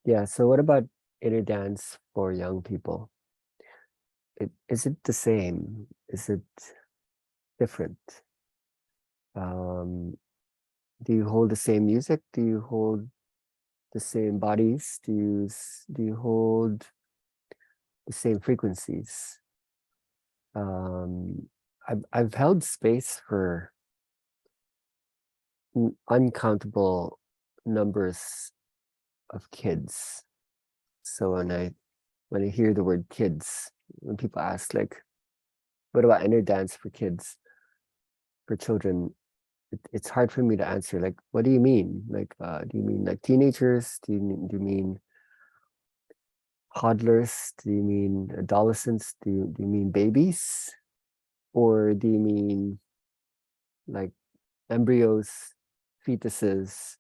Yeah, so what about inner dance for young people? Is it the same? Is it different? Um, do you hold the same music? Do you hold the same bodies? Do you hold the same frequencies? Um, I've held space for uncountable numbers of kids. So when I hear the word kids, when people ask like, what about inner dance for kids, for children? It's hard for me to answer. Like, what do you mean? Like, do you mean like teenagers? Do you mean toddlers? Do you mean adolescents? Do you mean babies? Or do you mean like embryos, fetuses,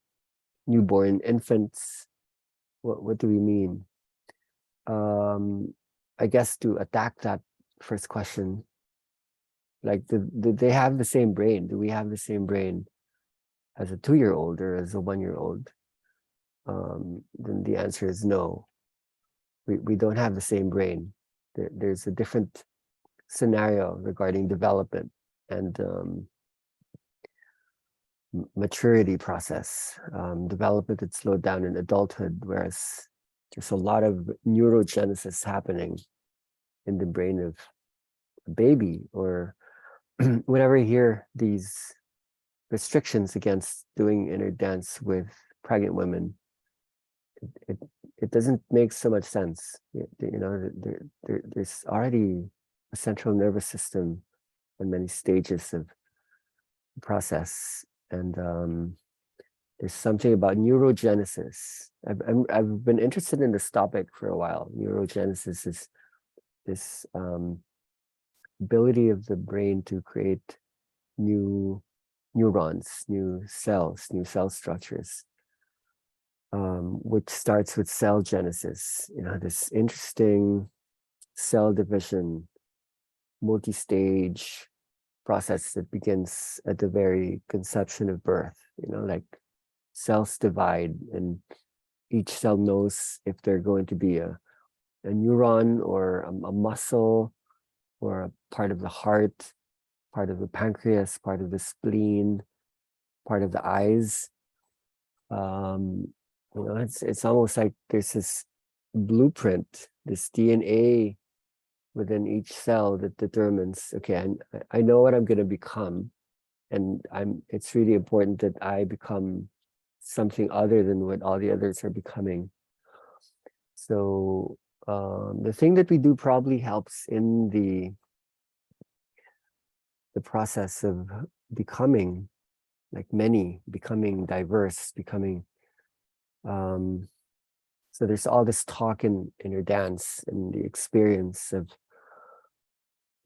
newborn infants? What do we mean? Um, I guess to attack that first question, like, do they have the same brain? Do we have the same brain as a 2 year old or as a 1 year old? Then the answer is no. We don't have the same brain. There's a different scenario regarding development and maturity process. Development had slowed down in adulthood, whereas there's a lot of neurogenesis happening in the brain of a baby. Or whenever I hear these restrictions against doing inner dance with pregnant women, it it doesn't make so much sense. You know, there's already a central nervous system and many stages of the process, and there's something about neurogenesis. I've been interested in this topic for a while. Neurogenesis is this ability of the brain to create new neurons, new cell structures, which starts with cell genesis. You know, this interesting cell division, multi-stage process that begins at the very conception of birth. You know, like cells divide, and each cell knows if they're going to be a neuron or a muscle or a part of the heart, part of the pancreas, part of the spleen, part of the eyes. Um, you know, it's almost like there's this blueprint, this DNA within each cell that determines, okay, I know what I'm going to become, and it's really important that I become something other than what all the others are becoming. So the thing that we do probably helps in the process of becoming like many, becoming diverse, becoming um, so there's all this talk in inner dance and the experience of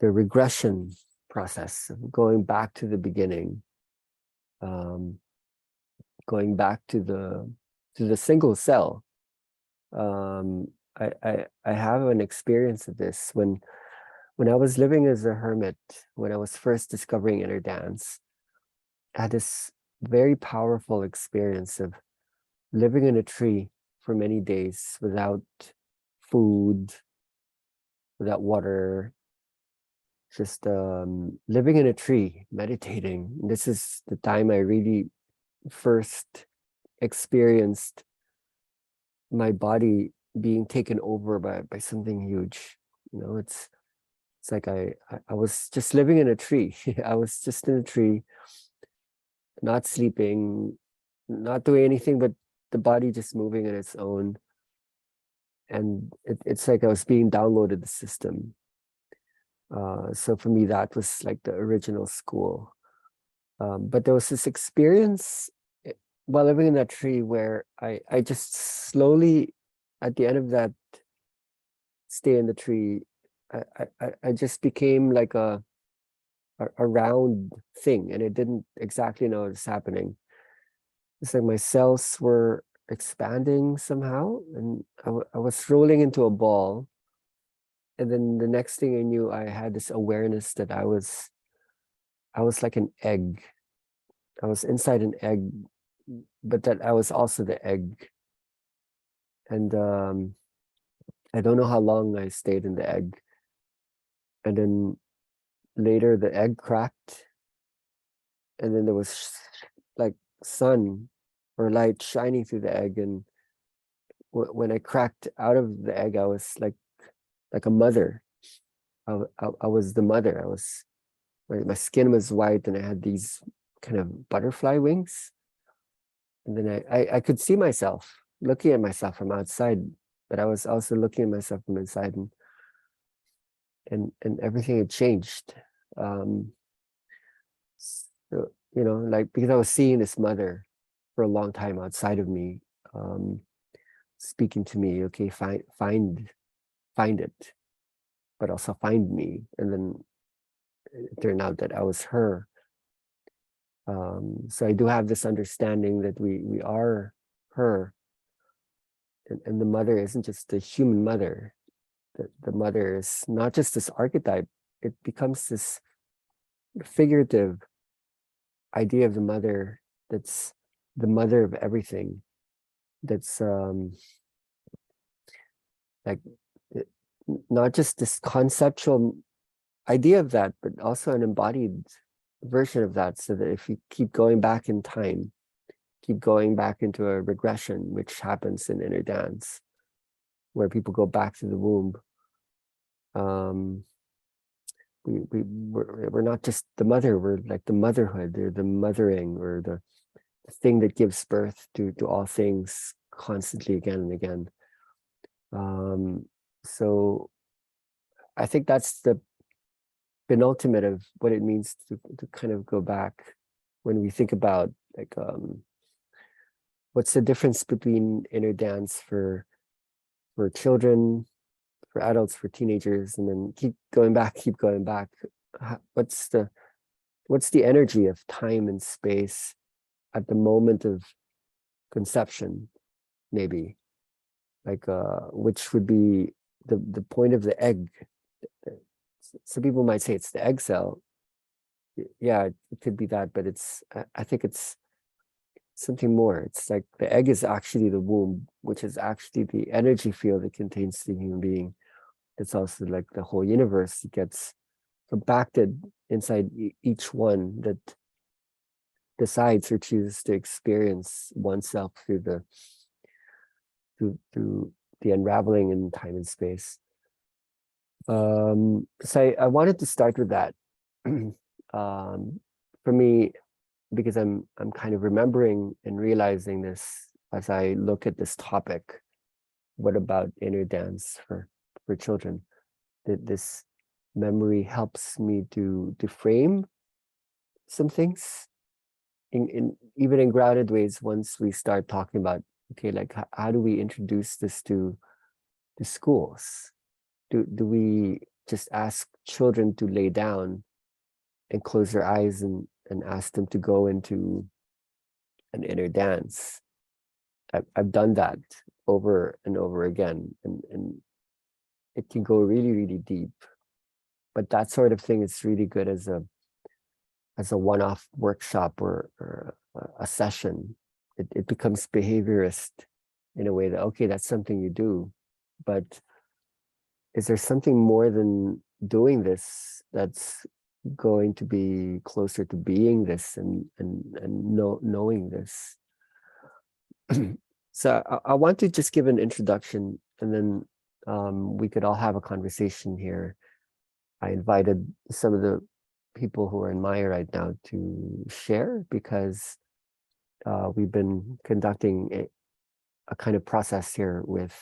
the regression process of going back to the beginning, um, going back to the single cell. I have an experience of this when I was living as a hermit, when I was first discovering inner dance. I had this very powerful experience of living in a tree for many days without food, without water, just living in a tree, meditating. This is the time I really first experienced my body being taken over by something huge. You know, it's like I was just living in a tree. I was just in a tree, not sleeping, not doing anything, but the body just moving on its own. And it's like I was being downloaded the system. So for me, that was like the original school. But there was this experience while living in that tree where I just slowly, at the end of that stay in the tree, I just became like a round thing, and it didn't exactly know what was happening. It's like my cells were expanding somehow, and I was rolling into a ball. And then the next thing I knew, I had this awareness that I was like an egg. I was inside an egg, but that I was also the egg. And I don't know how long I stayed in the egg. And then later the egg cracked, and then there was like sun or light shining through the egg. And when I cracked out of the egg, I was like a mother. I was the mother. I was my skin was white, and I had these kind of butterfly wings. And then I could see myself looking at myself from outside, but I was also looking at myself from inside, and everything had changed. So, like, because I was seeing this mother for a long time outside of me, um, speaking to me, okay, find it, but also find me. And then it turned out that I was her. So I do have this understanding that we are her, and the mother isn't just the human mother. The mother is not just this archetype; it becomes this figurative idea of the mother that's the mother of everything. That's like not just this conceptual idea of that, but also an embodied version of that. So that if you keep going back in time, keep going back into a regression, which happens in inner dance, where people go back to the womb. We're not just the mother, we're like the motherhood, or the mothering, or the thing that gives birth to all things constantly again and again. So I think that's the penultimate of what it means to kind of go back when we think about like what's the difference between inner dance for children, for adults, for teenagers, and then keep going back. What's the energy of time and space at the moment of conception, maybe, like which would be the point of the egg. Some people might say it's the egg cell. Yeah, it could be that, but I think it's something more. It's like the egg is actually the womb, which is actually the energy field that contains the human being. It's also like the whole universe. It gets compacted inside each one that decides or chooses to experience oneself through the unraveling in time and space. So I wanted to start with that. For me, because I'm kind of remembering and realizing this as I look at this topic. What about inner dance for children? That this memory helps me to frame some things in even in grounded ways. Once we start talking about, okay, like how do we introduce this to schools? Do we just ask children to lay down and close their eyes and ask them to go into an inner dance? I've done that over and over again, and it can go really, really deep. But that sort of thing is really good as a one-off workshop or a session. It becomes behaviorist in a way that, okay, that's something you do, but is there something more than doing this that's going to be closer to being this and knowing this? So I want to just give an introduction, and then we could all have a conversation here. I invited some of the people who are in Maya right now to share, because we've been conducting a kind of process here with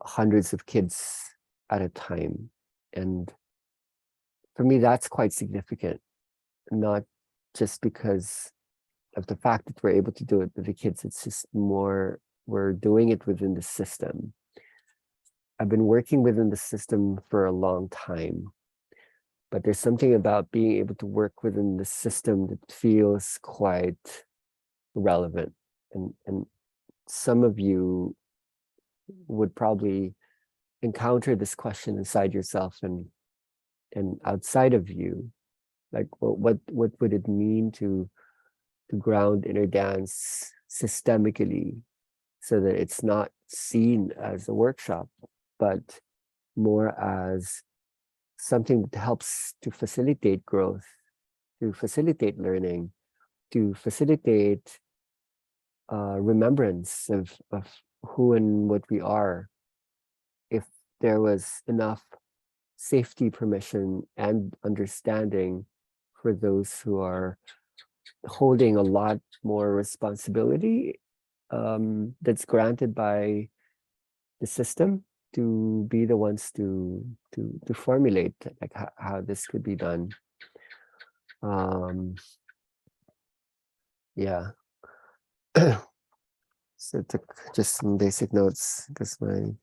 hundreds of kids at a time. And for me, that's quite significant, not just because of the fact that we're able to do it with the kids. It's just more, we're doing it within the system. I've been working within the system for a long time, but there's something about being able to work within the system that feels quite relevant. And some of you would probably encounter this question inside yourself and outside of you. Like, well, what would it mean to ground inner dance systemically, so that it's not seen as a workshop, but more as something that helps to facilitate growth, to facilitate learning, to facilitate remembrance of who and what we are. If there was enough safety, permission, and understanding for those who are holding a lot more responsibility that's granted by the system, to be the ones to formulate like how this could be done. Yeah. So took just some basic notes because my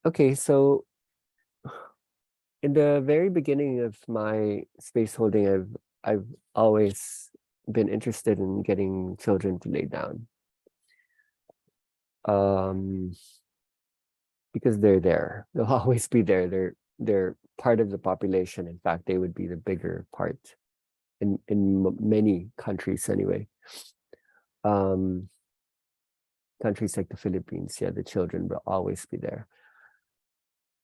okay, so in the very beginning of my space holding, I've always been interested in getting children to lay down. Because they're there. They'll always be there. They're part of the population. In fact, they would be the bigger part in many countries anyway. Countries like the Philippines, yeah, the children will always be there.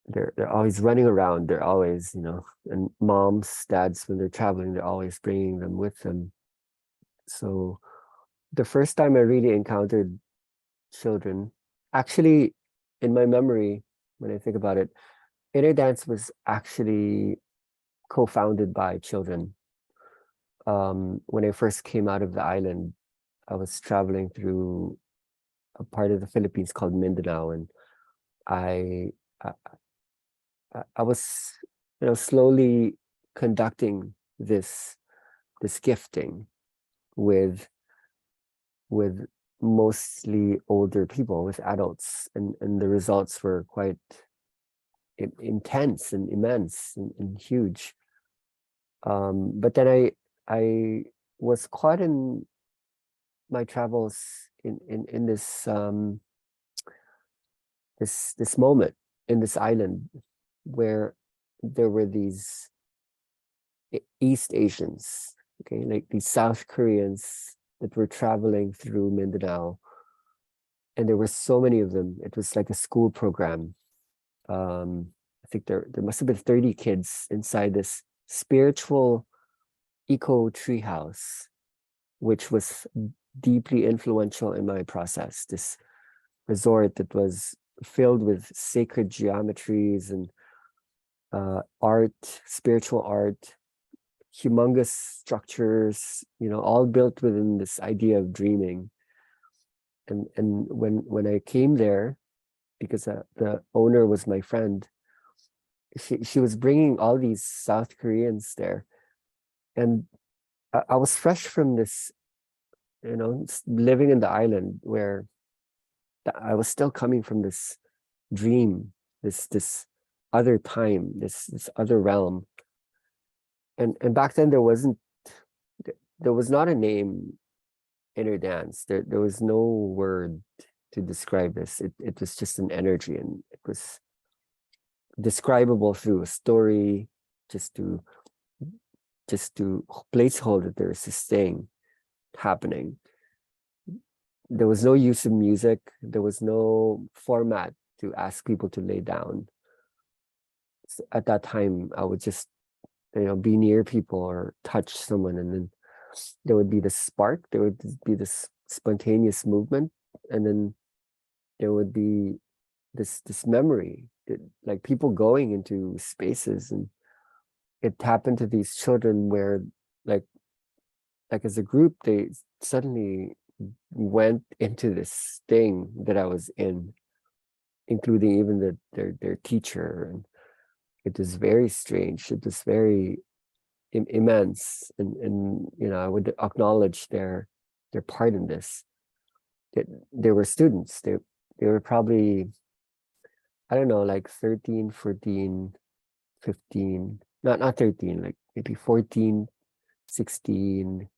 They're always running around. They're always, and moms, dads, when they're traveling, they're always bringing them with them. So the first time I really encountered children, actually, in my memory, when I think about it, Inner Dance was actually co-founded by children. When I first came out of the island, I was traveling through a part of the Philippines called Mindanao, and I I was slowly conducting this gifting with mostly older people, with adults, and the results were quite intense and immense and huge. But then I was caught in my travels in this this moment in this island where there were these East Asians, okay, like these South Koreans that were traveling through Mindanao, and there were so many of them. It was like a school program. I think there must have been 30 kids inside this spiritual eco treehouse, which was deeply influential in my process. This resort that was filled with sacred geometries and art, spiritual art, humongous structures, all built within this idea of dreaming. And when I came there, because the owner was my friend, she was bringing all these South Koreans there, and I was fresh from this, living in the island where I was still coming from this dream, this other time, this other realm. And back then there was not a name, Inner Dance. There was no word to describe this. It was just an energy, and it was describable through a story, just to placehold that there's this thing happening. There was no use of music. There was no format to ask people to lay down. At that time, I would just, be near people or touch someone, and then there would be this spark. There would be this spontaneous movement, and then there would be this memory, like people going into spaces, and it happened to these children where, like as a group, they suddenly went into this thing that I was in, including even their teacher, and it was very strange. It was very immense, and I would acknowledge their part in this. They were students. They were probably, I don't know, like 13, 14, 15, not 13, like maybe 14, 16,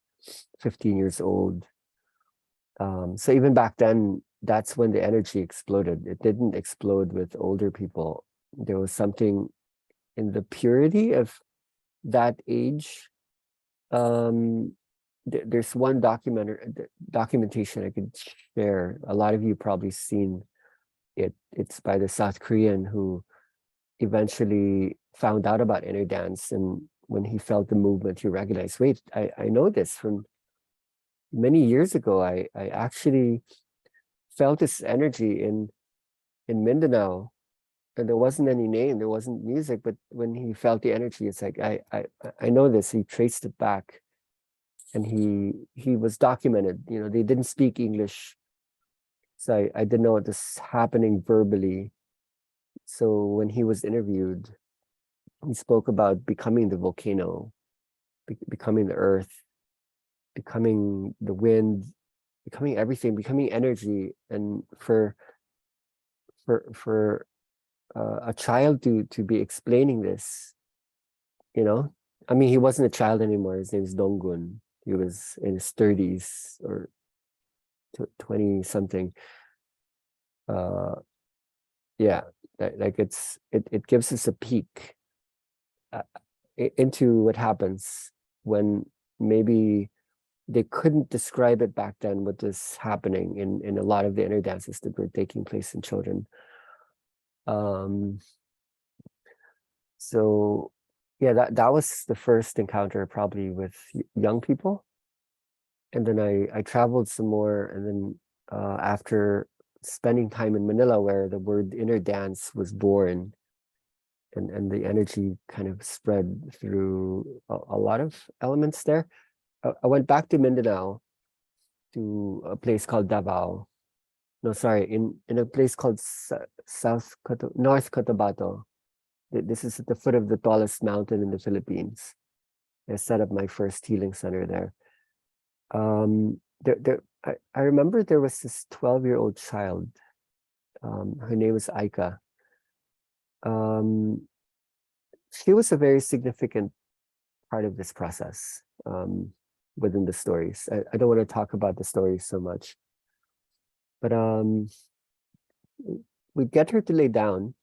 15 years old. So even back then, that's when the energy exploded. It didn't explode with older people. There was something in the purity of that age, there's one documentation I could share. A lot of you probably seen it. It's by the South Korean who eventually found out about inner dance, and when he felt the movement, he recognized, wait, I know this from many years ago. I actually felt this energy in Mindanao, and there wasn't any name, there wasn't music, but when he felt the energy, it's like I know this. He traced it back, and he was documented. You know, they didn't speak English, so I didn't know what was happening verbally. So when he was interviewed, he spoke about becoming the volcano, becoming the earth, becoming the wind, becoming everything, becoming energy. And for a child to be explaining this, you know, I mean, he wasn't a child anymore. His name is Donggun. He was in his 30s or 20 something. Yeah, like it gives us a peek uh, into what happens when maybe they couldn't describe it back then, what was happening in a lot of the inner dances that were taking place in children. Um, so yeah, that was the first encounter probably with young people. And then I traveled some more, and then after spending time in Manila, where the word inner dance was born, and the energy kind of spread through a lot of elements there. I went back to Mindanao, to a place called Davao. No, sorry, in a place called North Cotabato. This is at the foot of the tallest mountain in the Philippines. I set up my first healing center there. I remember there was this 12-year-old child. Her name was Aika. Um, she was a very significant part of this process, within the stories. I don't want to talk about the stories so much, but we get her to lay down.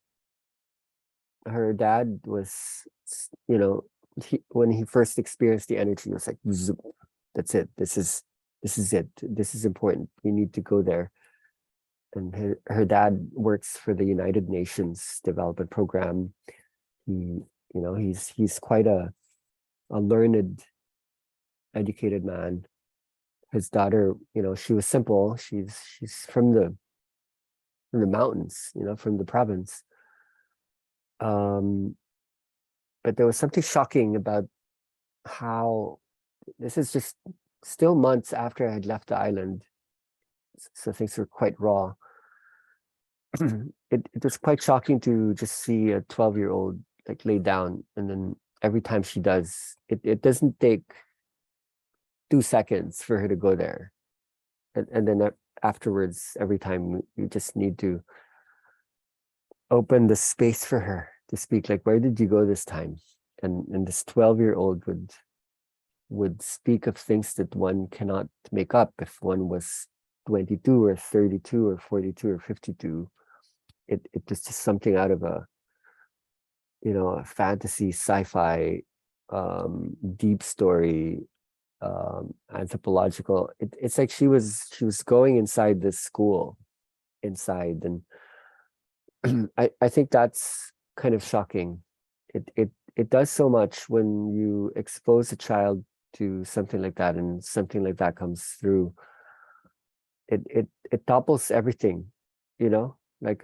Her dad was, you know, when he first experienced the energy, he was like, "Zoop, that's it. This is it. This is important. We need to go there." And her dad works for the United Nations Development Program. He, you know, he's quite a learned, educated man. His daughter, you know, she was simple. She's from the mountains, you know, from the province. Um, but there was something shocking about how this is just still months after I had left the island, so things were quite raw. It was quite shocking to just see a 12-year-old like lay down, and then every time she does, it doesn't take 2 seconds for her to go there, and then afterwards, every time you just need to open the space for her to speak. Like, where did you go this time? And this 12-year-old would speak of things that one cannot make up if one was 22 or 32 or 42 or 52. It was just something out of a, you know, a fantasy, sci-fi, deep story, anthropological. It's like she was going inside this school, inside, and I think that's kind of shocking. It does so much when you expose a child to something like that, and something like that comes through. It topples everything, you know. Like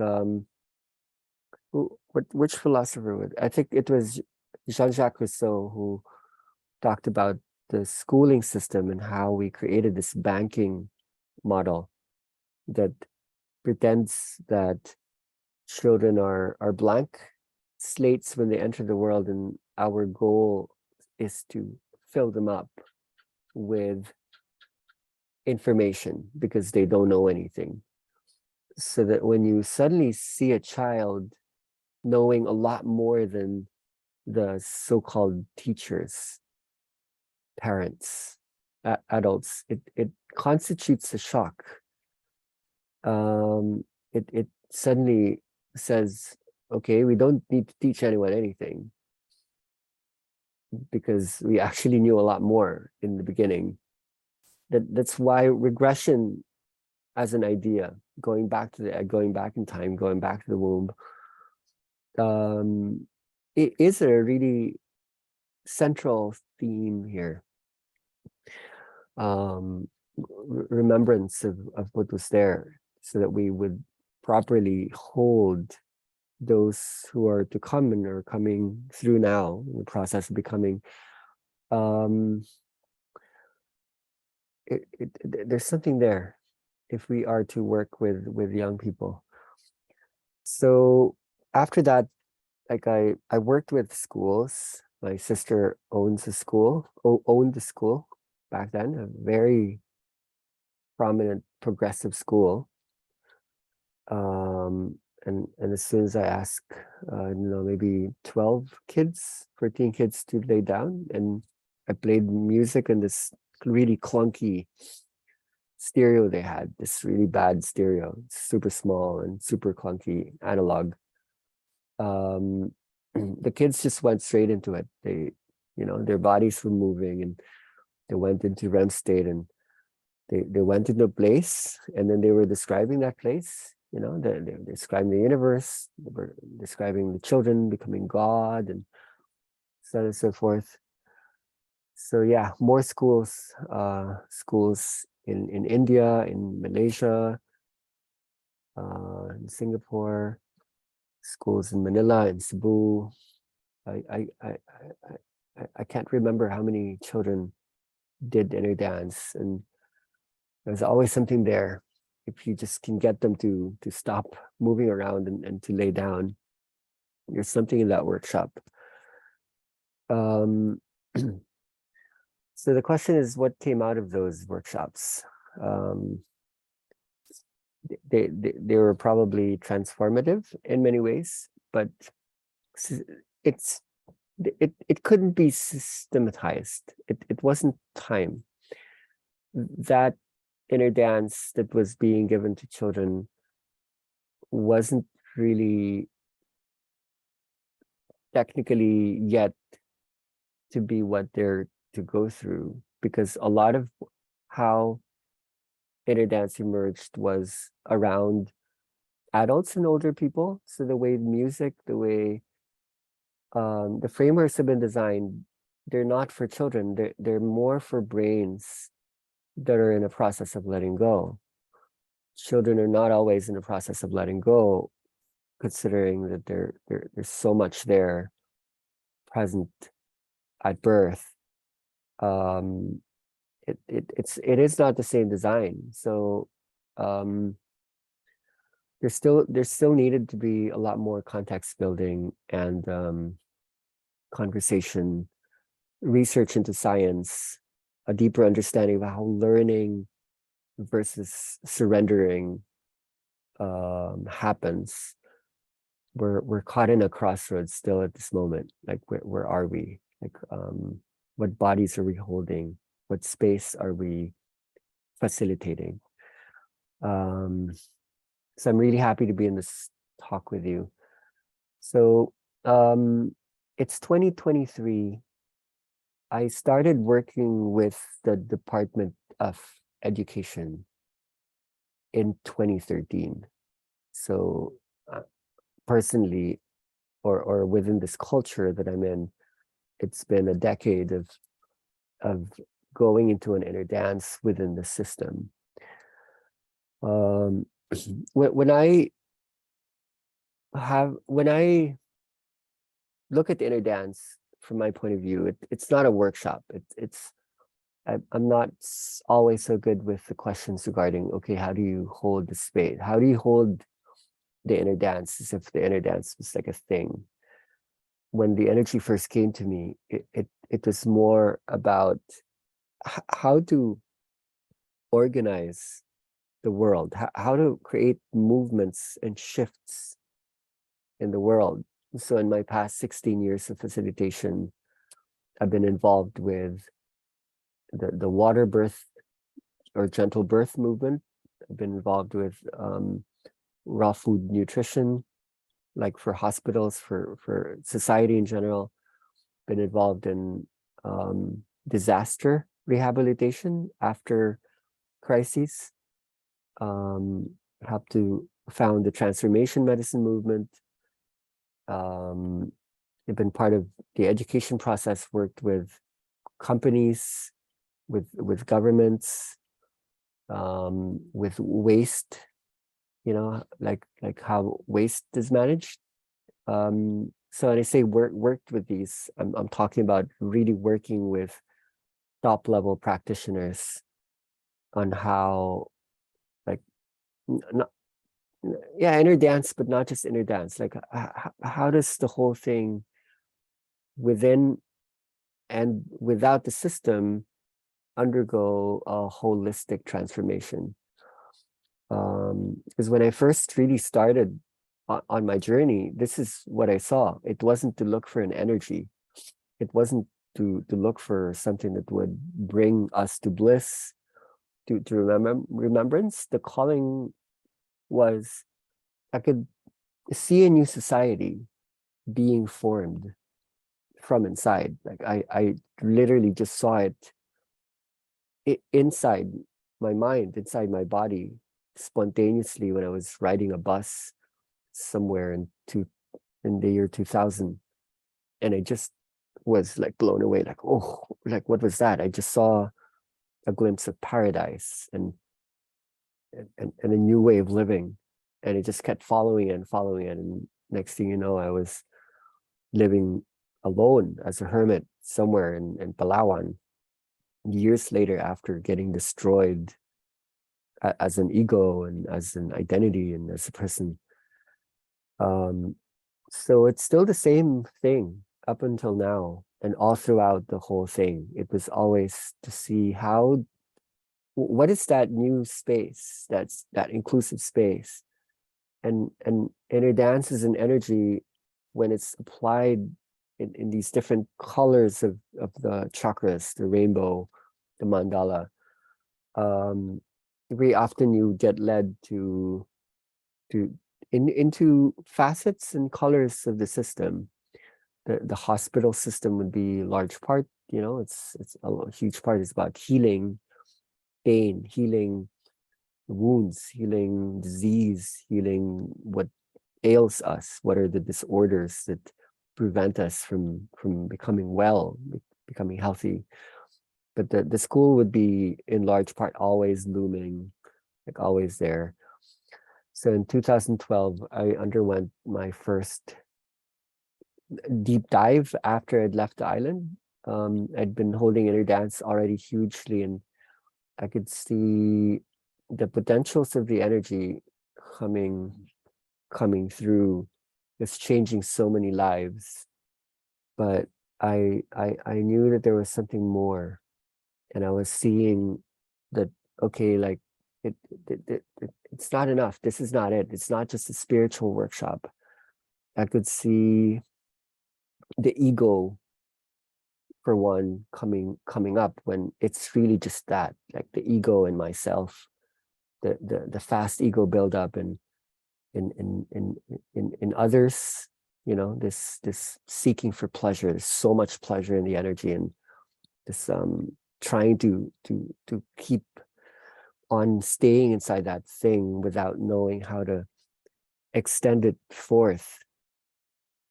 which philosopher would, I think it was Jean-Jacques Rousseau, who talked about the schooling system and how we created this banking model that pretends that children are blank slates when they enter the world, and our goal is to fill them up with information because they don't know anything. So that when you suddenly see a child knowing a lot more than the so-called teachers, parents, adults, it constitutes a shock. It suddenly says, okay, we don't need to teach anyone anything, because we actually knew a lot more in the beginning. that's why regression as an idea, going back in time, going back to the womb, it is a really central theme here. Remembrance of what was there, so that we would properly hold those who are to come and are coming through now in the process of becoming. There's something there if we are to work with young people. So after that, like I worked with schools. My sister owned the school back then, a very prominent progressive school. And as soon as I ask, maybe 12 kids, 14 kids to lay down, and I played music in this really clunky stereo they had, this really bad stereo, super small and super clunky analog. The kids just went straight into it. They, their bodies were moving, and they went into REM state, and they went into a place, and then they were describing that place. They were describing the universe. They were describing the children becoming God, and so on and so forth. So yeah, more schools in India, in Malaysia, in Singapore, schools in Manila, in Cebu. I can't remember how many children did inner dance, and there's always something there. If you just can get them to stop moving around and to lay down, there's something in that workshop. So the question is, what came out of those workshops? They were probably transformative in many ways, but it couldn't be systematized. It wasn't time. That inner dance that was being given to children wasn't really technically yet to be what they're to go through, because a lot of how inner dance emerged was around adults and older people. So the way music, the way the frameworks have been designed, they're not for children. They're more for brains that are in a process of letting go. Children are not always in a process of letting go, considering that there's so much there present at birth. It is not the same design. So there's still needed to be a lot more context building and conversation, research into science, a deeper understanding of how learning versus surrendering happens. We're caught in a crossroads still at this moment. Like where are we? Like what bodies are we holding? What space are we facilitating? So I'm really happy to be in this talk with you. So it's 2023. I started working with the Department of Education in 2013. So personally, or within this culture that I'm in, it's been a decade of going into an inner dance within the system. When I look at the inner dance from my point of view, it's not a workshop. I'm not always so good with the questions regarding, okay, how do you hold the space? How do you hold the inner dance as if the inner dance was like a thing? When the energy first came to me, it was more about how to organize the world, how to create movements and shifts in the world. So in my past 16 years of facilitation, I've been involved with the water birth or gentle birth movement. I've been involved with raw food nutrition, like for hospitals, for society in general. Been involved in disaster rehabilitation after crises. Helped to found the transformation medicine movement. I've been part of the education process, worked with companies, with governments, with waste, like how waste is managed. So when I say worked with these, I'm talking about really working with top level practitioners on how, like, not, yeah, inner dance, but not just inner dance. Like, how does the whole thing within and without the system undergo a holistic transformation? Because when I first really started on my journey, this is what I saw. It wasn't to look for an energy. It wasn't to look for something that would bring us to bliss, to remembrance. The calling was, I could see a new society being formed from inside. Like I literally just saw it inside my mind, inside my body, spontaneously when I was riding a bus somewhere in the year 2000, and I just was like blown away. Like, oh, like what was that? I just saw a glimpse of paradise and a new way of living, and it just kept following it and following it. And next thing you know, I was living alone as a hermit somewhere in Palawan, years later, after getting destroyed as an ego and as an identity and as a person. So it's still the same thing up until now, and all throughout the whole thing. It was always to see what is that new space, that inclusive space. And inner dance is an energy when it's applied in these different colors of the chakras, the rainbow, the mandala. Very often you get led to into facets and colors of the system. The hospital system would be a large part. It's a huge part. It's about healing pain, healing wounds, healing disease, healing what ails us, what are the disorders that prevent us from becoming well, becoming healthy. But the school would be in large part always looming, like always there. So in 2012, I underwent my first deep dive after I'd left the island. I'd been holding inner dance already hugely, and I could see the potentials of the energy coming through. It's changing so many lives. But I knew that there was something more, and I was seeing that, okay, like it's not enough. This is not it. It's not just a spiritual workshop. I could see the ego, for one, coming up when it's really just that, like the ego in myself, the fast ego buildup, and in others, this seeking for pleasure. There's so much pleasure in the energy, and this trying to keep on staying inside that thing without knowing how to extend it forth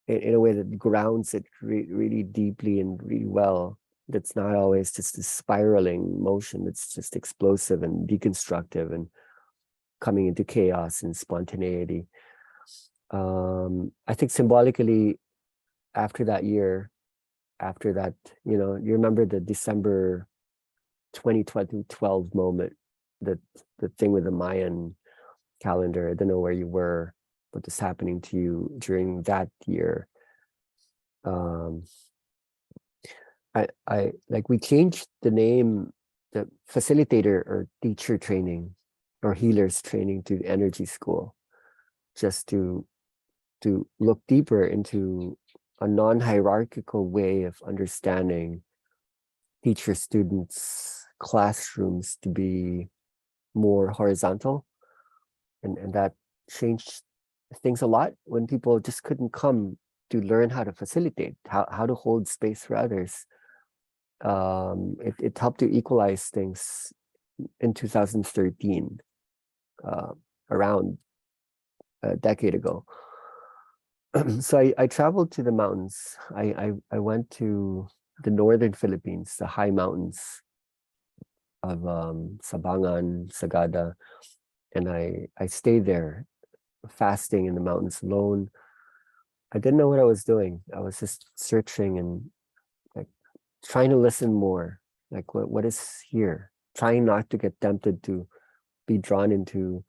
in a way that grounds it really deeply and really well. That's not always just a spiraling motion. That's just explosive and deconstructive and coming into chaos and spontaneity. I think symbolically, after that year, after that, you remember the December 2012 moment, the thing with the Mayan calendar. I don't know where you were, what was happening to you during that year. I like, we changed the name, the facilitator or teacher training or healers training, to energy school, just to look deeper into a non-hierarchical way of understanding teacher students classrooms to be more horizontal, and that changed things a lot when people just couldn't come to learn how to facilitate, how to hold space for others. It helped to equalize things in 2013, around a decade ago. So I traveled to the mountains. I went to the northern Philippines, the high mountains of Sabangan, Sagada, and I stayed there, fasting in the mountains alone. I didn't know what I was doing. I was just searching and like trying to listen more. Like what is here? Trying not to get tempted to be drawn into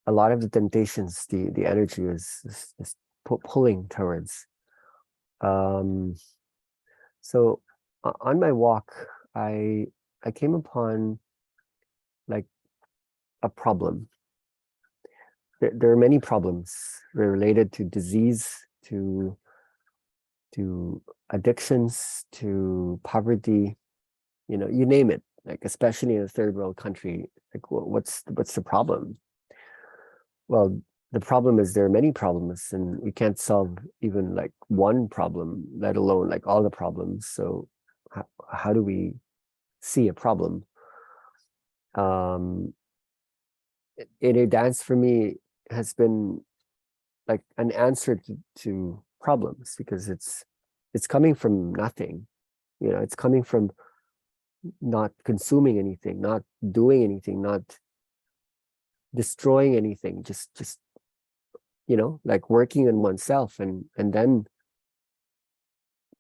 a lot of the temptations. The energy is pulling towards. Um, so on my walk, I I came upon like a problem. There are many problems related to disease, to addictions, to poverty, you name it, like especially in a third world country, like what's the problem? Well, the problem is there are many problems and we can't solve even like one problem, let alone like all the problems. So how do we see a problem? Um, inner dance for me has been like an answer to problems because it's coming from nothing. It's coming from not consuming anything, not doing anything, not destroying anything, just like working on oneself, and then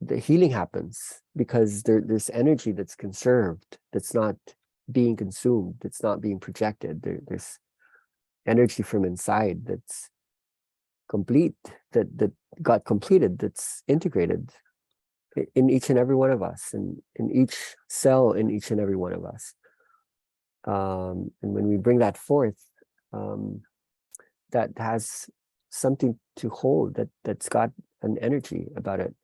the healing happens because there's energy that's conserved, that's not being consumed, that's not being projected. There's energy from inside that's complete, that got completed, that's integrated in each and every one of us, and in each cell in each and every one of us. And when we bring that forth, that has something to hold, that's got an energy about it.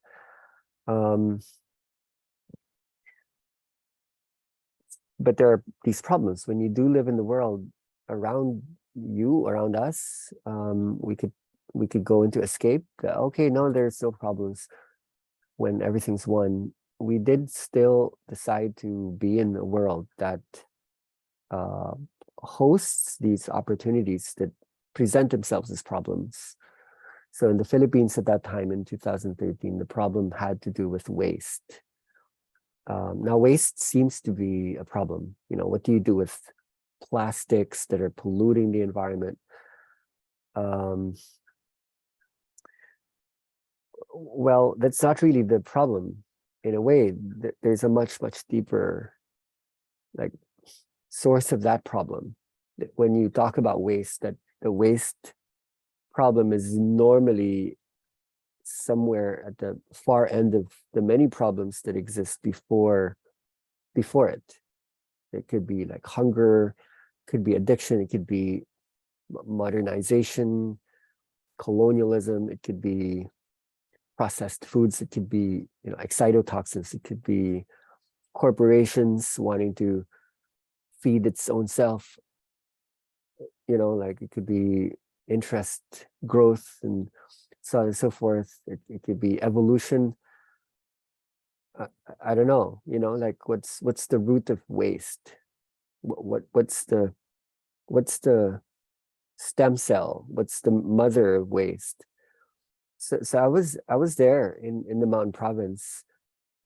But there are these problems when you do live in the world around you, around us. We could go into escape. Okay, no, there's no problems when everything's one. We did still decide to be in a world that hosts these opportunities that present themselves as problems. So in the Philippines at that time, in 2013, the problem had to do with waste. Now, waste seems to be a problem. What do you do with plastics that are polluting the environment? Well, that's not really the problem. In a way, there's a much, much deeper like source of that problem. When you talk about waste, that the waste problem is normally somewhere at the far end of the many problems that exist before it. It could be like hunger, could be addiction, it could be modernization, colonialism, it could be processed foods, it could be excitotoxins, it could be corporations wanting to feed its own self, like it could be interest growth and so on and so forth. It could be evolution. I don't know, like what's the root of waste? What's the stem cell? What's the mother of waste? So I was there in the mountain province,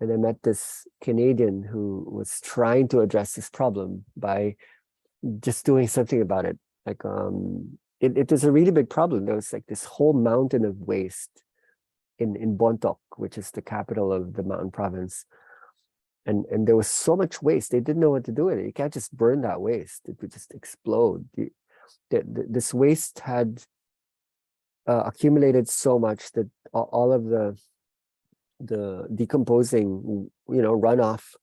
and I met this Canadian who was trying to address this problem by just doing something about it. Like it was a really big problem. There was like this whole mountain of waste in Bontoc, which is the capital of the mountain province. And there was so much waste. They didn't know what to do with it. You can't just burn that waste. It would just explode. This waste had accumulated so much that all of the decomposing, runoff,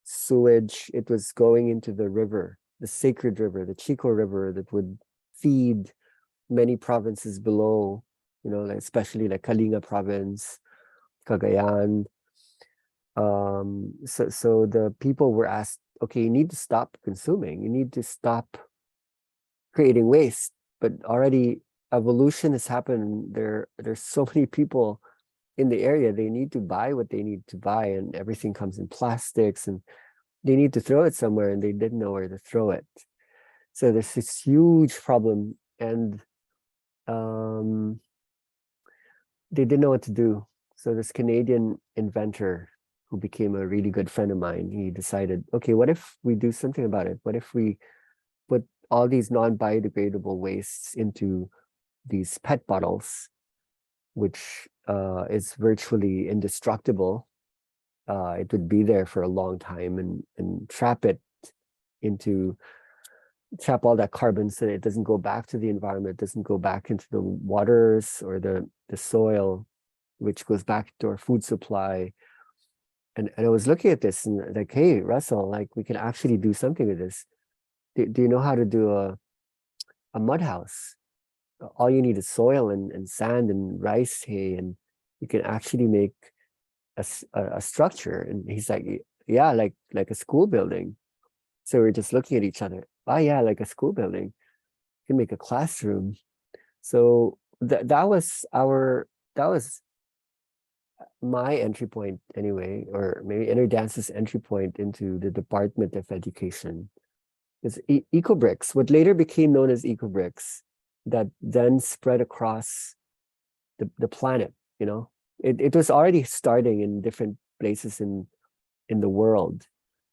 sewage, it was going into the river, the sacred river, the Chico River, that would feed many provinces below, like especially like Kalinga province, Cagayan. So the people were asked, okay, you need to stop consuming, you need to stop creating waste. But already evolution has happened. There's so many people in the area, they need to buy what they need to buy, and everything comes in plastics, and they need to throw it somewhere, and they didn't know where to throw it. So there's this huge problem, and they didn't know what to do. So this Canadian inventor who became a really good friend of mine, he decided, okay, what if we do something about it? What if we put all these non-biodegradable wastes into these PET bottles, which is virtually indestructible. It would be there for a long time, and trap all that carbon so that it doesn't go back to the environment, doesn't go back into the waters or the soil, which goes back to our food supply. And I was looking at this and like, hey, Russell, like we can actually do something with this. Do you know how to do a mud house? All you need is soil and sand and rice hay, and you can actually make a structure. And he's like, yeah, like a school building. So we're just looking at each other. Oh yeah, like a school building. You can make a classroom. So that was my entry point anyway, or maybe Interdance's entry point into the Department of Education. It's Ecobricks, what later became known as Ecobricks, that then spread across the planet. You know, it was already starting in different places in the world,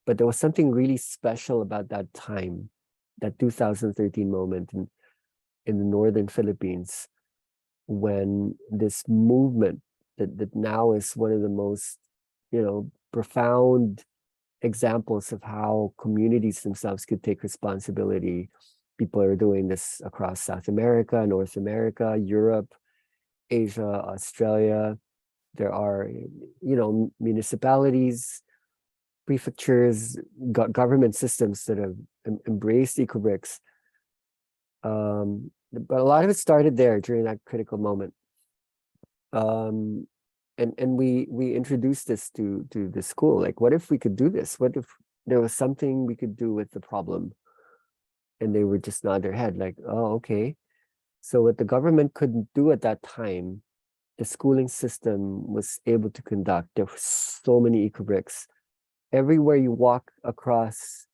but there was something really special about that time, that 2013 moment in the northern Philippines, when this movement that now is one of the most, profound examples of how communities themselves could take responsibility. People are doing this across South America, North America, Europe, Asia, Australia. There are, municipalities, prefectures, government systems that have embraced Ecobricks. But a lot of it started there during that critical moment. And we introduced this to the school. Like, what if we could do this? What if there was something we could do with the problem? And they would just nod their head like, oh, okay. So what the government couldn't do at that time, the schooling system was able to conduct. There were so many Ecobricks. Everywhere you walk across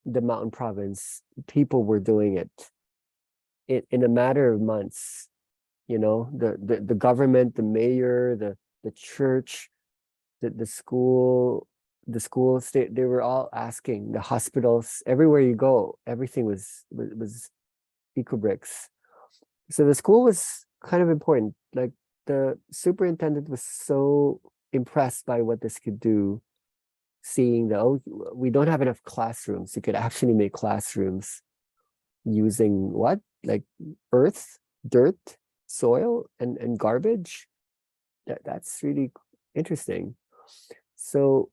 the mountain province, people were doing it in a matter of months. The government, the mayor, the church, the schools, they were all asking. The hospitals, everywhere you go, everything was Ecobricks. So the school was kind of important. Like, the superintendent was so impressed by what this could do, seeing that, oh, we don't have enough classrooms. You could actually make classrooms using what? Like earth, dirt, soil, and garbage. That's really interesting. So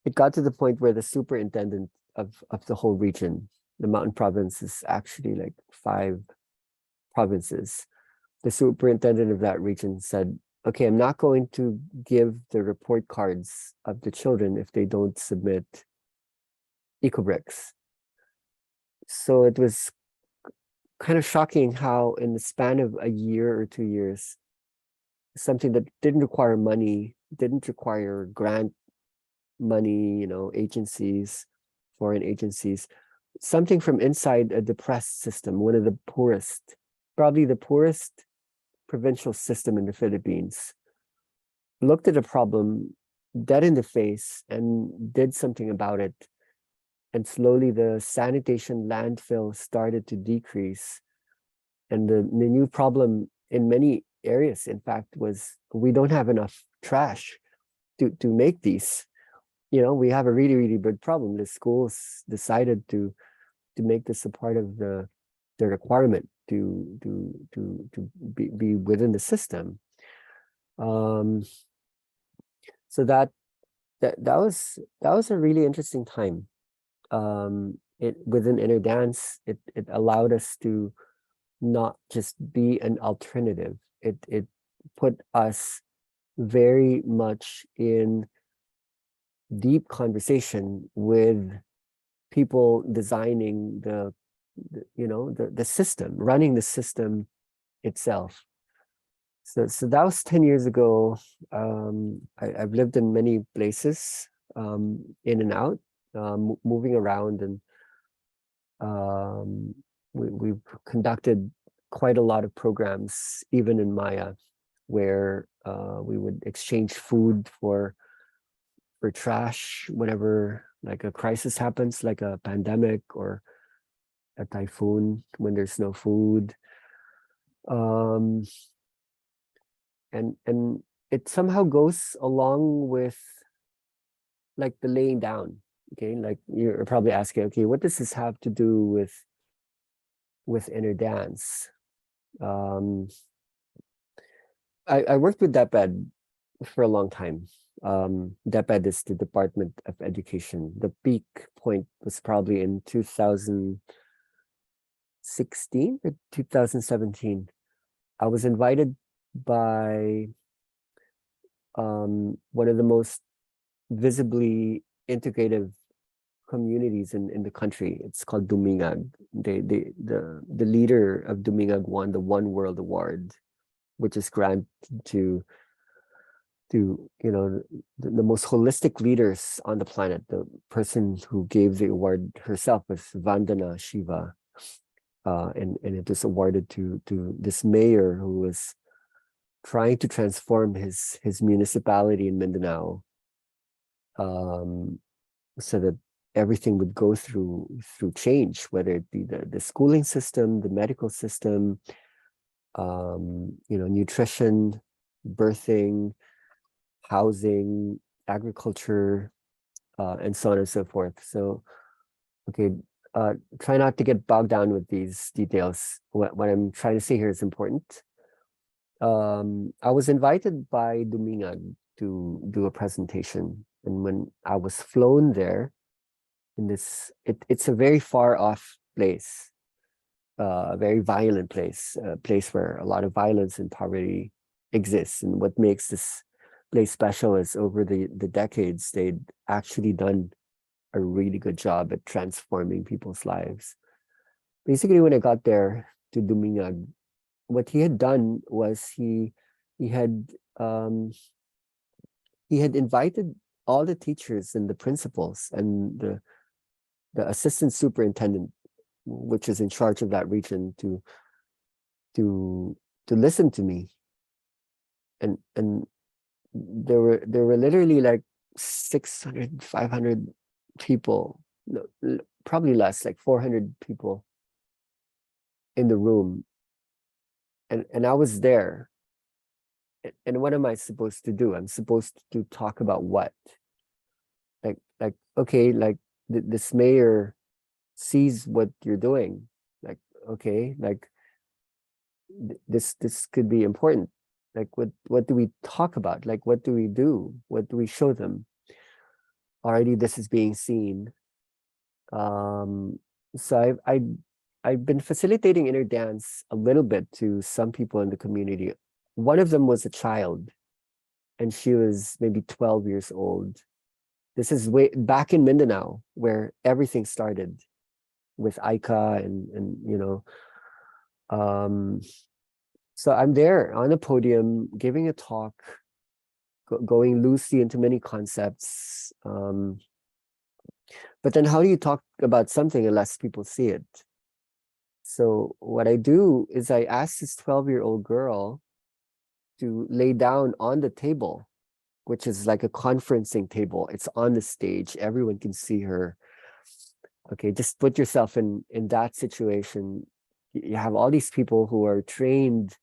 it got to the point where the superintendent of the whole region, the mountain province is actually like 5 provinces. The superintendent of that region said, okay, I'm not going to give the report cards of the children if they don't submit Ecobricks. So it was kind of shocking how in the span of a year or 2 years, something that didn't require money, didn't require grant money, agencies, foreign agencies, something from inside a depressed system, one of the poorest, probably the poorest provincial system in the Philippines, looked at a problem dead in the face and did something about it. And slowly the sanitation landfill started to decrease. And the new problem in many areas, in fact, was we don't have enough trash to make these. We have a really, really big problem. The schools decided to make this a part of the requirement to be within the system. So that was a really interesting time. It within Interdance, it allowed us to not just be an alternative. It put us very much in deep conversation with people designing the system, running the system itself. So that was 10 years ago. I've lived in many places, in and out, moving around, and um, we've conducted quite a lot of programs, even in Maya, where we would exchange food for trash whenever like a crisis happens, like a pandemic or a typhoon, when there's no food. Um, and it somehow goes along with like the laying down. Okay, like you're probably asking, okay, what does this have to do with inner dance? Um, I worked with DepEd for a long time. DepEd is the Department of Education. The peak point was probably in 2016 or 2017. I was invited by one of the most visibly integrative communities in the country. It's called Dumingag. The leader of Dumingag won the One World Award, which is granted to the most holistic leaders on the planet. The person who gave the award herself was Vandana Shiva, and it was awarded to this mayor who was trying to transform his municipality in Mindanao, so that everything would go through change, whether it be the schooling system, the medical system, nutrition, birthing, housing, agriculture, and so on and so forth. So, okay, try not to get bogged down with these details. What I'm trying to say here is important. I was invited by Dumingag to do a presentation, and when I was flown there, it's a very far off place, a very violent place, a place where a lot of violence and poverty exists. And what makes this place special is over the decades, they'd actually done a really good job at transforming people's lives. Basically, when I got there to Dumingag, what he had done was he had um, he had invited all the teachers and the principals and the assistant superintendent, which is in charge of that region, to listen to me. And there were literally like 600, 500 people, no, probably less, like 400 people in the room. And I was there. And what am I supposed to do? I'm supposed to talk about what? Like okay, like this mayor sees what you're doing. Like, okay, like this could be important. Like what do we talk about? Like what do we do? What do we show them? Already this is being seen. So I've been facilitating inner dance a little bit to some people in the community. One of them was a child, and she was maybe 12 years old. This is way back in Mindanao, where everything started with Aika and um, so I'm there on a podium giving a talk, going loosely into many concepts. But then how do you talk about something unless people see it? So what I do is I ask this 12-year-old girl to lay down on the table, which is like a conferencing table. It's on the stage. Everyone can see her. Okay, just put yourself in that situation. You have all these people who are trained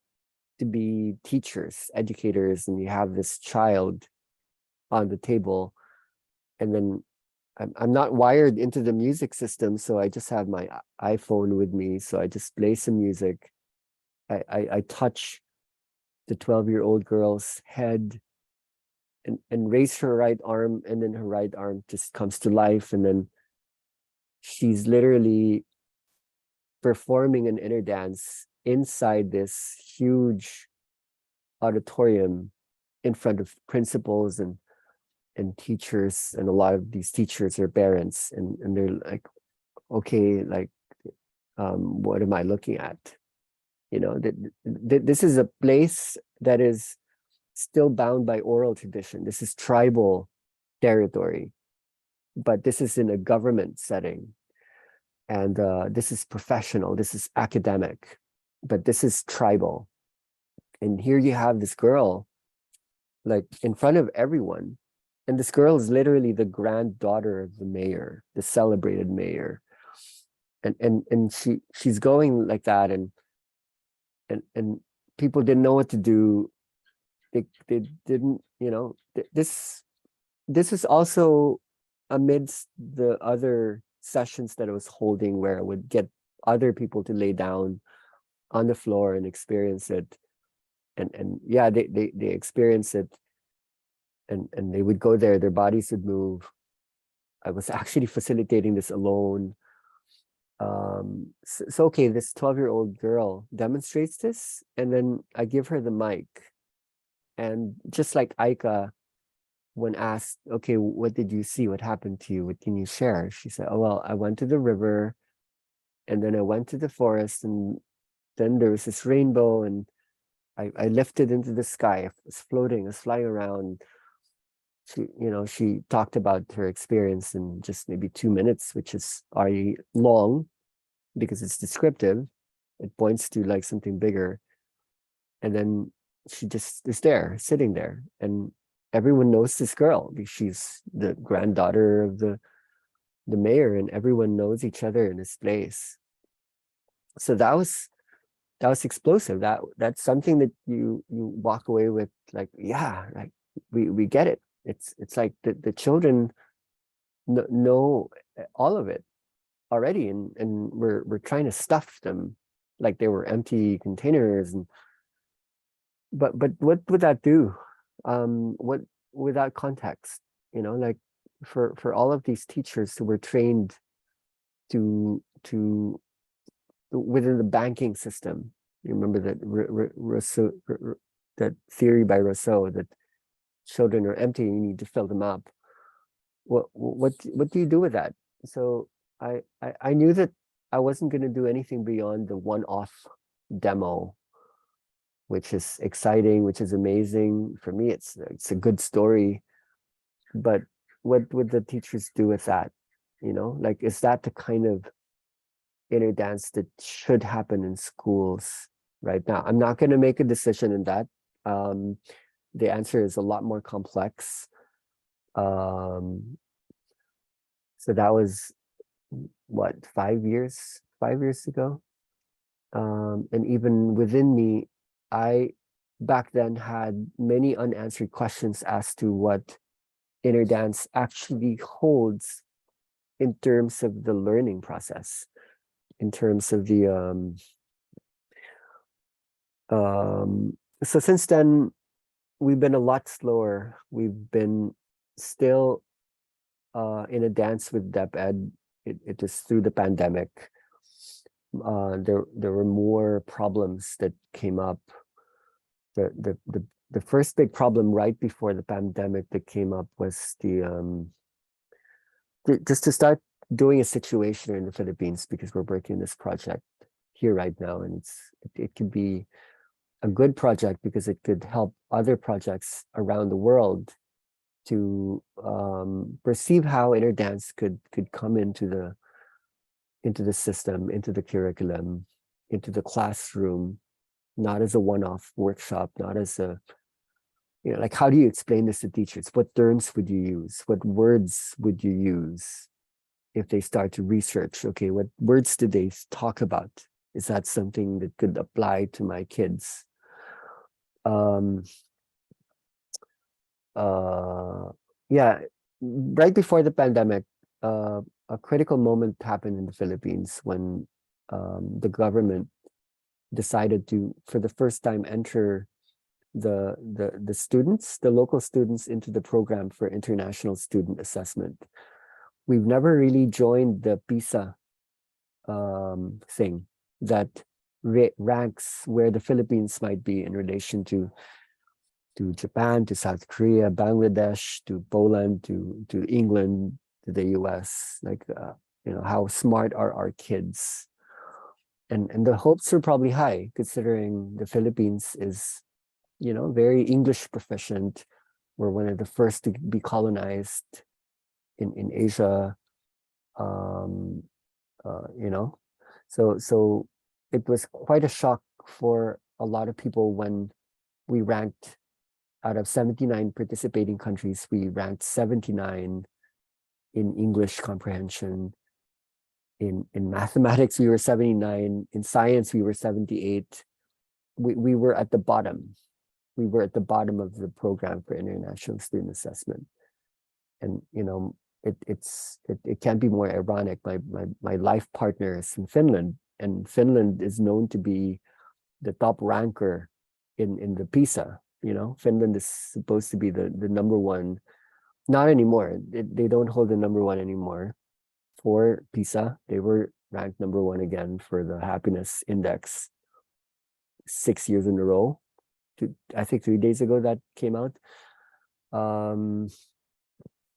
to be teachers, educators, and you have this child on the table. And then I'm not wired into the music system, so I just have my iPhone with me. So I just play some music. I touch the 12-year-old girl's head and raise her right arm, and then her right arm just comes to life. And then she's literally performing an inner dance inside this huge auditorium in front of principals and teachers, and a lot of these teachers are parents, and they're like, okay, like what am I looking at? You know, this is a place that is still bound by oral tradition. This is tribal territory, but this is in a government setting. And this is professional, this is academic, but this is tribal. And here you have this girl, like in front of everyone. And this girl is literally the granddaughter of the mayor, the celebrated mayor. And she's going like that, and people didn't know what to do. They didn't, you know, this is also amidst the other sessions that I was holding, where I would get other people to lay down on the floor and experience it. And yeah, they experience it, and they would go there, their bodies would move. I was actually facilitating this alone. So okay, this 12-year-old girl demonstrates this, and then I give her the mic. And just like Aika, when asked, okay, what did you see? What happened to you? What can you share? She said, oh, well, I went to the river, and then I went to the forest, and then there was this rainbow, and I lifted into the sky. I was floating, I was flying around. She talked about her experience in just maybe 2 minutes, which is already long because it's descriptive. It points to like something bigger. And then she just is there, sitting there. And everyone knows this girl because she's the granddaughter of the mayor, and everyone knows each other in this place. So that was explosive. That's something that you walk away with, like, yeah, like we get it. It's like the children know all of it already, and we're trying to stuff them like they were empty containers. But what would that do? What without context, like for all of these teachers who were trained to within the banking system. You remember that Rousseau, that theory by Rousseau, that children are empty, you need to fill them up. What do you do with that? So I knew that I wasn't going to do anything beyond the one-off demo, which is exciting, which is amazing. For me, it's a good story. But what would the teachers do with that? Like, is that the kind of inner dance that should happen in schools right now? I'm not going to make a decision in that. The answer is a lot more complex. So that was what, 5 years ago. And even within me, I back then had many unanswered questions as to what inner dance actually holds in terms of the learning process, in terms of the so since then we've been a lot slower. We've been still in a dance with DepEd. It was through the pandemic. There were more problems that came up. The first big problem right before the pandemic that came up was just to start doing a situation in the Philippines, because we're working this project here right now, and it could be a good project because it could help other projects around the world to perceive how inner dance could come into the system, into the curriculum, into the classroom, not as a one-off workshop, not as a, like, how do you explain this to teachers? What terms would you use? What words would you use if they start to research? Okay, what words do they talk about? Is that something that could apply to my kids? Yeah, right before the pandemic, a critical moment happened in the Philippines when the government decided to, for the first time, enter the students, the local students, into the program for international student assessment. We've never really joined the PISA thing that ranks where the Philippines might be in relation to Japan, to South Korea, Bangladesh, to Poland, to England, to the US. Like, how smart are our kids? and the hopes are probably high, considering the Philippines is, very English proficient. We're one of the first to be colonized in Asia. Um, you know, so it was quite a shock for a lot of people when we ranked out of 79 participating countries, we ranked 79 in English comprehension. In mathematics, we were 79. In science, we were 78. We were at the bottom. We were at the bottom of the program for international student assessment. And it can't be more ironic. My life partner is in Finland, and Finland is known to be the top ranker in the PISA. Finland is supposed to be the number one. Not anymore. They don't hold the number one anymore for PISA. They were ranked number one again for the happiness index 6 years in a row. I think 3 days ago that came out.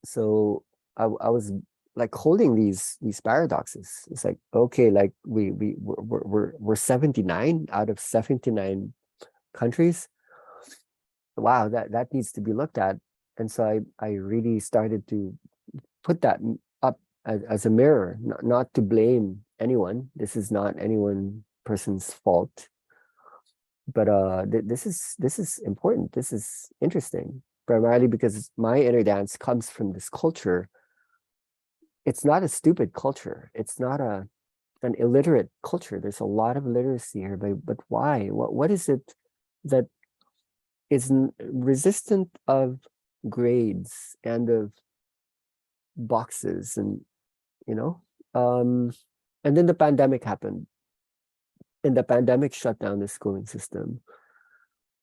So I was like holding these paradoxes. It's like, okay, like we're 79 out of 79 countries. Wow, that needs to be looked at. And so I really started to put that up as a mirror, not to blame anyone. This is not anyone person's fault. But this is important. This is interesting, primarily because my inner dance comes from this culture. It's not a stupid culture. It's not an illiterate culture. There's a lot of literacy here, but why? What is it that is resistant of grades and of boxes, and and then the pandemic happened, and the pandemic shut down the schooling system.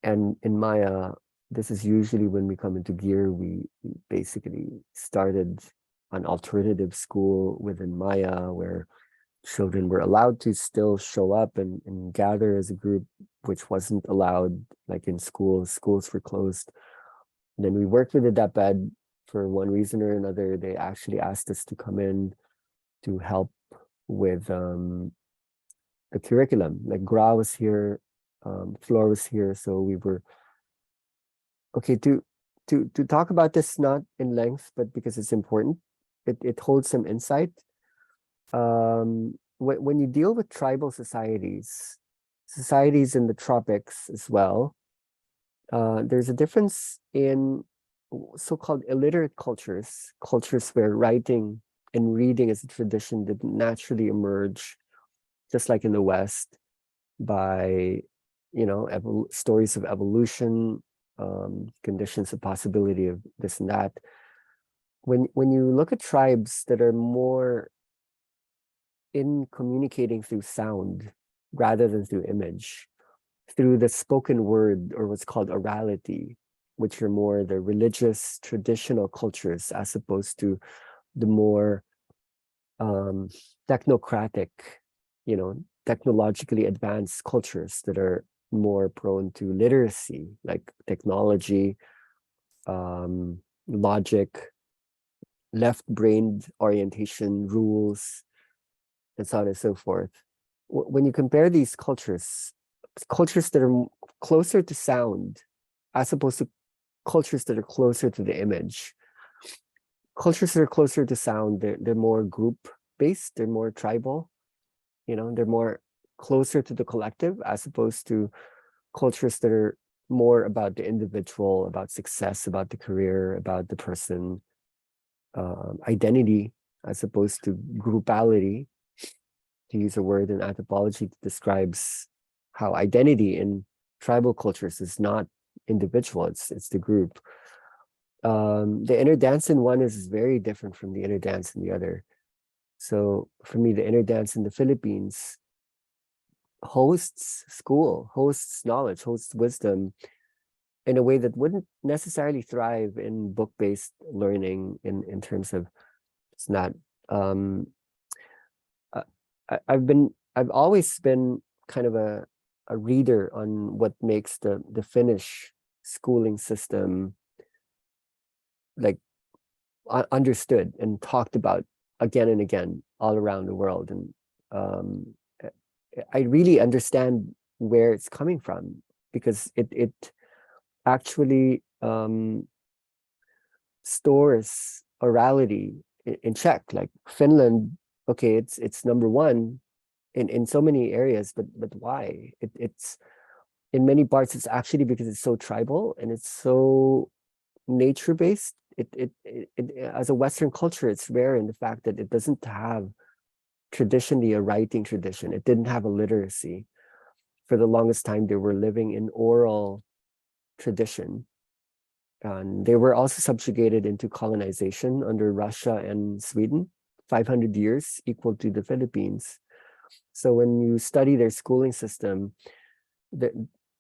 And in Maya, this is usually when we come into gear. We basically started an alternative school within Maya where children were allowed to still show up and gather as a group, which wasn't allowed like in schools. Schools were closed. And then we worked with the DepEd. For one reason or another, they actually asked us to come in to help with the curriculum. Like Gra was here, Flor was here, so we were okay to talk about this, not in length, but because it's important. It holds some insight. When you deal with tribal societies in the tropics as well, there's a difference in so-called illiterate cultures where writing and reading as a tradition didn't naturally emerge, just like in the West, by stories of evolution, conditions of possibility of this and that. When you look at tribes that are more in communicating through sound rather than through image, through the spoken word, or what's called orality, which are more the religious traditional cultures, as opposed to the more technocratic, technologically advanced cultures that are more prone to literacy, like technology, logic, left-brained orientation, rules, and so on and so forth. When you compare these cultures that are closer to sound, as opposed to cultures that are closer to the image, cultures that are closer to sound, they're more group-based, they're more tribal, they're more closer to the collective, as opposed to cultures that are more about the individual, about success, about the career, about the person, identity, as opposed to groupality, to use a word in anthropology that describes how identity in tribal cultures is not individual, it's the group. The inner dance in one is very different from the inner dance in the other. So for me, the inner dance in the Philippines hosts school, hosts knowledge, hosts wisdom in a way that wouldn't necessarily thrive in book-based learning in terms of it's not. I've always been kind of a reader on what makes the Finnish schooling system like understood and talked about again and again all around the world. And I really understand where it's coming from, because it actually stores orality in check. Like Finland, okay, it's number one in so many areas, but why? It's in many parts it's actually because it's so tribal and it's so nature based. As a Western culture, it's rare in the fact that it doesn't have traditionally a writing tradition. It didn't have a literacy. For the longest time, they were living in oral tradition. And they were also subjugated into colonization under Russia and Sweden, 500 years, equal to the Philippines. So when you study their schooling system,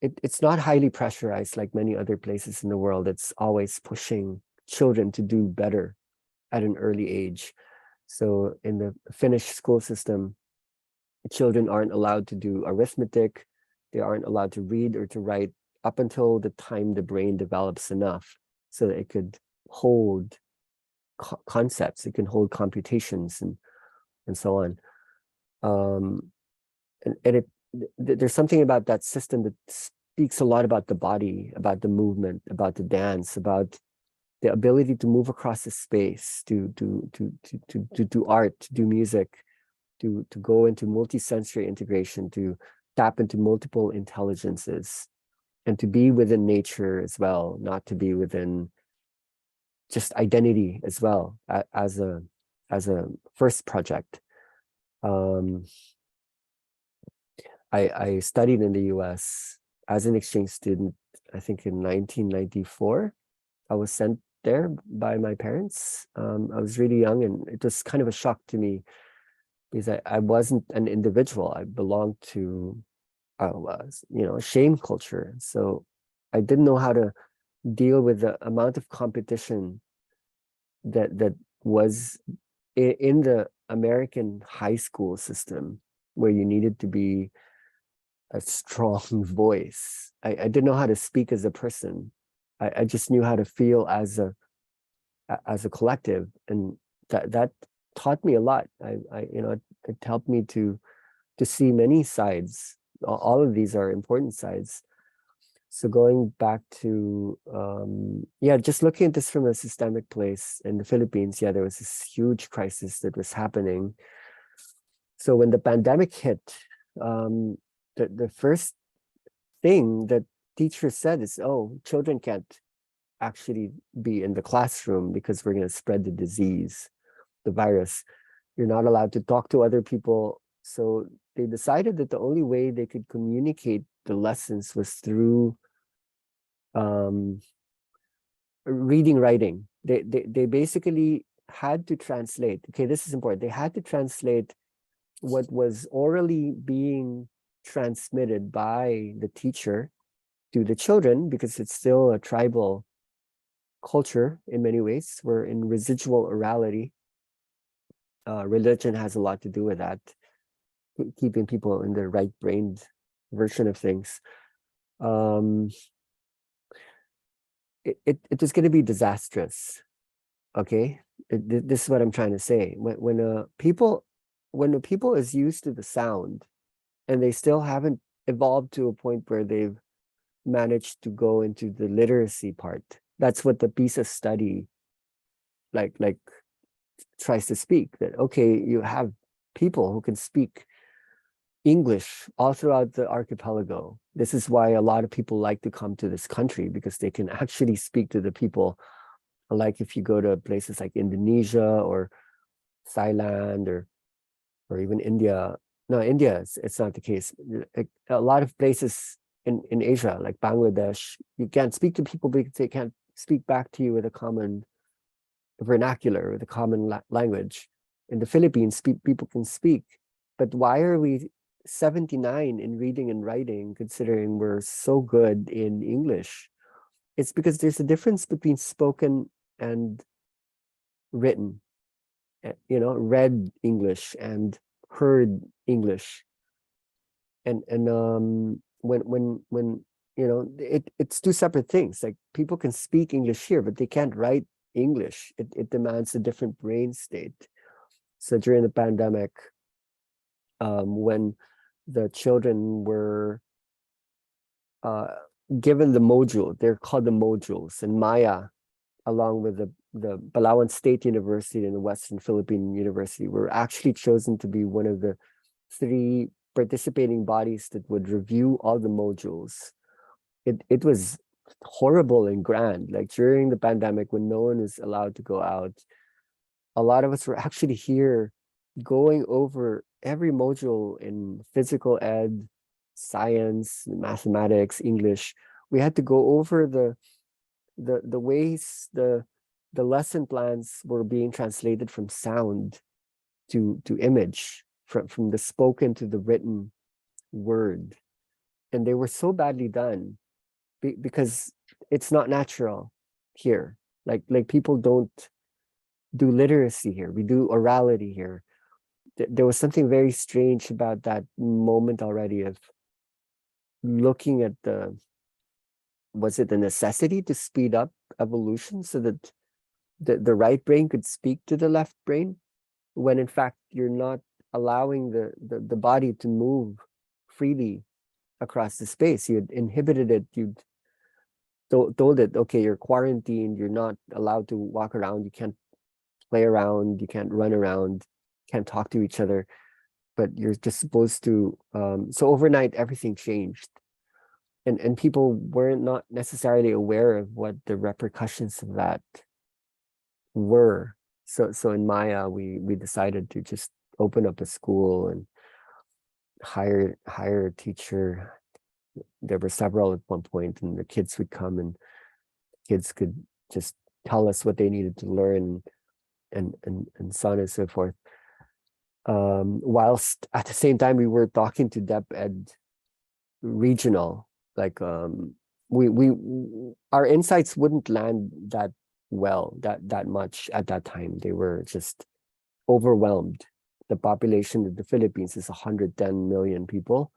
it's not highly pressurized like many other places in the world. It's always pushing children to do better at an early age. So in the Finnish school system, children aren't allowed to do arithmetic. They aren't allowed to read or to write up until the time the brain develops enough so that it could hold concepts, it can hold computations and so on. And there's something about that system that speaks a lot about the body, about the movement, about the dance, about the ability to move across the space, to do art, to do music, to go into multi-sensory integration, to tap into multiple intelligences, and to be within nature as well, not to be within just identity as well, as a first project. I studied in the US as an exchange student, I think in 1994. I was sent there by my parents. I was really young, and it was kind of a shock to me because I wasn't an individual. I belonged to a shame culture. So I didn't know how to deal with the amount of competition that was in the American high school system, where you needed to be a strong voice. I didn't know how to speak as a person. I just knew how to feel as a collective, and that taught me a lot. It helped me to see many sides. All of these are important sides. So going back to just looking at this from a systemic place in the Philippines, there was this huge crisis that was happening. So when the pandemic hit, the first thing that teachers said is, oh, children can't actually be in the classroom because we're going to spread the disease, the virus. You're not allowed to talk to other people. So they decided that the only way they could communicate the lessons was through reading, writing. They basically had to translate. Okay, this is important. They had to translate what was orally being transmitted by the teacher to the children, because it's still a tribal culture in many ways. We're in residual orality. Religion has a lot to do with that, keeping people in the right-brained version of things. It was going to be disastrous. Okay, this is what I'm trying to say. When the people is used to the sound, and they still haven't evolved to a point where they've managed to go into the literacy part. That's what the PISA study like tries to speak, that okay, you have people who can speak English all throughout the archipelago. This is why a lot of people like to come to this country, because they can actually speak to the people. Like if you go to places like Indonesia or Thailand or even India. No, India, it's not the case. A lot of places in Asia, like Bangladesh, you can't speak to people because they can't speak back to you with a common vernacular, with a common language. In the Philippines, people can speak. But why are we 79 in reading and writing, considering we're so good in English? It's because there's a difference between spoken and written. Read English and heard English. And when it's two separate things. Like people can speak English here, but they can't write English. It demands a different brain state. So during the pandemic, when the children were uh, given the module. They're called the modules, and Maya, along with the Palawan State University and the Western Philippine University, were actually chosen to be one of the 3 participating bodies that would review all the modules. It was horrible and grand. Like during the pandemic, when no one was allowed to go out, a lot of us were actually here going over every module in physical ed, science, mathematics, English. We had to go over the ways the lesson plans were being translated from sound to image, from the spoken to the written word. And they were so badly done because it's not natural here. Like people don't do literacy here. We do orality here. There was something very strange about that moment already of looking at was it the necessity to speed up evolution so that the right brain could speak to the left brain, when in fact you're not allowing the body to move freely across the space. You'd inhibited it. You'd told it, okay, you're quarantined, you're not allowed to walk around, you can't play around, you can't run around, can't talk to each other, but you're just supposed to so overnight everything changed. And people weren't not necessarily aware of what the repercussions of that were. So in Maya, we decided to just open up a school and hire a teacher. There were several at one point, and the kids would come, and kids could just tell us what they needed to learn, and so on and so forth. Whilst at the same time we were talking to DepEd regional, like we our insights wouldn't land that well, that much at that time. They were just overwhelmed. The population of the Philippines is 110 million people.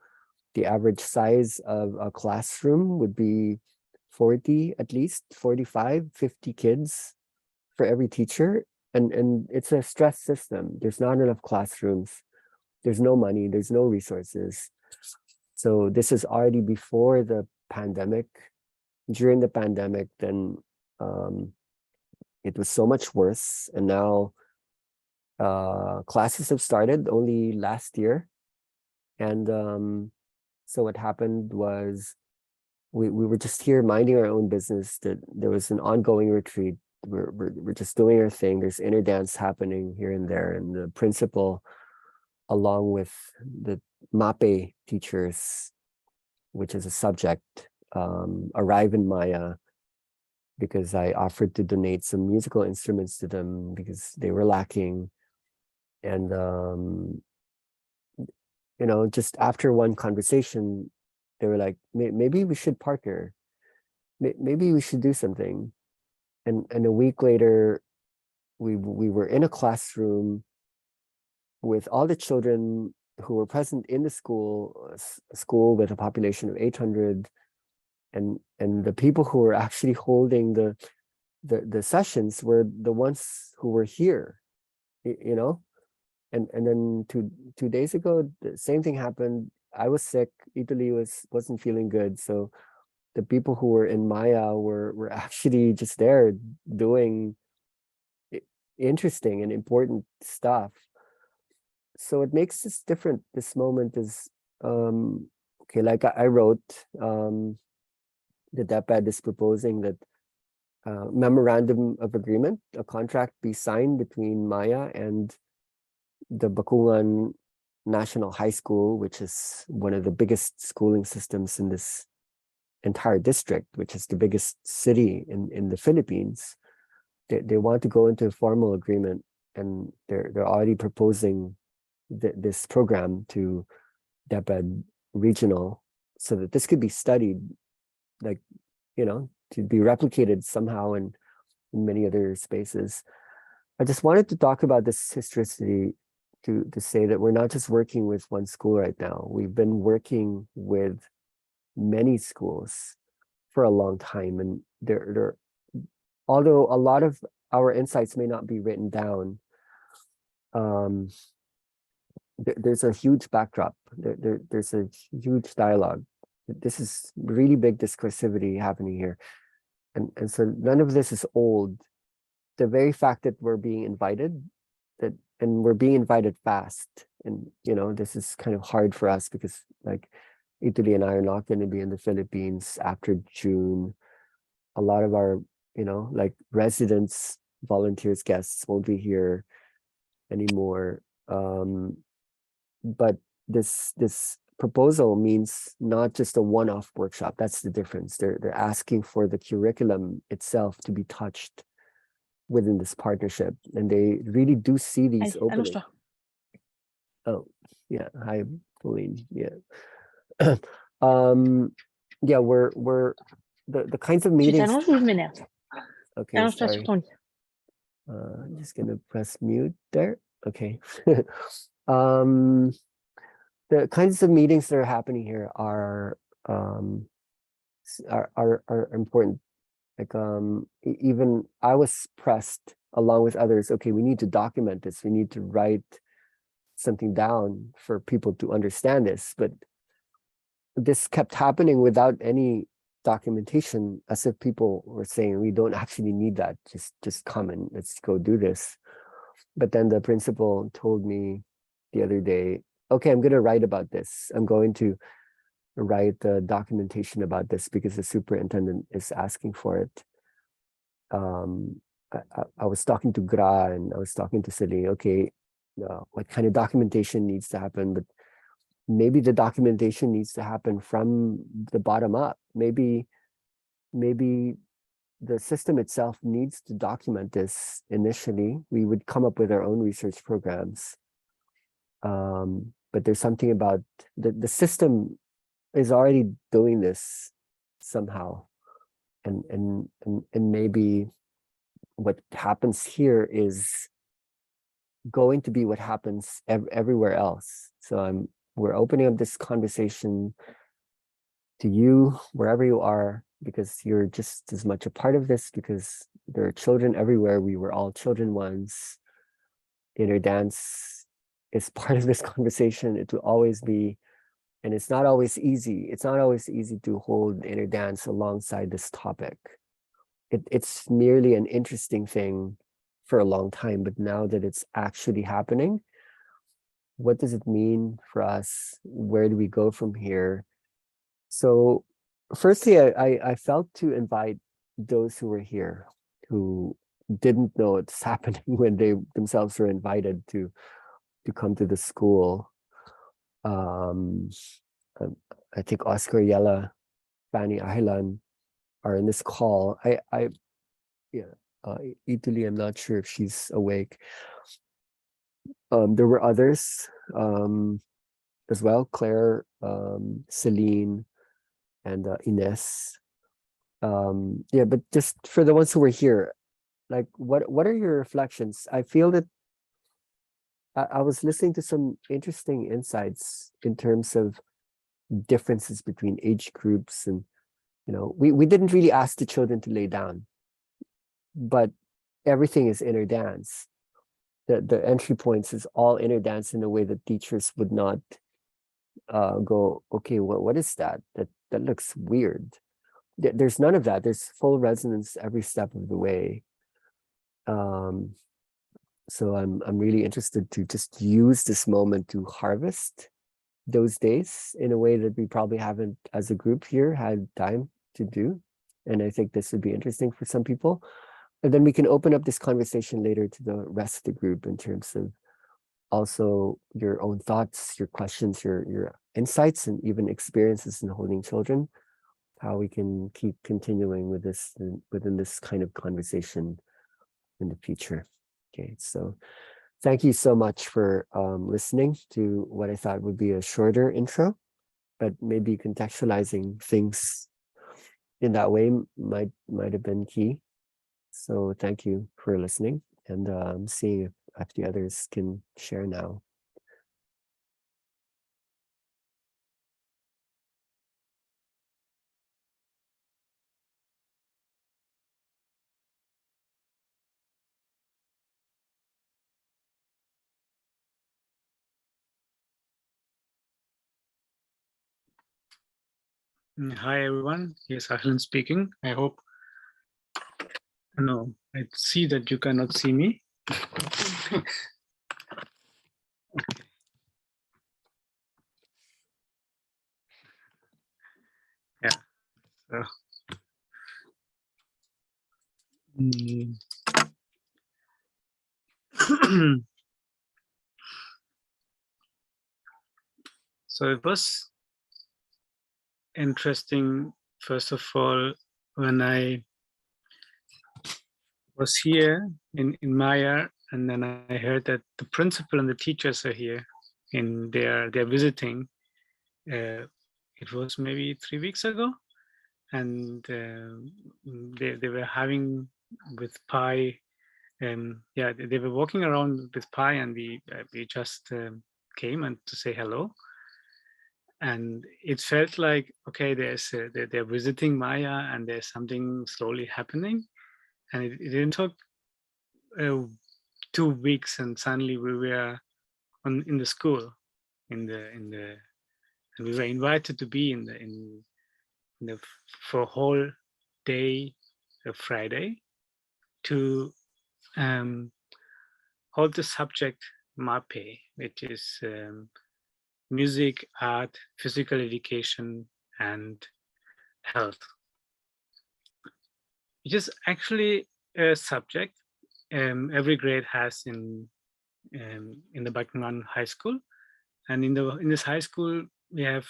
The average size of a classroom would be 40, at least 45, 50 kids for every teacher. And it's a stress system. There's not enough classrooms. There's no money. There's no resources. So this is already before the pandemic. During the pandemic, then it was so much worse. And now classes have started only last year. And so what happened was we were just here minding our own business. That there was an ongoing retreat. We're just doing our thing. There's inner dance happening here and there. And the principal, along with the MAPE teachers, which is a subject, arrive in Maya because I offered to donate some musical instruments to them because they were lacking. And just after one conversation, they were like, maybe we should partner. Maybe we should do something. And a week later, we were in a classroom with all the children who were present in the school, a school with a population of 800, and the people who were actually holding the sessions were the ones who were here, And then two days ago, the same thing happened. I was sick. Italy wasn't feeling good, so the people who were in Maya were actually just there doing interesting and important stuff. So it makes this different. This moment is okay. Like I wrote, the DepEd is proposing that memorandum of agreement, a contract be signed between Maya and the Bakungan National High School, which is one of the biggest schooling systems in this entire district, which is the biggest city in the Philippines. They want to go into a formal agreement, and they're already proposing this program to DepEd regional so that this could be studied, like, to be replicated somehow in many other spaces. I just wanted to talk about this historicity to say that we're not just working with one school right now. We've been working with many schools for a long time, and there although a lot of our insights may not be written down, there's a huge backdrop. There's a huge dialogue. This is really big discursivity happening here. And so none of this is old. The very fact that we're being invited, and we're being invited fast. And this is kind of hard for us because like Italy and I are not going to be in the Philippines after June. A lot of our, like residents, volunteers, guests won't be here anymore. But this proposal means not just a one-off workshop. That's the difference. They're asking for the curriculum itself to be touched within this partnership, and they really do see these Ay, ano openings. siya? Oh, yeah. Hi, Pauline. Yeah. Yeah, we're the kinds of Siis meetings. ano sul menee? Okay, Ano siya sorry. suton? I'm just gonna press mute there. Okay. um the kinds of meetings that are happening here are are important. Like even I was pressed along with others. Okay, we need to document this. We need to write something down for people to understand this. But this kept happening without any documentation, as if people were saying, we don't actually need that. Just come and let's go do this. But then the principal told me the other day, okay, I'm going to write about this. I'm going to write the documentation about this because the superintendent is asking for it. I was talking to Gra and I was talking to Celine. Okay, what kind of documentation needs to happen? But maybe the documentation needs to happen from the bottom up. Maybe the system itself needs to document this initially. We would come up with our own research programs. But there's something about the system is already doing this somehow. And maybe what happens here is going to be what happens everywhere else. So we're opening up this conversation to you wherever you are, because you're just as much a part of this, because there are children everywhere. We were all children once. Inner dance is part of this conversation. It will always be, and it's not always easy. It's not always easy to hold inner dance alongside this topic. It's merely an interesting thing for a long time, but now that it's actually happening, what does it mean for us? Where do we go from here? So firstly, I felt to invite those who were here, who didn't know it's happening when they themselves were invited to come to the school. Um, I think Oscar Yella, Fanny Ahilan are in this call. Yeah, Italy, I'm not sure if she's awake. There were others as well, Claire, Celine, and Ines. Yeah, but just for the ones who were here, like what are your reflections? I feel that I was listening to some interesting insights in terms of differences between age groups, and we didn't really ask the children to lay down, but everything is inner dance. The entry points is all inner dance in a way that teachers would not go, okay, what is that? That looks weird. There's none of that. There's full resonance every step of the way. So I'm really interested to just use this moment to harvest those days in a way that we probably haven't, as a group here, had time to do. And I think this would be interesting for some people. And then we can open up this conversation later to the rest of the group in terms of also your own thoughts, your questions, your insights, and even experiences in holding children, how we can keep continuing with this within this kind of conversation in the future. Okay, so thank you so much for listening to what I thought would be a shorter intro, but maybe contextualizing things in that way might have been key. So thank you for listening, and seeing if the others can share now. Hi everyone, here's Ahlan speaking. I hope, no, I see that you cannot see me. Yeah. So, mm, so it was interesting, first of all, when I was here in Maya, and then I heard that the principal and the teachers are here and they're visiting. It was maybe 3 weeks ago, and they were having with pie. Yeah, they were walking around with pie, and we just came and to say hello. And it felt like, okay, they're visiting Maya, and there's something slowly happening. And it didn't took uh, 2 weeks, and suddenly we were in the school, in the, and we were invited to be in the for a whole day of Friday to um, hold the subject MAPE, which is music, art, physical education, and health, which is actually a subject every grade has in the Buckingham High School. And in this high school, we have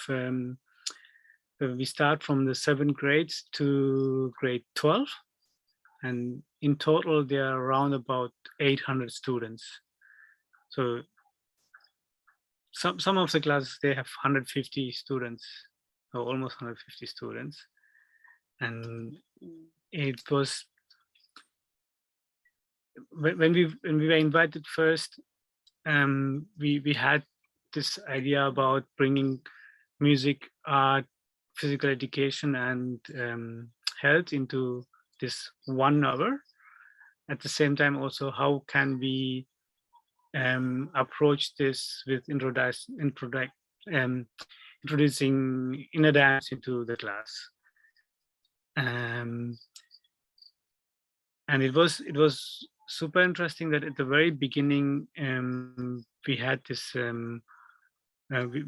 we start from the 7th grades to grade 12, and in total there are around about 800 students. So some of the classes, they have 150 students, or almost 150 students. And it was when we were invited first, we had this idea about bringing music, art, physical education, and health into this 1 hour. At the same time, also, how can we approach this with introducing inner dance into the class. Um, and it was super interesting that at the very beginning we had this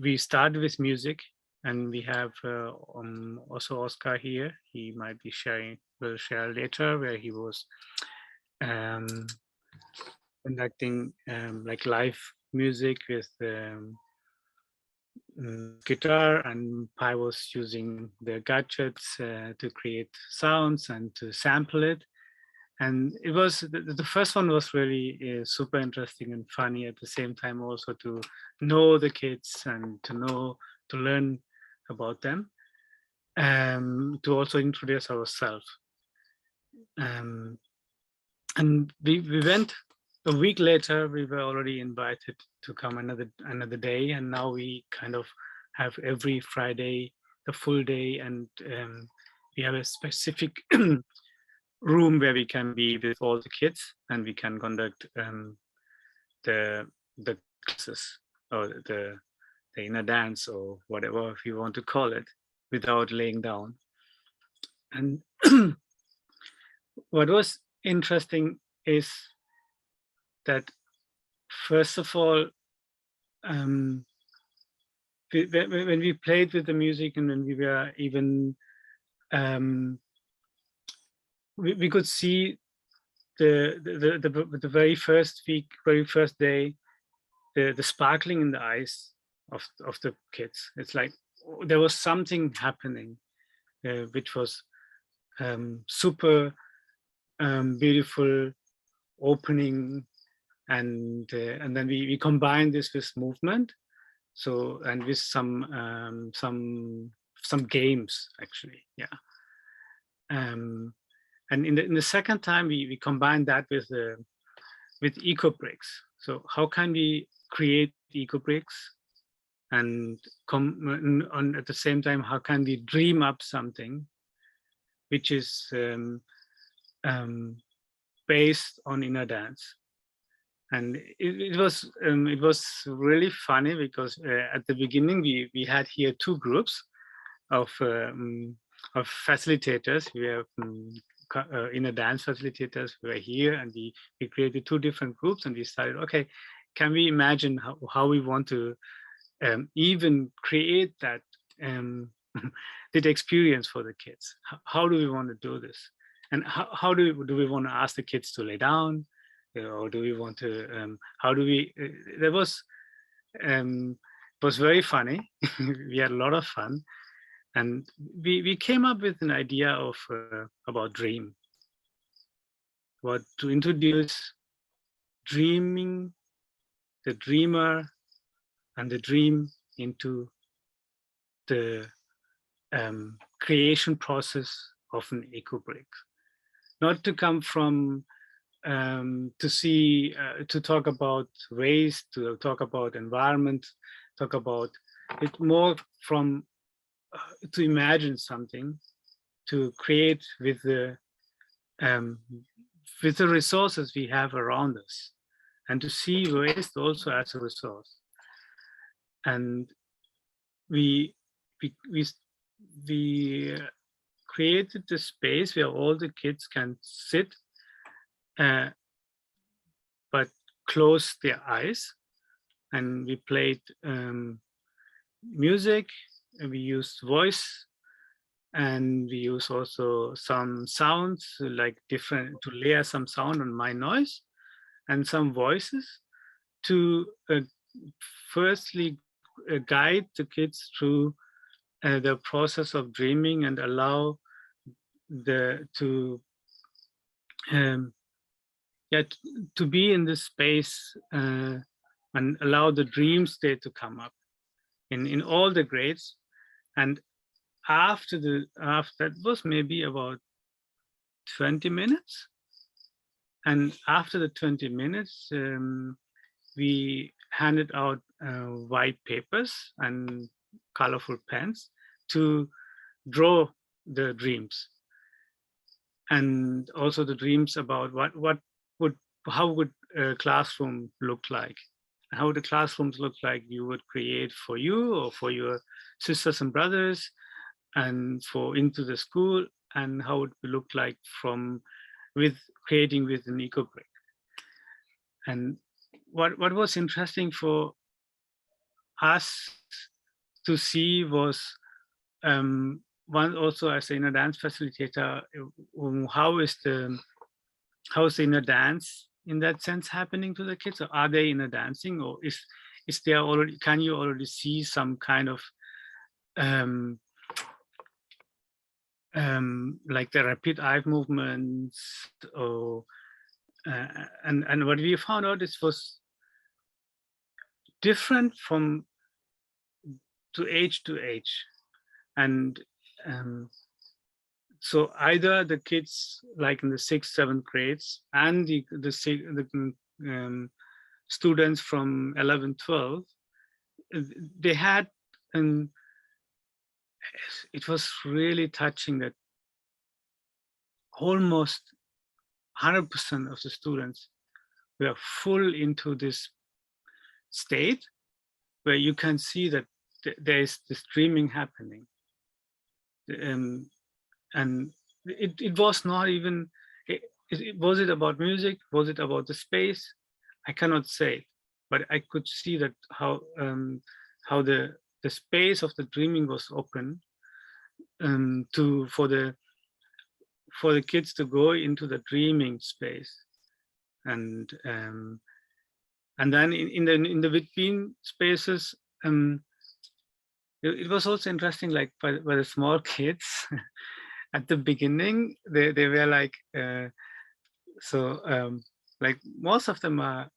we started with music, and we have also Oscar here. He might be will share later, where he was um, conducting like live music with guitar, and Pi was using the gadgets to create sounds and to sample it. And it was the first one was really super interesting and funny at the same time, also to know the kids and to learn about them, to also introduce ourselves. Um, and we went a week later. We were already invited to come another day, and now we kind of have every Friday the full day, and we have a specific room where we can be with all the kids, and we can conduct the classes, or the inner dance, or whatever if you want to call it, without laying down. And what was interesting is that, first of all, when we played with the music, and when we were even we could see the very first week, very first day, the sparkling in the eyes of the kids. It's like there was something happening, which was super beautiful, opening, and then we combine this with movement, so, and with some games actually, yeah. And in the second time, we combine that with eco bricks. So how can we create eco bricks, and at the same time, how can we dream up something which is based on inner dance? And it was really funny, because at the beginning we had here 2 groups, of facilitators. We have inner dance facilitators who are here, and we created 2 different groups, and we started, okay, can we imagine how we want to even create that that experience for the kids? How do we want to do this? And how do we want to ask the kids to lay down? Or do we want to, how do we, there was, it was very funny. We had a lot of fun. And we came up with an idea of about dream, to introduce dreaming, the dreamer and the dream into the creation process of an eco-brick. Not to come from, to talk about waste, to talk about environment, talk about it more from, to imagine something, to create with the resources we have around us, and to see waste also as a resource. And we created a space where all the kids can sit, but close their eyes, and we played music, and we used voice, and we use also some sounds, like different, to layer some sound on my noise and some voices, to firstly guide the kids through the process of dreaming, and allow to be in this space, and allow the dream state to come up in all the grades. And after that was maybe about 20 minutes. And after the 20 minutes, we handed out white papers and colorful pens to draw the dreams, and also the dreams about how would a classroom look like, how the classrooms look like you would create for you or for your sisters and brothers, and for into the school, and how it would look like with creating with an eco-brick. And what was interesting for us to see was, one, also as an inner dance facilitator, how is the inner dance in that sense happening to the kids? Or are they inner dancing, or is there already, can you already see some kind of like the rapid eye movements, or and what we found out, is was different from age to age. And so either the kids like in the 6th, 7th grades, and the students from 11, 12, they had, and it was really touching that almost 100% of the students were full into this state where you can see that there is this dreaming happening. And it was not even, was it about music? Was it about the space? I cannot say, but I could see that how the space of the dreaming was open, for the kids to go into the dreaming space. And then in the between spaces, it was also interesting, like by the small kids at the beginning, they were like, like most of them are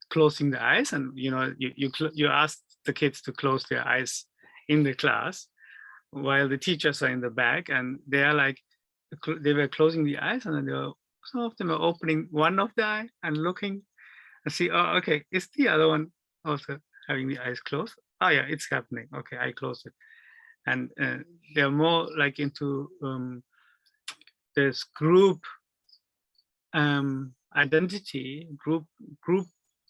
closing the eyes, and you ask the kids to close their eyes in the class while the teachers are in the back, and they are like, they were closing the eyes, and then some of them are opening one of the eye and looking and see, oh, okay, is the other one also having the eyes closed? Oh yeah, it's happening. Okay, I closed it. And they're more like into this group identity, group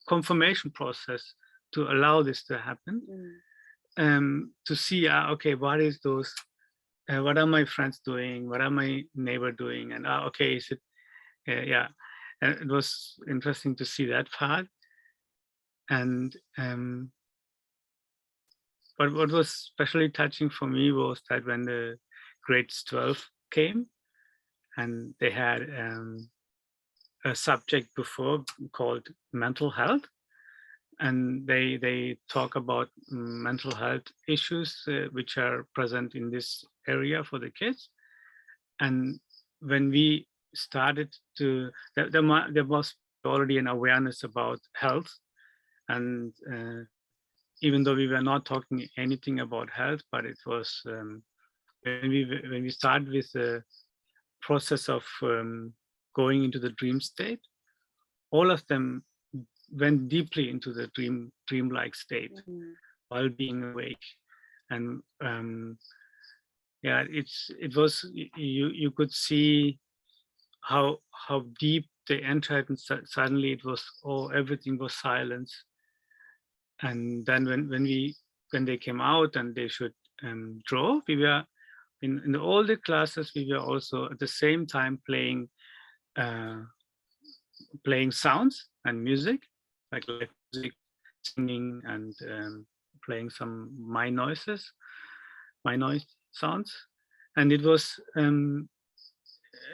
confirmation process to allow this to happen. to see, okay, what is those, what are my friends doing? What are my neighbor doing? And okay, is it, yeah. And it was interesting to see that part. And but what was especially touching for me was that when the grades 12 came, and they had a subject before called mental health, and they talk about mental health issues which are present in this area for the kids. And when we started to, there was already an awareness about health, and even though we were not talking anything about health, but it was when we start with the process of going into the dream state, all of them went deeply into the dreamlike state while being awake. And yeah, it was, you could see how deep they entered, and suddenly it was, oh, everything was silence. And then when they came out and they should draw, we were in all the classes, we were also at the same time playing sounds and music, like music, singing, and playing some my noise sounds. And it was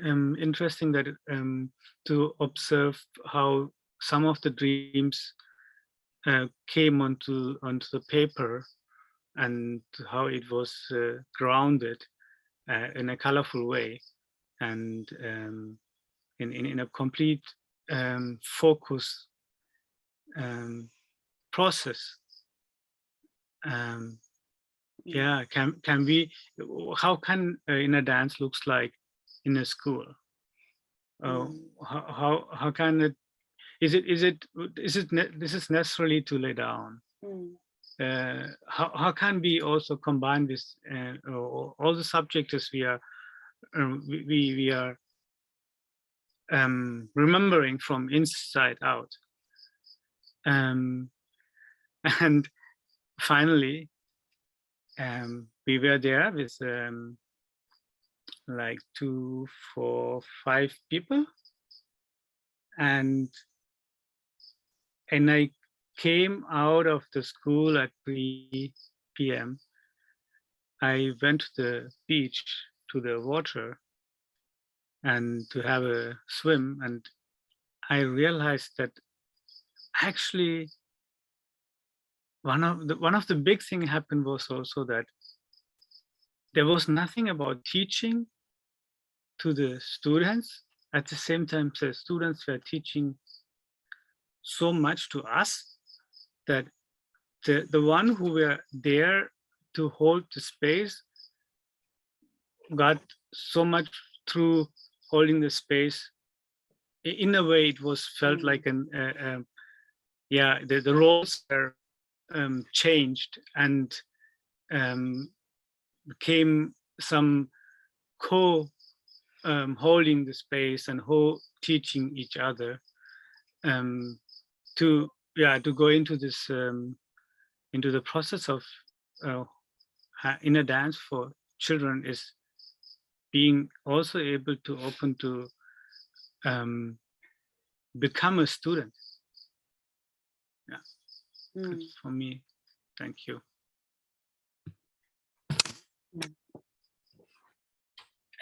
interesting that to observe how some of the dreams came onto the paper, and how it was grounded in a colorful way, and in a complete focus process. Yeah, can we, how can inner dance looks like in a school? How can it, is this is necessarily to lay down? How can we also combine this all the subjects we are we are remembering from inside out? And finally, we were there with like 2, 4, 5 people, and I came out of the school at 3 p.m. I went to the beach, to the water, and to have a swim, and I realized that actually one of the big thing happened was also that there was nothing about teaching to the students. At the same time, the students were teaching so much to us, that the one who were there to hold the space got so much through holding the space. In a way, it was felt like yeah, the roles were changed, and became some holding the space and teaching each other, to go into this into the process of inner dance for children, is being also able to open to become a student. Yeah, that's for me. Thank you.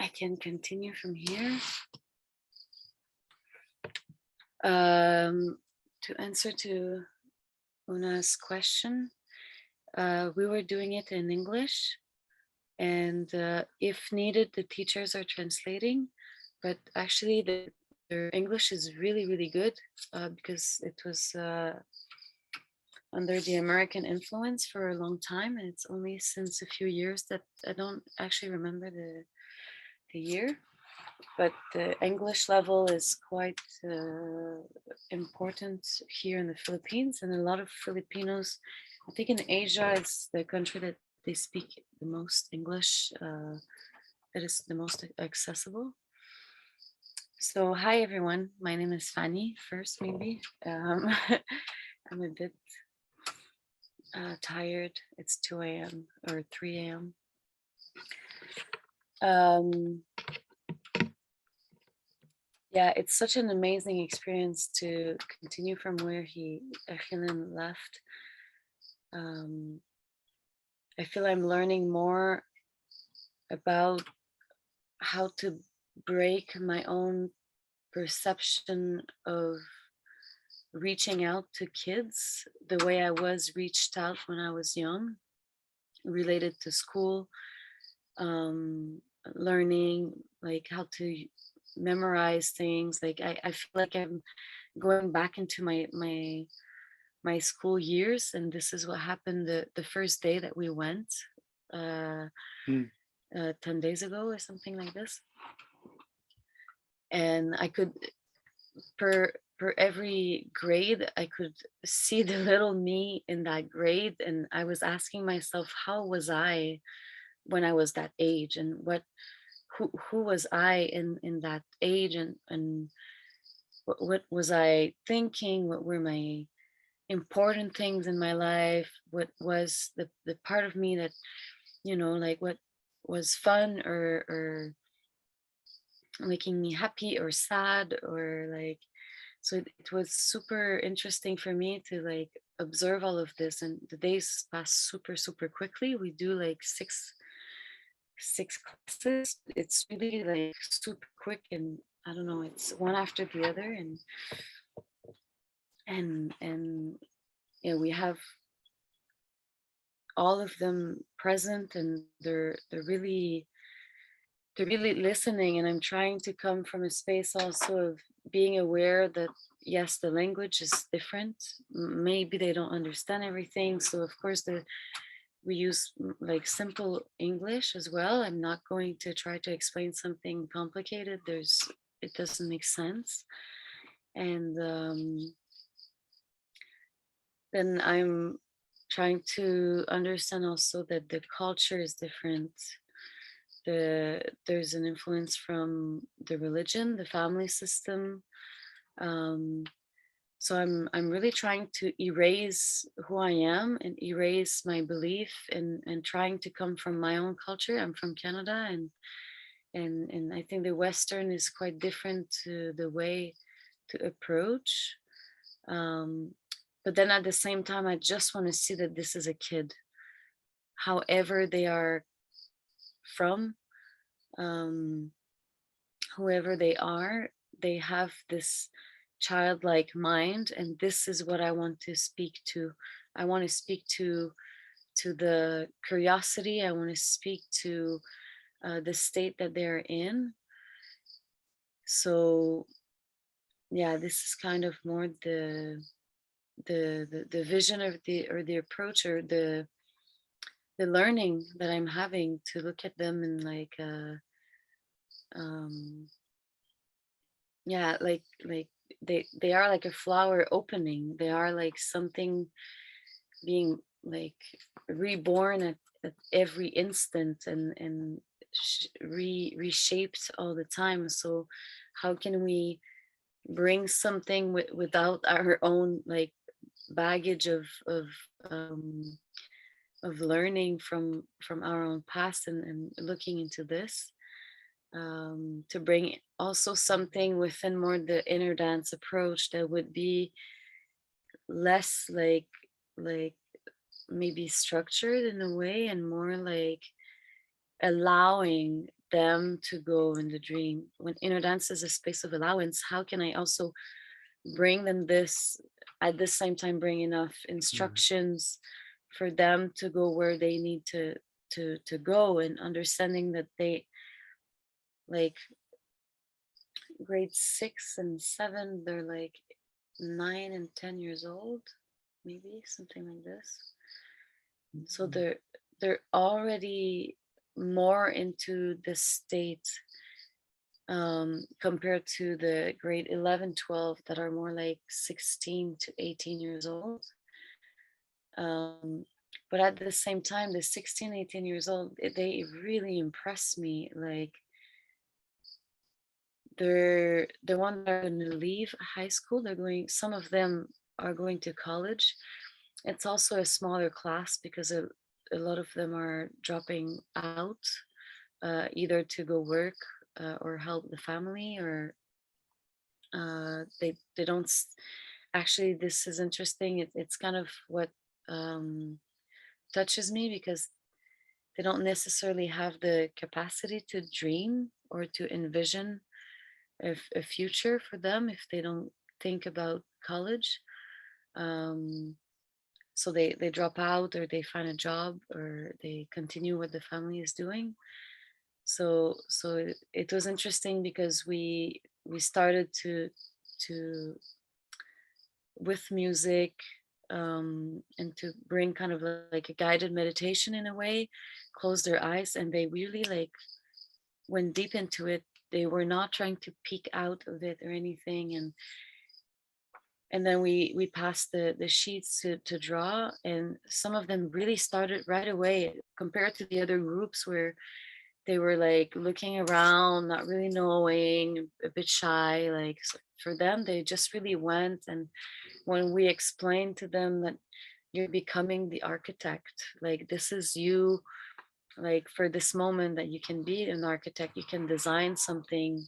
I can continue from here. To answer to Una's question, we were doing it in English, and if needed, the teachers are translating, but actually their English is really, really good, because it was under the American influence for a long time, and it's only since a few years that I don't actually remember the year, but the English level is quite important here in the Philippines, and a lot of Filipinos, I think in Asia, it's the country that they speak the most English, that is the most accessible. So hi everyone, my name is Fanny first maybe. I'm a bit tired. It's 2 a.m. or 3 a.m. Yeah, it's such an amazing experience to continue from where Achilles left. I feel I'm learning more about how to break my own perception of reaching out to kids the way I was reached out when I was young, related to school, learning like how to memorize things. Like I feel like I'm going back into my school years, and this is what happened the first day that we went, uh, Mm. 10 days ago or something like this. And I could, per every grade, I could see the little me in that grade, and I was asking myself, how was I when I was that age, and who was I in that age, and what was I thinking, what were my important things in my life, what was the part of me that, like what was fun or making me happy or sad, or like, so it was super interesting for me to like observe all of this. And the days pass super super quickly. We do like six classes. It's really like super quick, and I don't know, it's one after the other. And yeah, we have all of them present, and they're really listening. And I'm trying to come from a space also of being aware that yes, the language is different. Maybe they don't understand everything, so of course we use like simple English as well. I'm not going to try to explain something complicated. It doesn't make sense. And then I'm trying to understand also that the culture is different. There's an influence from the religion, the family system. Um, so I'm really trying to erase who I am and erase my belief, and trying to come from my own culture. I'm from Canada, and I think the Western is quite different to the way to approach. Um, but then at the same time, I just want to see that this is a kid, however they are from, um, whoever they have this childlike mind, and this is what I want to speak to. I want to speak to the curiosity. I want to speak to the state that they're in. So yeah, this is kind of more the vision of the approach, or the learning that I'm having, to look at them in like um yeah, like they are like a flower opening. They are like something being like reborn at every instant, and reshaped all the time. So how can we bring something without our own like baggage um of learning from our own past, and looking into this, to bring also something within more the inner dance approach that would be less like maybe structured in a way, and more like allowing them to go in the dream. When inner dance is a space of allowance, how can I also bring them this, at the same time bring enough instructions for them to go where they need to go, and understanding that they, like, grade 6 and 7, they're like 9 and 10 years old, maybe something like this. So they're already more into the state, compared to the grade 11, 12 that are more like 16 to 18 years old. Um, but at the same time, the 16, 18 years old, they really impress me. Like, they're the ones that are going to leave high school. Some of them are going to college, it's also a smaller class because a lot of them are dropping out, either to go work or help the family, or they don't actually, this is interesting. It's kind of what um, touches me, because they don't necessarily have the capacity to dream or to envision a future for them if they don't think about college. um, so they drop out, or they find a job, or they continue what the family is doing. So it was interesting because we started to with music, and to bring kind of like a guided meditation in a way, close their eyes, and they really like went deep into it. They were not trying to peek out of it or anything. And then we passed the sheets to draw, and some of them really started right away, compared to the other groups where they were like looking around, not really knowing, a bit shy. Like for them, they just really went. And when we explained to them that you're becoming the architect, like this is you, like for this moment that you can be an architect, you can design something,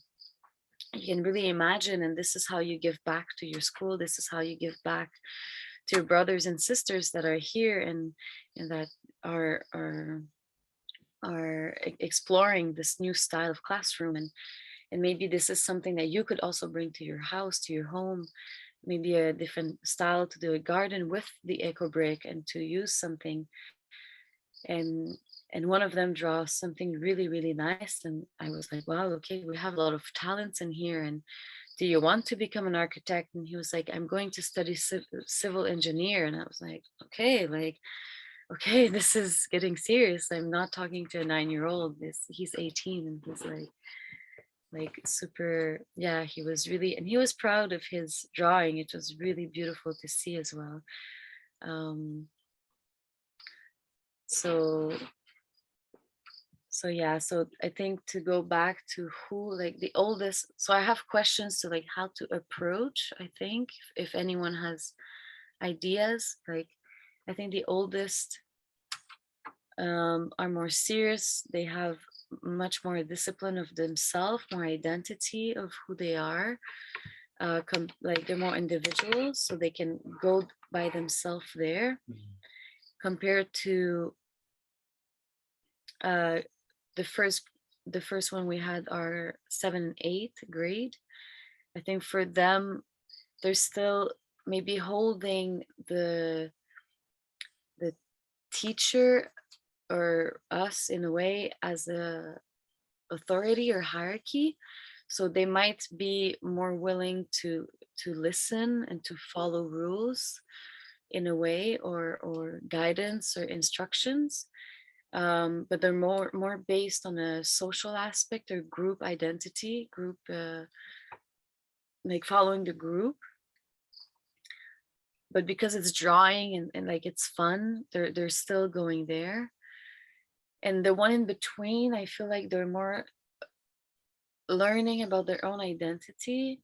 you can really imagine, and this is how you give back to your school, this is how you give back to your brothers and sisters that are here, and that are exploring this new style of classroom. And maybe this is something that you could also bring to your house, to your home, maybe a different style to do a garden with the eco brick and to use something. and and one of them draws something really really nice, and I was like, wow, okay, we have a lot of talents in here. And do you want to become an architect? And he was like, I'm going to study civil engineer. And I was like, okay, like, okay, this is getting serious. I'm not talking to a 9-year-old. He's 18, and he's like super, yeah, he was really, and he was proud of his drawing. It was really beautiful to see as well. um so so yeah, so I think to go back to who, like the oldest, so I have questions to like how to approach. I think if anyone has ideas, like I think the oldest are more serious. They have much more discipline of themselves, more identity of who they are. Like they're more individuals, so they can go by themselves there, compared to uh, the first the first one we had are 7th and 8th grade. I think for them, they're still maybe holding the teacher or us in a way as a authority or hierarchy. So they might be more willing to listen and to follow rules in a way, or guidance or instructions. But they're more based on a social aspect or group identity, group like following the group. But because it's drawing and like it's fun, they're still going there. And the one in between, I feel like they're more learning about their own identity,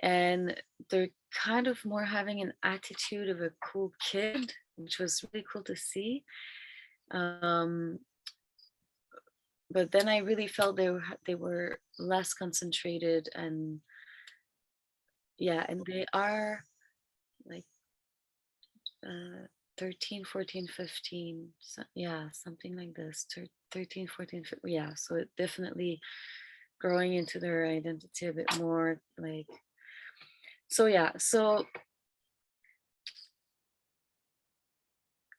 and they're kind of more having an attitude of a cool kid, which was really cool to see. um but then I really felt they were less concentrated, and yeah, and they are like uh 13, 14, 15, so, yeah, something like this. 13, 14, 15, yeah, so it definitely growing into their identity a bit more, like, so yeah. So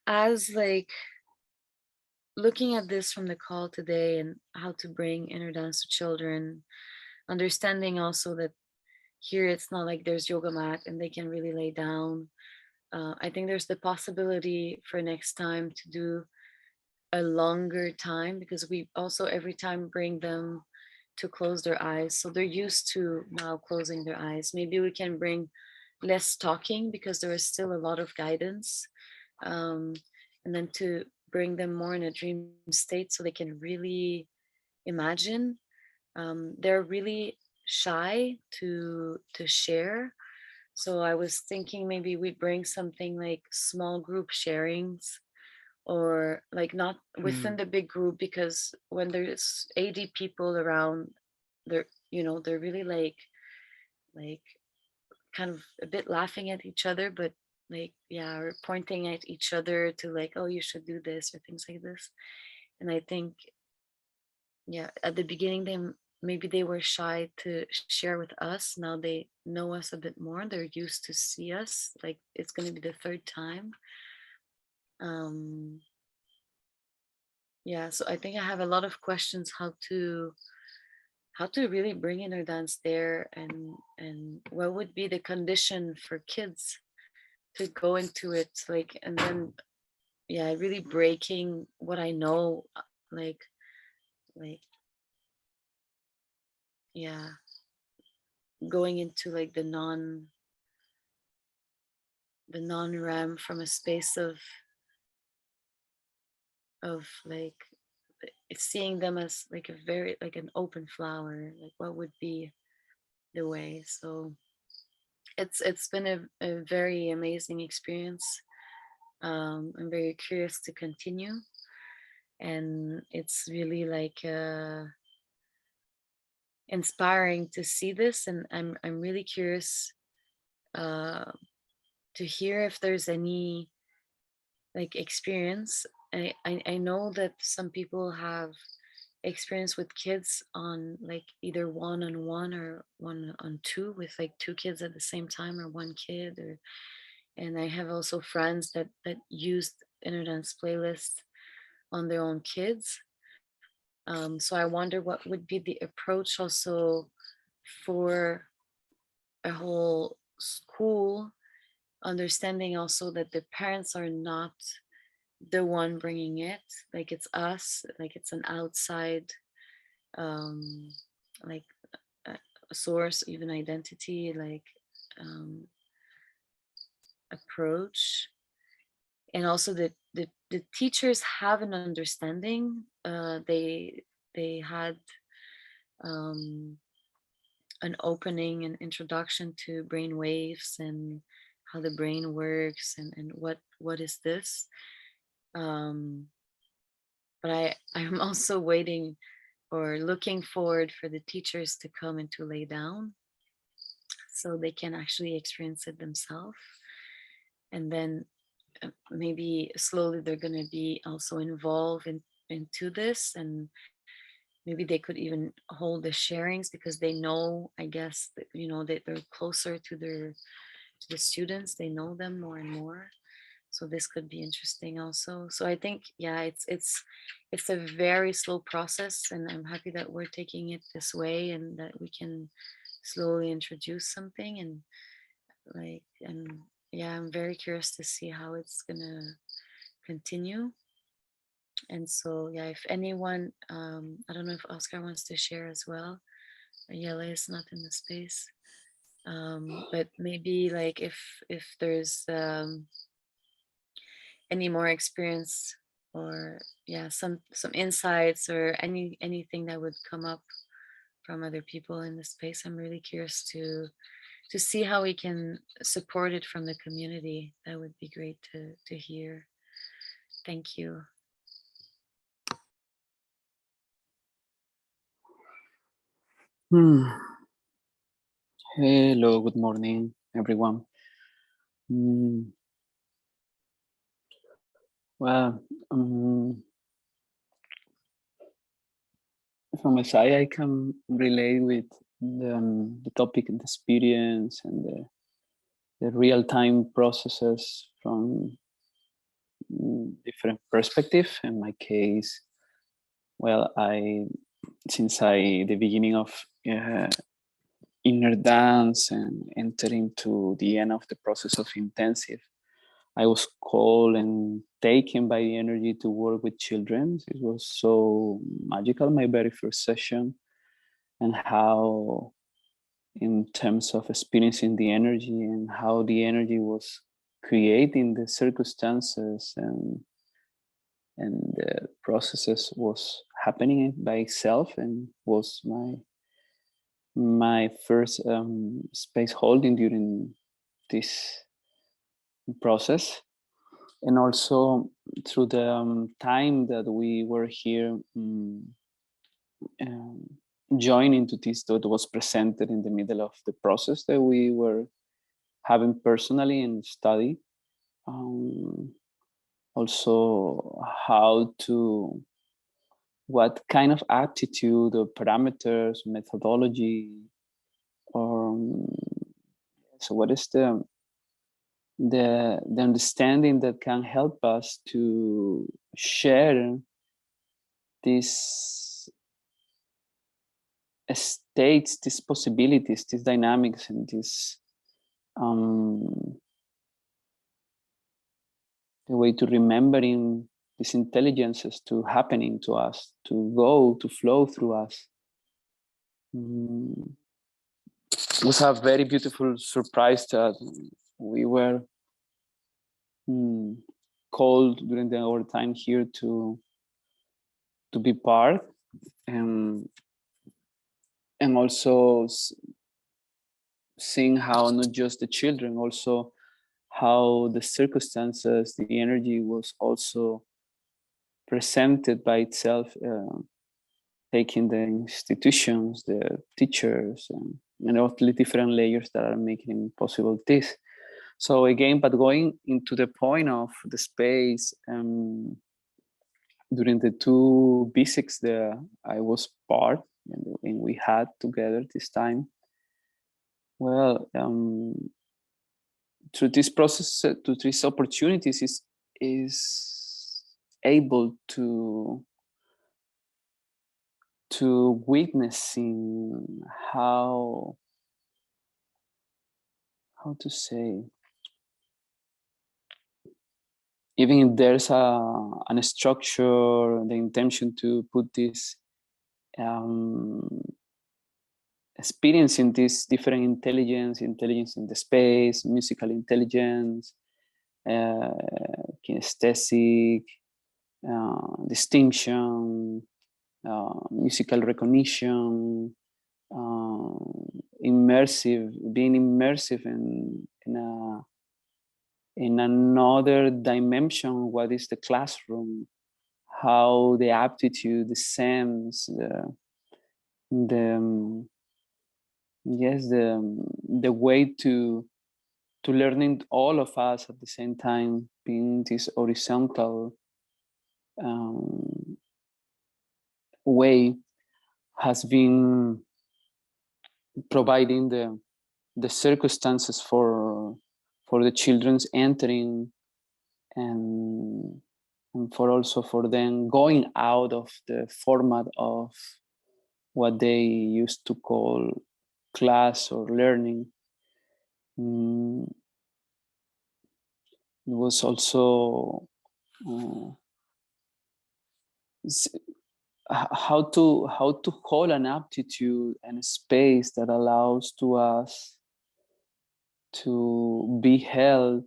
as like looking at this from the call today, and how to bring inner dance to children, understanding also that here it's not like there's yoga mat and they can really lay down. I think there's the possibility for next time to do a longer time, because we also every time bring them to close their eyes, so they're used to now closing their eyes. Maybe we can bring less talking because there is still a lot of guidance, um, and then to bring them more in a dream state so they can really imagine. They're really shy to share, So I was thinking maybe we bring something like small group sharings, or like not within the big group, because when there's 80 people around, they're, they're really like kind of a bit laughing at each other, but like, yeah, or pointing at each other to like, oh, you should do this or things like this. And I think, yeah, at the beginning, maybe they were shy to share with us. Now they know us a bit more. They're used to see us. Like it's going to be the third time. Um, yeah, so I think I have a lot of questions how to really bring inner dance there, and what would be the condition for kids to go into it, like, and then, yeah, really breaking what I know, like yeah, going into like the non-REM from a space of like seeing them as like a very like an open flower, like what would be the way. So it's been a very amazing experience. I'm very curious to continue, and it's really like inspiring to see this, and I'm really curious uh, to hear if there's any like experience. I know that some people have experience with kids on like either one-on-one or one-on-two, with like two kids at the same time, or one kid, or and I have also friends that used inner dance playlists on their own kids. So I wonder what would be the approach also for a whole school, understanding also that the parents are not the one bringing it, like it's us, like it's an outside um like a source, even identity, like um approach. And also the teachers have an understanding. They had um an opening and introduction to brain waves and how the brain works, and what is this. um but I'm also waiting or looking forward for the teachers to come and to lay down, so they can actually experience it themselves. And then maybe slowly they're going to be also involved into this, and maybe they could even hold the sharings, because they know, I guess, that, that they're closer to the students, they know them more and more. So this could be interesting also. So I think, yeah, it's a very slow process, and I'm happy that we're taking it this way, and that we can slowly introduce something, and like, and yeah, I'm very curious to see how it's gonna continue. And so, yeah, if anyone, I don't know if Oscar wants to share as well. Yella is not in the space, but maybe like if there's any more experience, or yeah, some insights, or anything that would come up from other people in the space, I'm really curious to see how we can support it from the community. That would be great to hear. Thank you. Hello, good morning, everyone. Mm, well, from my side, I can relate with the topic and the experience and the real-time processes from different perspective. In my case, well, since the beginning of inner dance and entering to the end of the process of intensive, I was called and taken by the energy to work with children. It was so magical, my very first session, and how, in terms of experiencing the energy and how the energy was creating the circumstances and the processes was happening by itself, and was my first space holding during this process. And also through the time that we were here joining to this that was presented in the middle of the process that we were having personally in study. Also what kind of aptitude or parameters, methodology, or so what is the understanding that can help us to share these states, these possibilities, these dynamics, and this the way to remembering these intelligences to happening to us, to flow through us. It was a very beautiful surprise that we were called during our time here to be part, and also seeing how not just the children, also how the circumstances, the energy was also presented by itself, taking the institutions, the teachers, and all the different layers that are making possible this. So again, but going into the point of the space, during the two basics that I was part and we had together this time, well, through this process, to these opportunities is able to witnessing how to say, even if there's a structure, the intention to put this experiencing this different intelligence in the space, musical intelligence, kinesthetic, distinction, musical recognition, being immersive in another dimension. What is the classroom? How the aptitude, the sense, the way to learning, all of us at the same time, being this horizontal way, has been providing the circumstances for the children's entering, and for also for them going out of the format of what they used to call class or learning. It was also how to hold an aptitude and a space that allows to us to be held,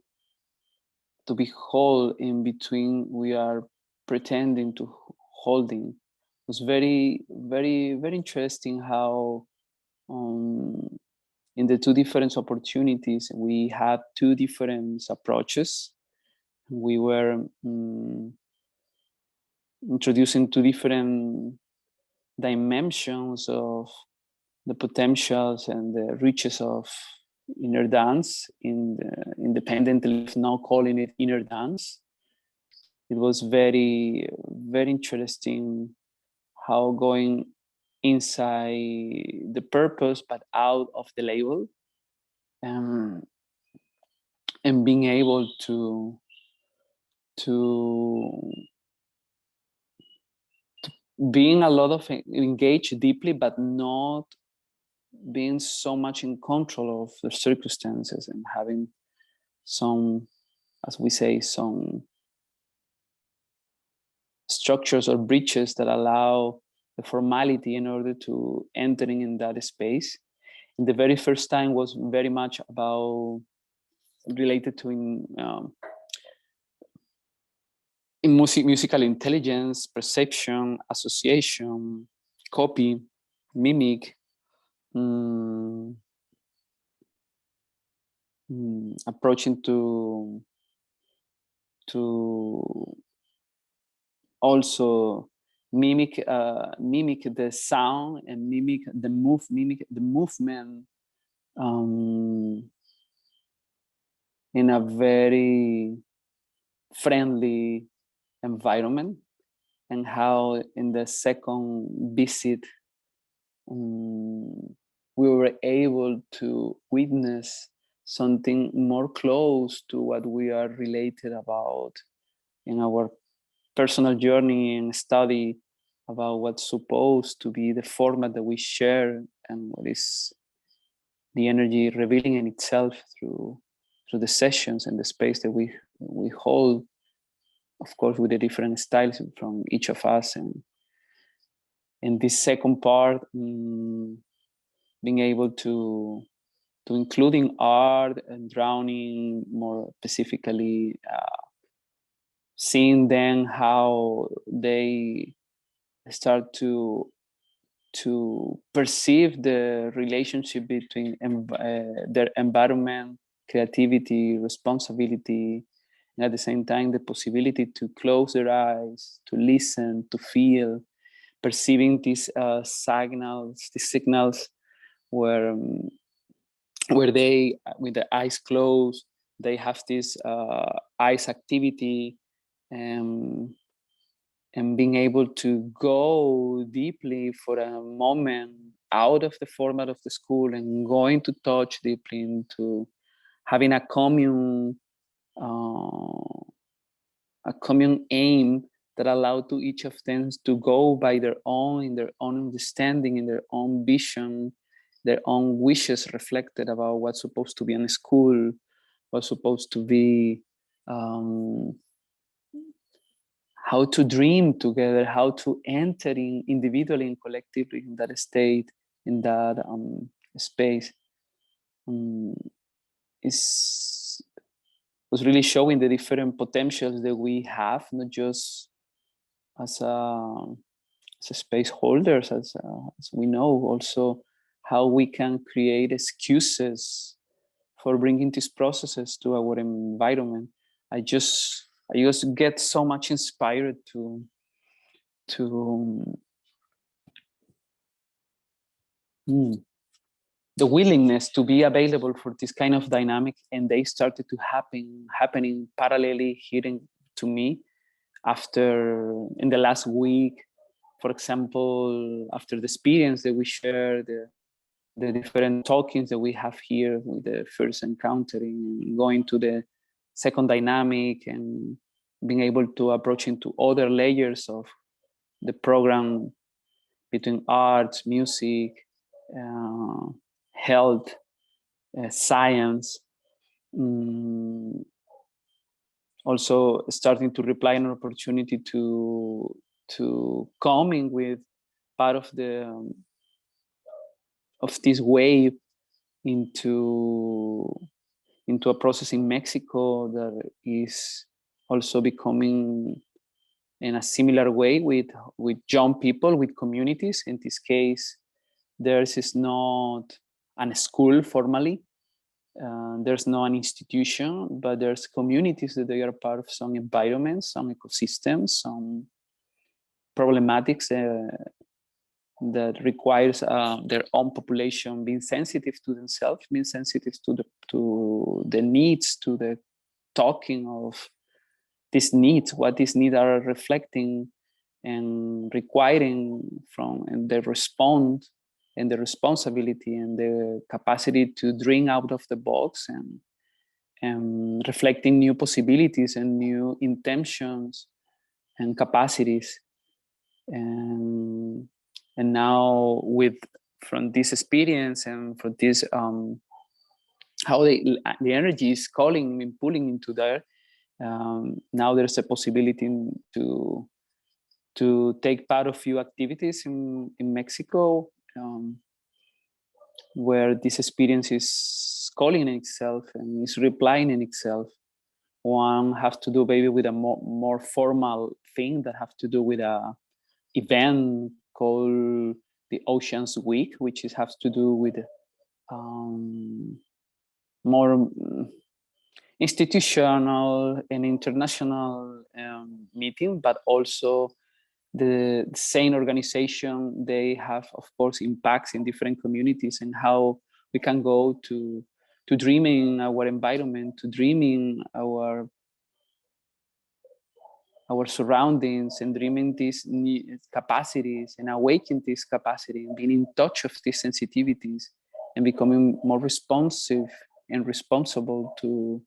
to be whole in between we are pretending to holding. It was very, very, very interesting how in the two different opportunities we had two different approaches. We were introducing two different dimensions of the potentials and the riches of inner dance, independently of now calling it inner dance. It was very, very interesting how going inside the purpose but out of the label, and being able to being a lot of engaged deeply, but not being so much in control of the circumstances, and having some, as we say, some structures or bridges that allow the formality in order to entering in that space. And the very first time was very much about related to in musical intelligence, perception, association, copy, mimic, approaching to also mimic the sound and mimic the movement in a very friendly environment, and how in the second visit we were able to witness something more close to what we are related about in our personal journey and study about what's supposed to be the format that we share and what is the energy revealing in itself through the sessions and the space that we hold, of course, with the different styles from each of us. And in this second part, being able to including art and drawing, more specifically, seeing then how they start to perceive the relationship between their environment, creativity, responsibility, and at the same time the possibility to close their eyes, to listen, to feel, perceiving these signals where they, with the eyes closed, they have this eyes activity, and being able to go deeply for a moment out of the format of the school and going to touch deeply into having a commune aim that allow to each of them to go by their own, in their own understanding, in their own vision, their own wishes reflected about what's supposed to be in a school, what's supposed to be, how to dream together, how to enter in individually and collectively in that state, in that space. Was really showing the different potentials that we have, not just as a space holders, as we know, also how we can create excuses for bringing these processes to our environment. I just get so much inspired to the willingness to be available for this kind of dynamic, and they started to happening parallelly here to me after, in the last week, for example, after the experience that we shared, the different talkings that we have here with the first encountering, going to the second dynamic, and being able to approach into other layers of the program between arts, music, health, science. Also starting to reply an opportunity to coming with part of the of this wave into a process in Mexico that is also becoming in a similar way with young people, with communities. In this case, theirs is not a school formally. There's not an institution, but there's communities that they are part of some environments, some ecosystems, some problematics that requires their own population being sensitive to themselves, being sensitive to the needs, to the talking of these needs, what these needs are reflecting and requiring from, and the response and the responsibility and the capacity to dream out of the box and reflecting new possibilities and new intentions and capacities. And now from this experience and from this, how the energy is calling and pulling into there, now there's a possibility to take part of few activities in Mexico, where this experience is calling in itself and is replying in itself. One have to do maybe with a more formal thing that have to do with a event called the Oceans Week, which has to do with more institutional and international meeting, but also the same organization, they have, of course, impacts in different communities, and how we can go to dreaming our environment, to dreaming our surroundings, and dreaming these capacities, and awaken this capacity, and being in touch of these sensitivities, and becoming more responsive and responsible to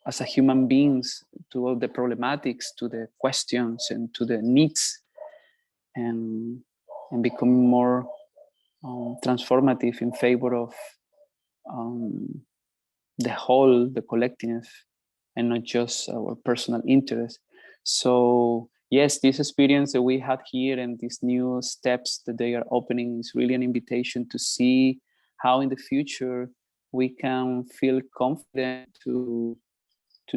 as a human beings, to all the problematics, to the questions, and to the needs, and becoming more transformative in favor of the whole, the collective, and not just our personal interest. So yes, this experience that we had here and these new steps that they are opening is really an invitation to see how in the future we can feel confident to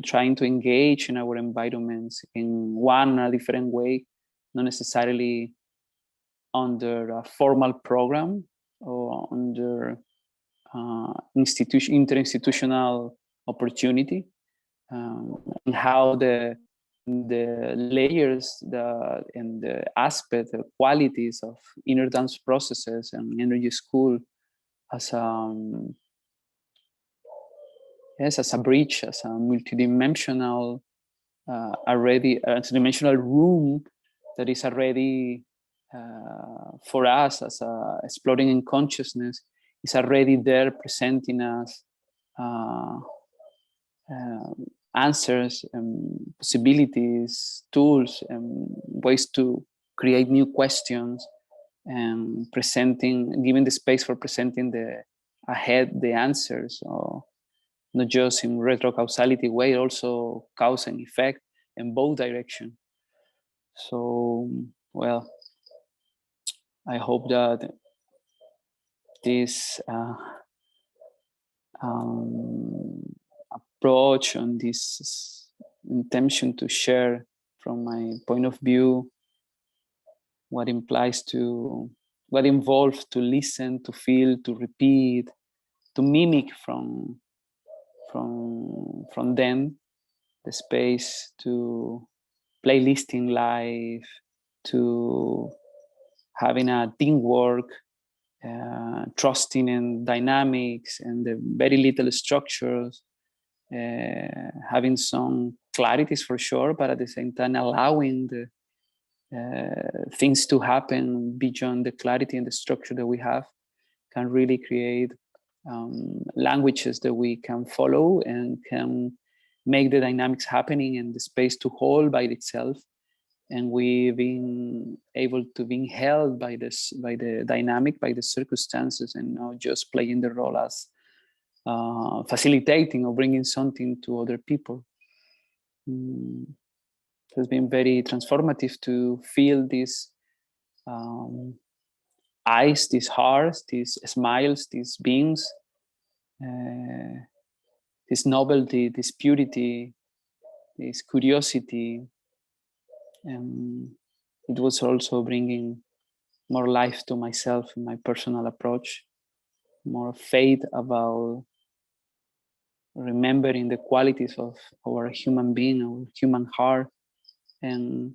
trying to engage in our environments in a different way, not necessarily under a formal program or under interinstitutional opportunity, and how the layers and the aspect, the qualities of inner dance processes and energy school as as a bridge, as a multidimensional dimensional room that is already for us as exploring in consciousness, is already there presenting us answers and possibilities, tools, and ways to create new questions, and giving the space for presenting the answers, or not just in retrocausality way, also cause and effect in both directions. So, well, I hope that this approach and this intention to share from my point of view what involves to listen, to feel, to repeat, to mimic from them, the space to playlisting live, to having a teamwork, trusting in dynamics and the very little structures, having some clarities for sure, but at the same time allowing the things to happen beyond the clarity and the structure that we have, can really create languages that we can follow and can make the dynamics happening in the space to hold by itself. And we've been able to be held by the dynamic, by the circumstances, and not just playing the role as facilitating or bringing something to other people. It has been very transformative to feel these eyes, these hearts, these smiles, these beings, this novelty, this purity, this curiosity. It was also bringing more life to myself in my personal approach, more faith about remembering the qualities of our human being, our human heart, and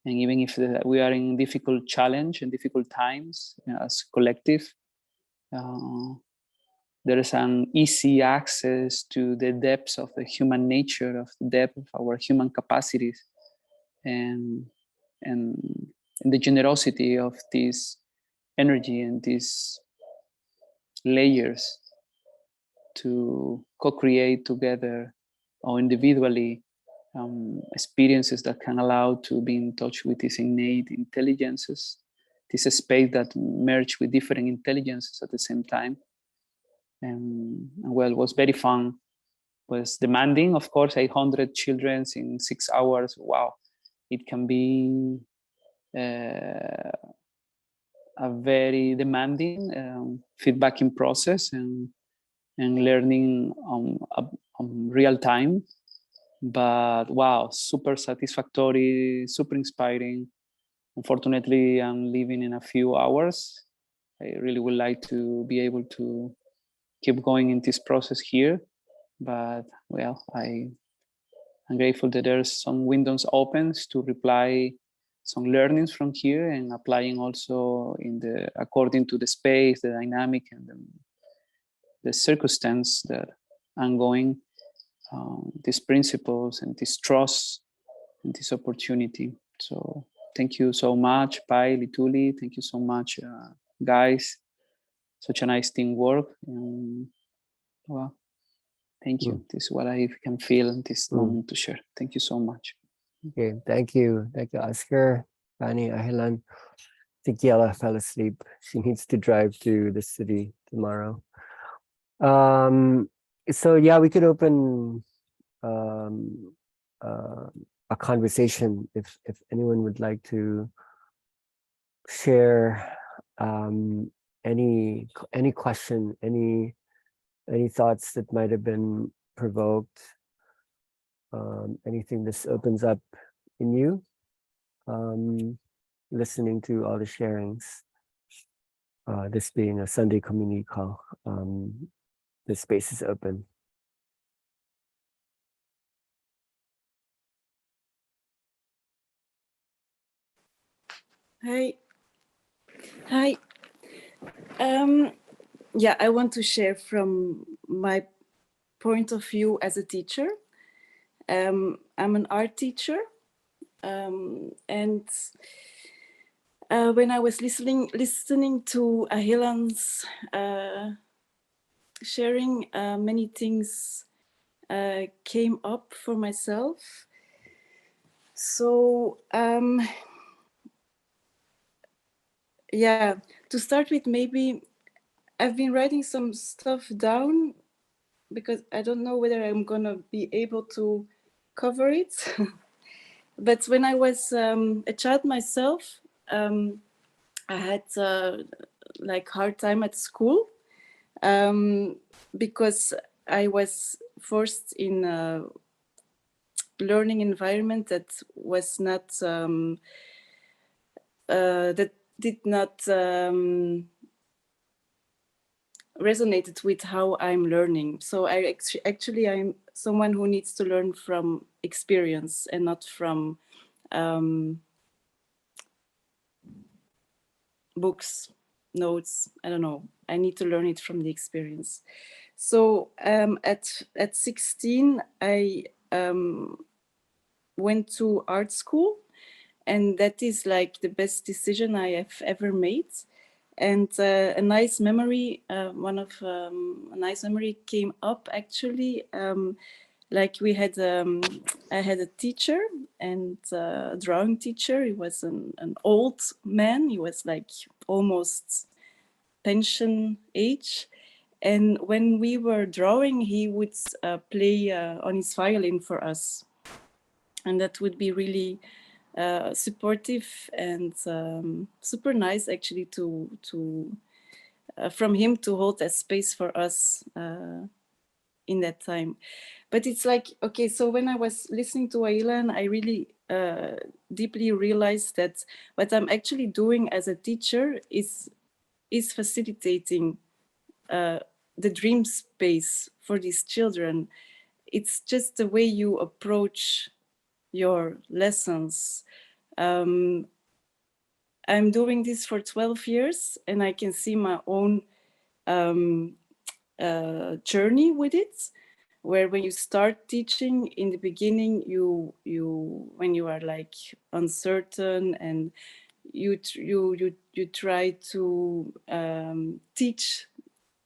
even if we are in difficult challenge and difficult times as collective, there is an easy access to the depths of the human nature, of the depth of our human capacities, and the generosity of this energy and these layers to co-create together or individually experiences that can allow to be in touch with these innate intelligences, this space that merge with different intelligences at the same time. And well, it was very fun. It was demanding, of course, 800 children in 6 hours. Wow, it can be a very demanding feedbacking process and learning on real time. But wow, super satisfactory, super inspiring. Unfortunately, I'm leaving in a few hours. I really would like to be able to keep going in this process here. But well, I'm grateful that there's some windows opens to reply some learnings from here and applying also according to the space, the dynamic, and the circumstance that I'm going, these principles and this trust and this opportunity. So thank you so much, Pai, Lituli. Thank you so much, guys. Such a nice teamwork. Well, thank you. This is what I can feel in this moment to share. Thank you so much. Okay, thank you, Oscar, Fanny, Ahilan. I think Yella fell asleep. She needs to drive to the city tomorrow. So yeah, we could open a conversation if anyone would like to share any question, any thoughts that might have been provoked, anything this opens up in you, listening to all the sharings, this being a Sunday community call. The space is open. Hi. Yeah, I want to share from my point of view as a teacher. I'm an art teacher, and when I was listening to Ahilan's sharing, many things came up for myself. So yeah, to start with, maybe I've been writing some stuff down because I don't know whether I'm gonna be able to cover it. But when I was a child myself, I had like hard time at school because I was forced in a learning environment that was not that did not resonated with how I'm learning. So actually I'm someone who needs to learn from experience and not from books, notes. I don't know. I need to learn it from the experience. So at 16, I went to art school, and that is like the best decision I have ever made. And a nice memory, a nice memory came up actually. Like we had, I had a teacher and a drawing teacher. He was an old man. He was like almost pension age. And when we were drawing, he would play on his violin for us. And that would be really supportive and super nice actually to from him to hold that space for us in that time. But it's like, okay, so when I was listening to Ahilan, I really deeply realized that what I'm actually doing as a teacher is facilitating the dream space for these children. It's just the way you approach your lessons. I'm doing this for 12 years and I can see my own journey with it, where when you start teaching in the beginning, when you are like uncertain and you try to teach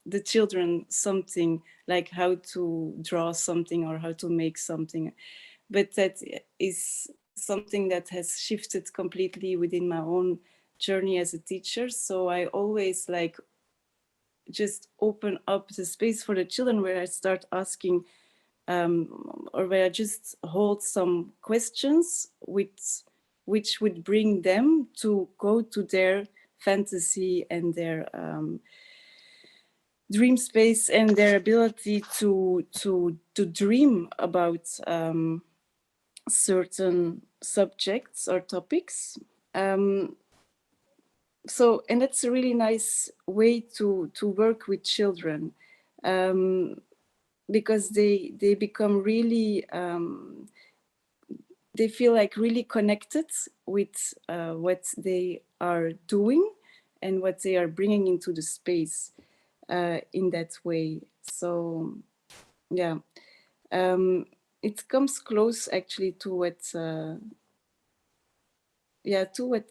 the children something, like how to draw something or how to make something. But that is something that has shifted completely within my own journey as a teacher. So I always like just open up the space for the children, where I start asking or where I just hold some questions which would bring them to go to their fantasy and their dream space and their ability to dream about certain subjects or topics. So, and that's a really nice way to work with children. because they become really, they feel like really connected with what they are doing and what they are bringing into the space in that way. So yeah, it comes close actually to what to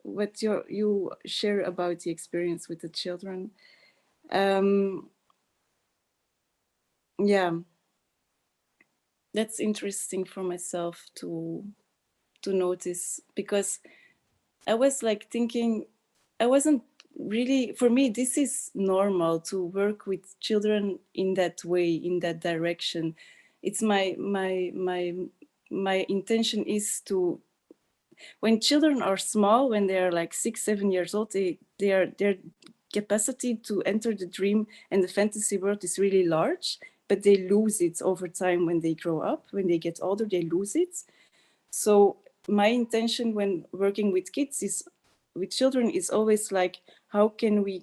what you share about the experience with the children. Yeah, that's interesting for myself to notice, because I was like thinking, I wasn't really, for me this is normal to work with children in that way, in that direction. It's my intention is to, when children are small, when they are like 6-7 years old, their capacity to enter the dream and the fantasy world is really large, but they lose it over time when they grow up. When they get older, they lose it. So my intention when working with kids is, with children, is always like, how can we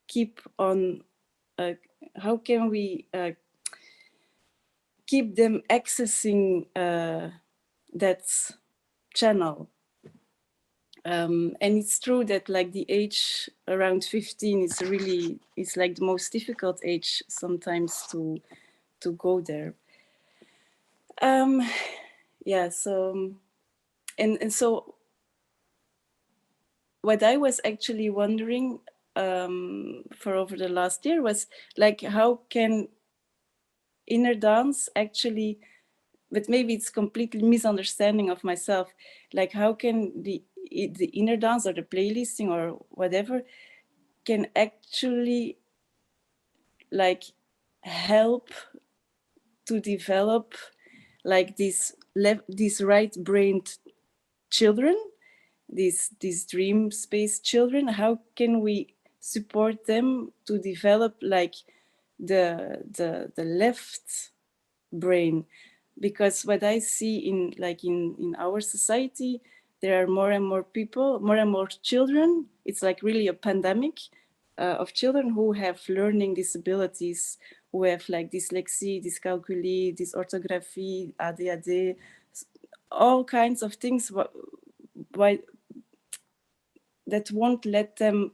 keep on, how can we keep them accessing that channel? And it's true that like the age around 15 is like the most difficult age sometimes to go there. Yeah, so and so what I was actually wondering for over the last year was like, how can inner dance actually, but maybe it's completely misunderstanding of myself, like how can the inner dance or the playlisting or whatever can actually like help to develop like these right-brained children, these dream space children. How can we support them to develop like the left brain? Because what I see in our society, there are more and more people, more and more children. It's like really a pandemic of children who have learning disabilities, who have like dyslexia, dyscalculia, dysorthography, ADHD, all kinds of things why that won't let them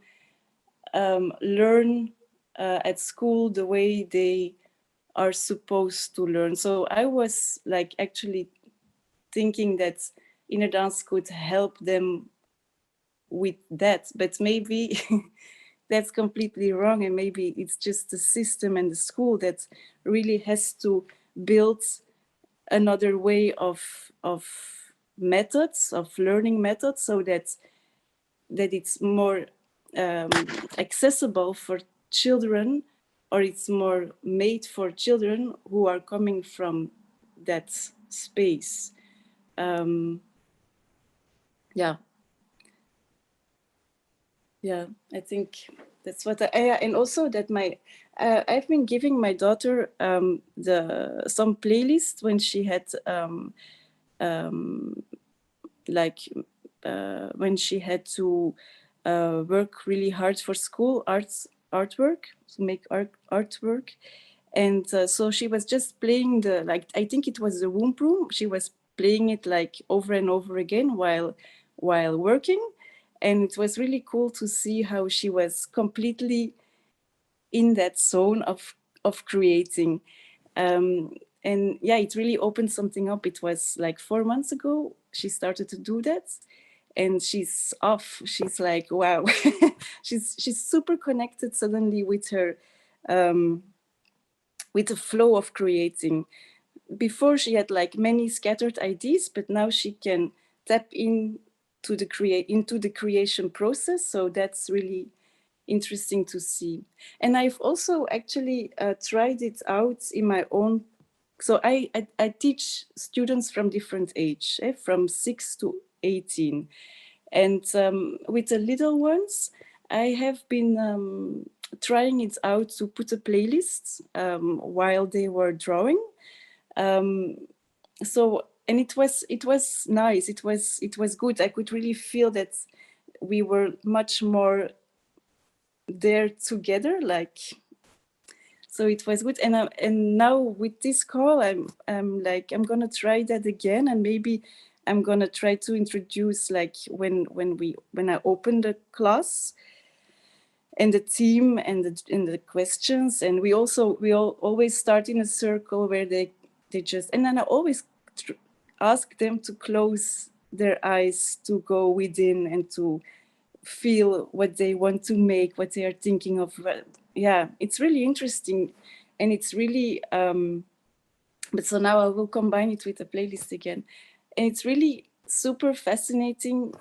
learn at school the way they are supposed to learn. So I was like actually thinking that inner dance could help them with that, but maybe that's completely wrong, and maybe it's just the system and the school that really has to build another way of methods, of learning methods, so that it's more accessible for children, or it's more made for children who are coming from that space. Yeah, I think that's what and also that I've been giving my daughter some playlist when she had when she had to work really hard for school, artwork, to make artwork. And so she was just playing I think it was the womb room. She was playing it like over and over again while working. And it was really cool to see how she was completely in that zone of creating. And yeah, it really opened something up. It was like 4 months ago she started to do that, and she's off. She's like, wow. she's super connected suddenly with her with the flow of creating. Before she had like many scattered ideas, but now she can tap into the creation process. So that's really interesting to see. And I've also actually tried it out in my own. So I teach students from different age, from 6 to 18. And with the little ones, I have been trying it out to put a playlist while they were drawing. So, and it was nice. It was good. I could really feel that we were much more there together. So it was good. And now with this call, I'm like, I'm gonna try that again, and maybe I'm gonna try to introduce, like, when I open the class and the team and the questions, and we all always start in a circle where they just, and then I always ask them to close their eyes, to go within and to feel what they want to make, what they are thinking of. Yeah, it's really interesting, and it's really but so now I will combine it with a playlist again, and it's really super fascinating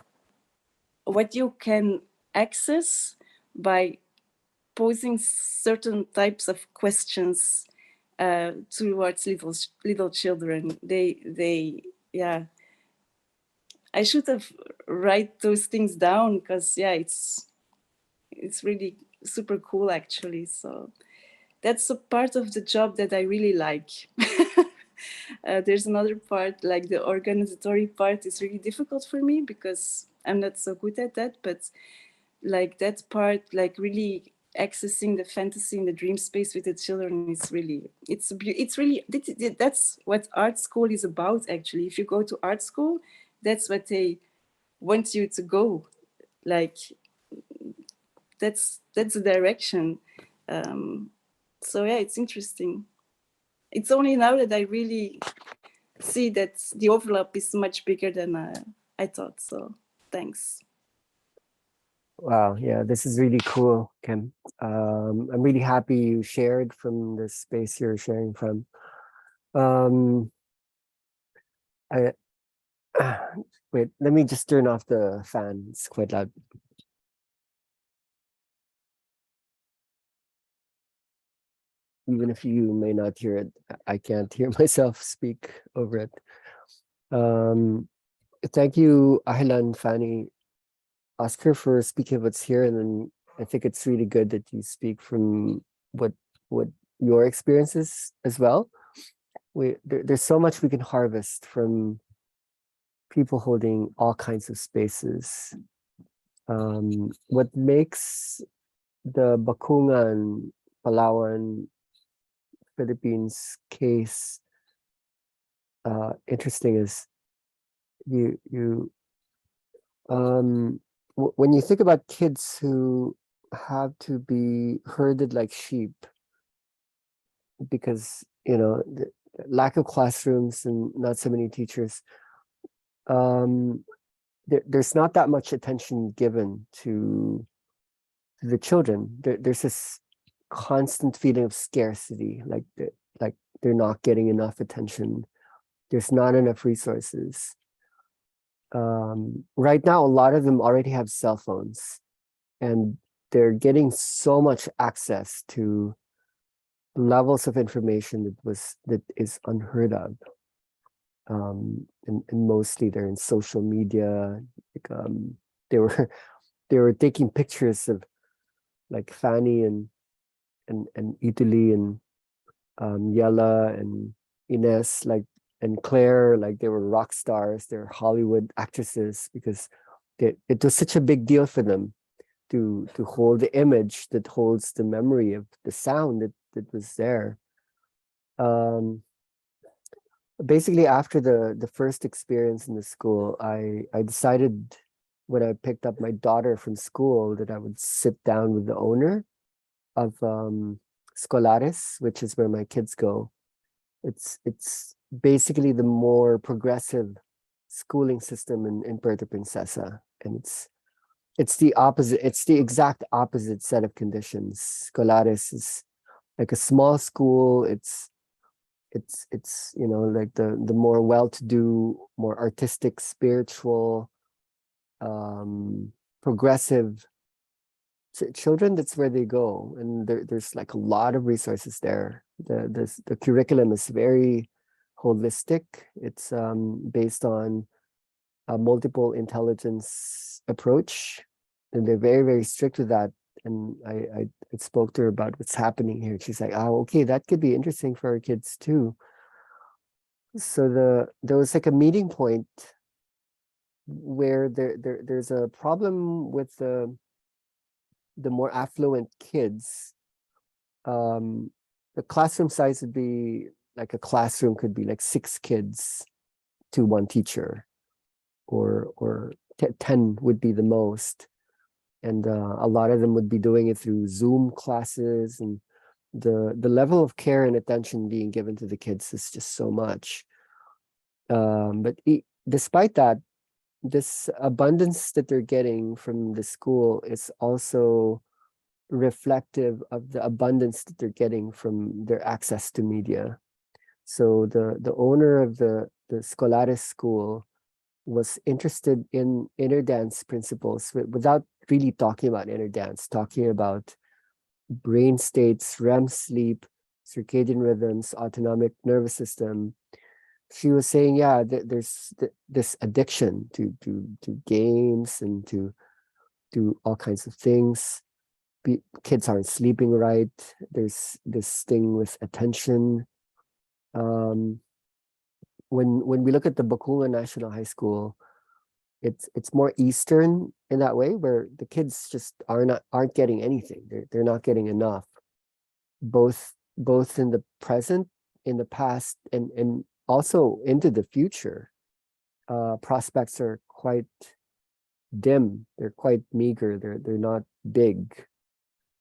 what you can access by posing certain types of questions towards little children. They yeah, I should have write those things down, because yeah, it's really super cool actually. So that's a part of the job that I really like. There's another part, like the organizatory part, is really difficult for me because I'm not so good at that. But like that part, like really accessing the fantasy and the dream space with the children is really, it's really, that's what art school is about actually. If you go to art school, that's what they want you to go. Like that's the direction. So yeah, it's interesting. It's only now that I really see that the overlap is much bigger than I thought. So thanks. Wow, yeah, this is really cool, Kim. I'm really happy you shared from the space you're sharing from. I wait, let me just turn off the fan. It's quite loud. Even if you may not hear it, I can't hear myself speak over it. Thank you, Ahlan, Fanny, Oscar, for speaking what's here, and then I think it's really good that you speak from what your experiences as well. There's so much we can harvest from people holding all kinds of spaces. What makes the Bakungan, Palawan, Philippines case interesting is when you think about kids who have to be herded like sheep because the lack of classrooms and not so many teachers, there's not that much attention given to the children. There's this constant feeling of scarcity, like they're not getting enough attention. There's not enough resources. Right now, a lot of them already have cell phones, and they're getting so much access to levels of information that is unheard of. And mostly they're in social media. Like, they were taking pictures of like Fanny and Italy and Yella and Ines, like, and Claire, like they were rock stars, they're Hollywood actresses, because it was such a big deal for them to hold the image that holds the memory of the sound that was there. Basically, after the first experience in the school, I decided when I picked up my daughter from school that I would sit down with the owner of Scolares, which is where my kids go. It's basically the more progressive schooling system in Puerto Princesa, and it's the opposite. It's the exact opposite set of conditions. Scolares is like a small school. It's like the more well-to-do, more artistic, spiritual, progressive children. That's where they go, and there's like a lot of resources there. The curriculum is very holistic. It's based on a multiple intelligence approach, and they're very, very strict with that. And I spoke to her about what's happening here. She's like, oh, okay, that could be interesting for our kids too. So there was like a meeting point where there's a problem with the more affluent kids, the classroom size would be like a classroom could be like 6 kids to 1 teacher, or 10 would be the most. And a lot of them would be doing it through Zoom classes, and the level of care and attention being given to the kids is just so much. But despite that, this abundance that they're getting from the school is also reflective of the abundance that they're getting from their access to media. So the owner of the Scholaris school was interested in inner dance principles without really talking about inner dance, talking about brain states, REM sleep, circadian rhythms, autonomic nervous system. She was saying, yeah, there's this addiction to games and to all kinds of things. Kids aren't sleeping right. There's this thing with attention. When we look at the Bacolod National High School, it's more Eastern in that way, where the kids just aren't getting anything. They're not getting enough, both in the present, in the past, and also into the future. Prospects are quite dim. They're quite meager. They're not big.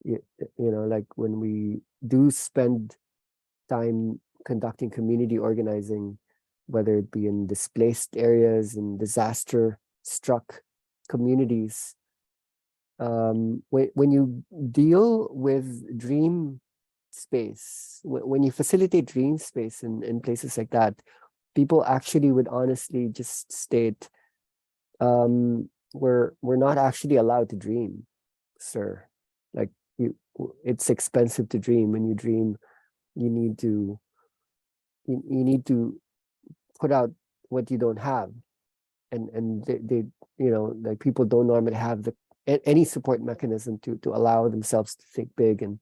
You know, like when we do spend time conducting community organizing, whether it be in displaced areas, in disaster-struck communities, when you deal with dream space, when you facilitate dream space in places like that, people actually would honestly just state, we're not actually allowed to dream, sir. Like, it's expensive to dream. When you dream, you need to put out what you don't have, and they you know, like, people don't normally have any support mechanism to allow themselves to think big. And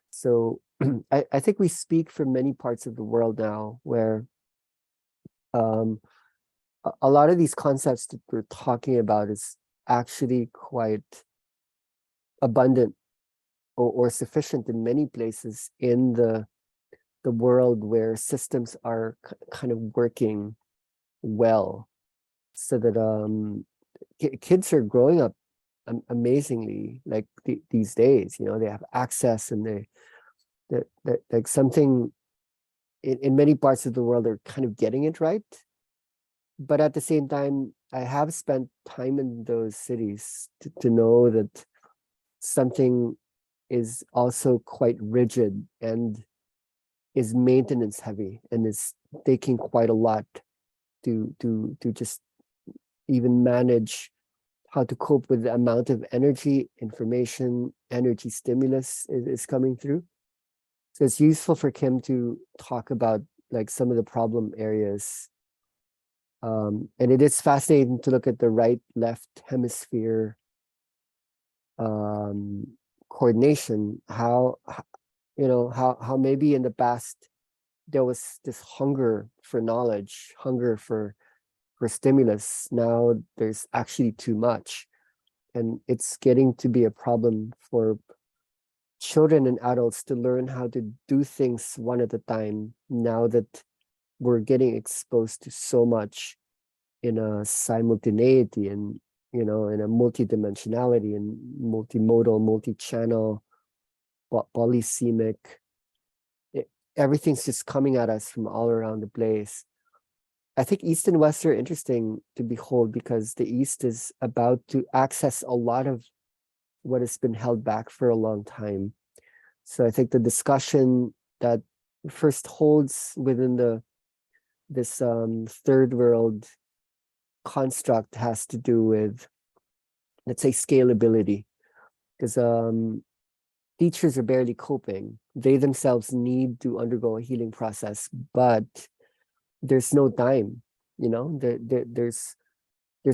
so I think we speak for many parts of the world now, where a lot of these concepts that we're talking about is actually quite abundant or sufficient in many places in the world, where systems are kind of working well, so that kids are growing up amazingly, like these days. You know, they have access, and they like something in many parts of the world are kind of getting it right. But at the same time, I have spent time in those cities to know that something is also quite rigid and is maintenance heavy, and is taking quite a lot to just even manage how to cope with the amount of energy, information, energy stimulus is coming through. So it's useful for Kim to talk about like some of the problem areas. And it is fascinating to look at the right-left hemisphere coordination, how maybe in the past there was this hunger for knowledge, hunger for stimulus. Now there's actually too much, and it's getting to be a problem for children and adults to learn how to do things one at a time, now that we're getting exposed to so much in a simultaneity, and in a multidimensionality, and multimodal, multi-channel, polysemic. Everything's just coming at us from all around the place. I think East and West are interesting to behold, because the East is about to access a lot of what has been held back for a long time. So I think the discussion that first holds within this third world construct has to do with, let's say, scalability, because teachers are barely coping. They themselves need to undergo a healing process, but there's no time. There's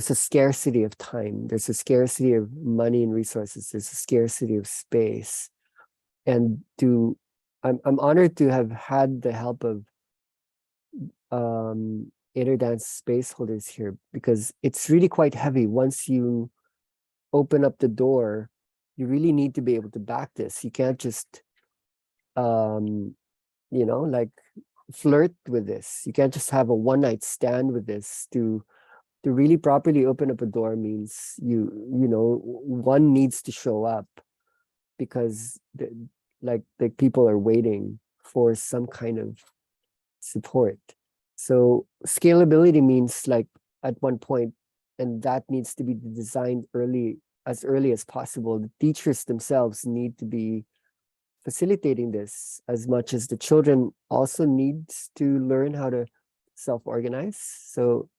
a scarcity of time. There's a scarcity of money and resources. There's a scarcity of space. And I'm honored to have had the help of inner dance space holders here, because it's really quite heavy. Once you open up the door, you really need to be able to back this. You can't just like flirt with this. You can't just have a one night stand with this. To really properly open up a door means one needs to show up, because the people are waiting for some kind of support. So scalability means like at one point, and that needs to be designed as early as possible. The teachers themselves need to be facilitating this as much as the children also needs to learn how to self-organize. So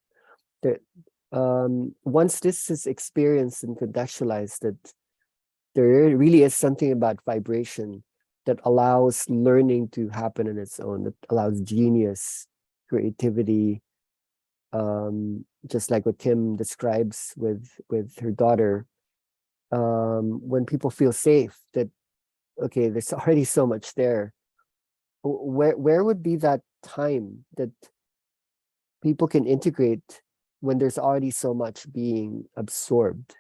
once this is experienced and contextualized, that there really is something about vibration that allows learning to happen on its own, that allows genius, creativity, just like what Kim describes with her daughter. When people feel safe, that okay, there's already so much there. Where would be that time that people can integrate when there's already so much being absorbed?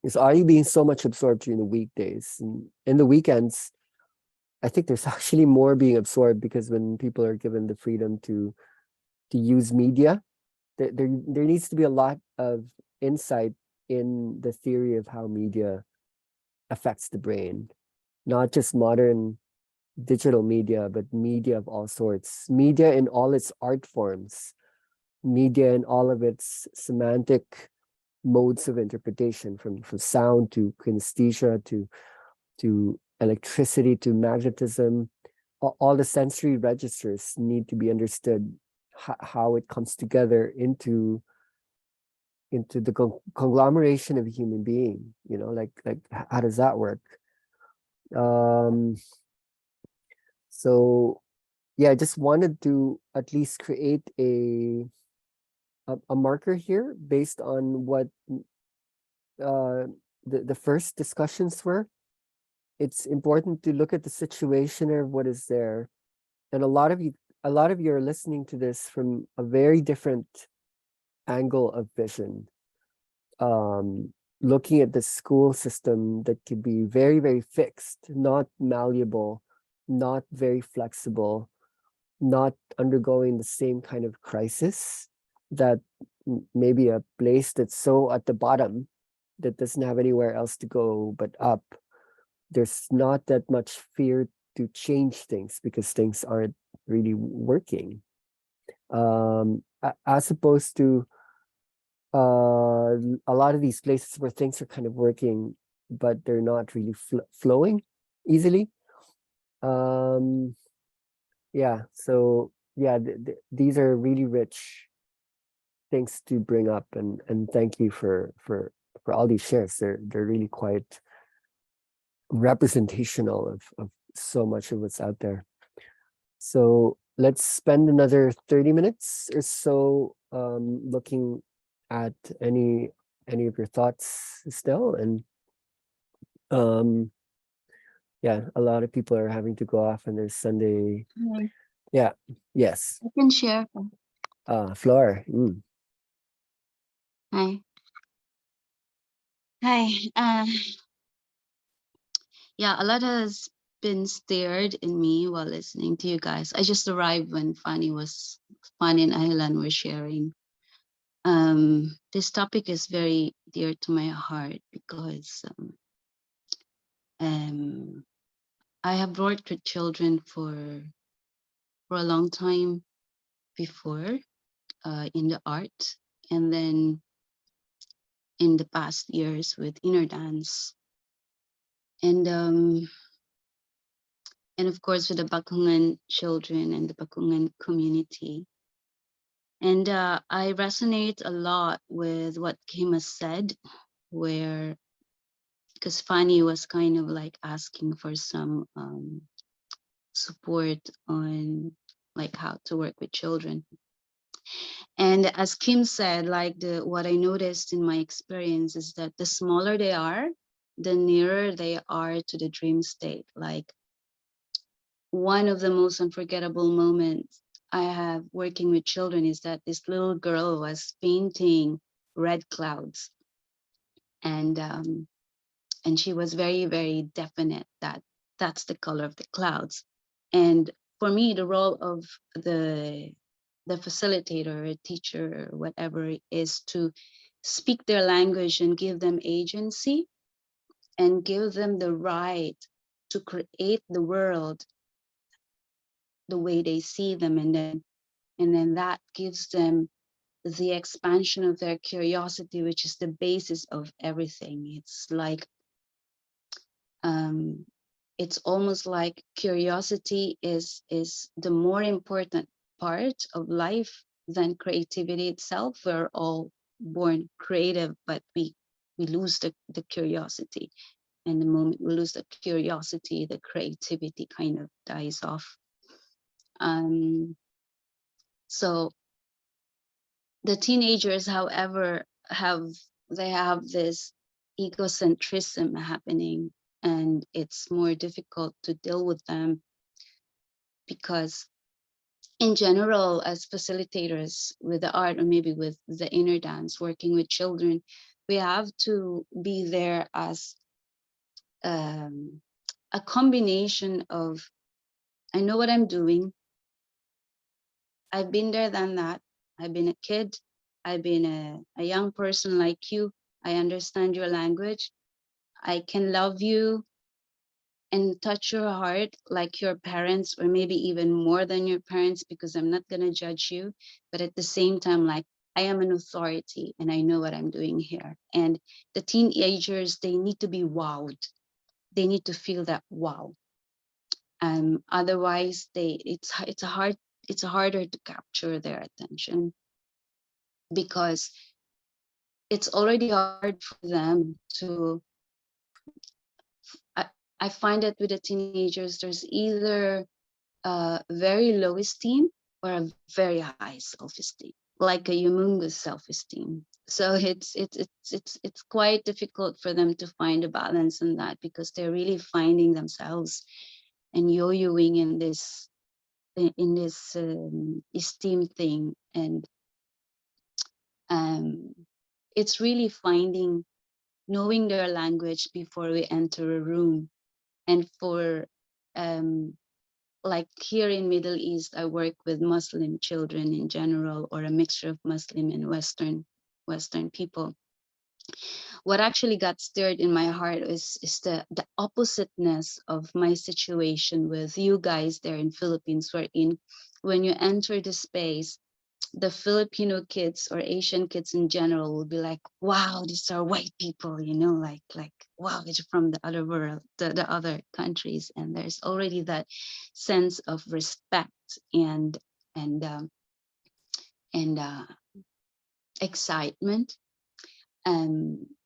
There's already being so much absorbed during the weekdays, and in the weekends, I think there's actually more being absorbed, because when people are given the freedom to use media, there needs to be a lot of insight in the theory of how media affects the brain, not just modern digital media, but media of all sorts, media in all its art forms, media in all of its semantic modes of interpretation, from sound to kinesthesia to electricity to magnetism. All the sensory registers need to be understood, how it comes together into the conglomeration of a human being. Like how does that work? So yeah, I just wanted to at least create a marker here based on what the first discussions were. It's important to look at the situation of what is there, and a lot of you are listening to this from a very different angle of vision, looking at the school system that could be very, very fixed, not malleable, not very flexible, not undergoing the same kind of crisis that maybe a place that's so at the bottom that doesn't have anywhere else to go but up. There's not that much fear to change things because things aren't really working. As opposed to a lot of these places where things are kind of working, but they're not really flowing easily. Yeah, so yeah, these are really rich things to bring up, and thank you for all these shares. They're really quite representational of so much of what's out there. So let's spend another 30 minutes or so looking at any of your thoughts still. And yeah, a lot of people are having to go off on their Sunday. Hi, Yeah, yes. I can share. Flor. Hi. Hi. Yeah, a lot has been stirred in me while listening to you guys. I just arrived when Fanny and Aylan were sharing. This topic is very dear to my heart because I have worked with children for a long time before in the art, and then in the past years with inner dance, and of course with the Bakungan children and the Bakungan community. And I resonate a lot with what Kim has said, where because Fanny was kind of like asking for some support on like how to work with children. And as Kim said, like what I noticed in my experience is that the smaller they are, the nearer they are to the dream state. Like one of the most unforgettable moments I have working with children is that this little girl was painting red clouds, and she was very, very definite that that's the color of the clouds. And for me, the role of the facilitator, a teacher, or whatever, is to speak their language and give them agency and give them the right to create the world the way they see them, and then that gives them the expansion of their curiosity, which is the basis of everything. It's like it's almost like curiosity is the more important part of life than creativity itself. We're all born creative, but we lose the curiosity, and the moment we lose the curiosity, the creativity kind of dies off. So the teenagers, however, have this egocentrism happening, and it's more difficult to deal with them because in general, as facilitators with the art, or maybe with the inner dance, working with children, we have to be there as a combination of, I know what I'm doing, I've been there, done that, I've been a kid, I've been a young person like you, I understand your language, I can love you and touch your heart like your parents, or maybe even more than your parents, because I'm not going to judge you. But at the same time, like, I am an authority and I know what I'm doing here. And the teenagers, they need to be wowed. They need to feel that wow. Otherwise, it's harder to capture their attention, because it's already hard for them to. I find that with the teenagers, there's either very low esteem or a very high self-esteem, like a humongous self-esteem. So it's quite difficult for them to find a balance in that, because they're really finding themselves and yo-yoing in this esteem thing. And it's really knowing their language before we enter a room. And for like here in Middle East, I work with Muslim children in general, or a mixture of Muslim and Western people. What actually got stirred in my heart is the oppositeness of my situation with you guys there in Philippines, wherein when you enter the space, the Filipino kids or Asian kids in general will be like, wow, these are white people, like wow, they're from the other world, the other countries. And there's already that sense of respect and excitement.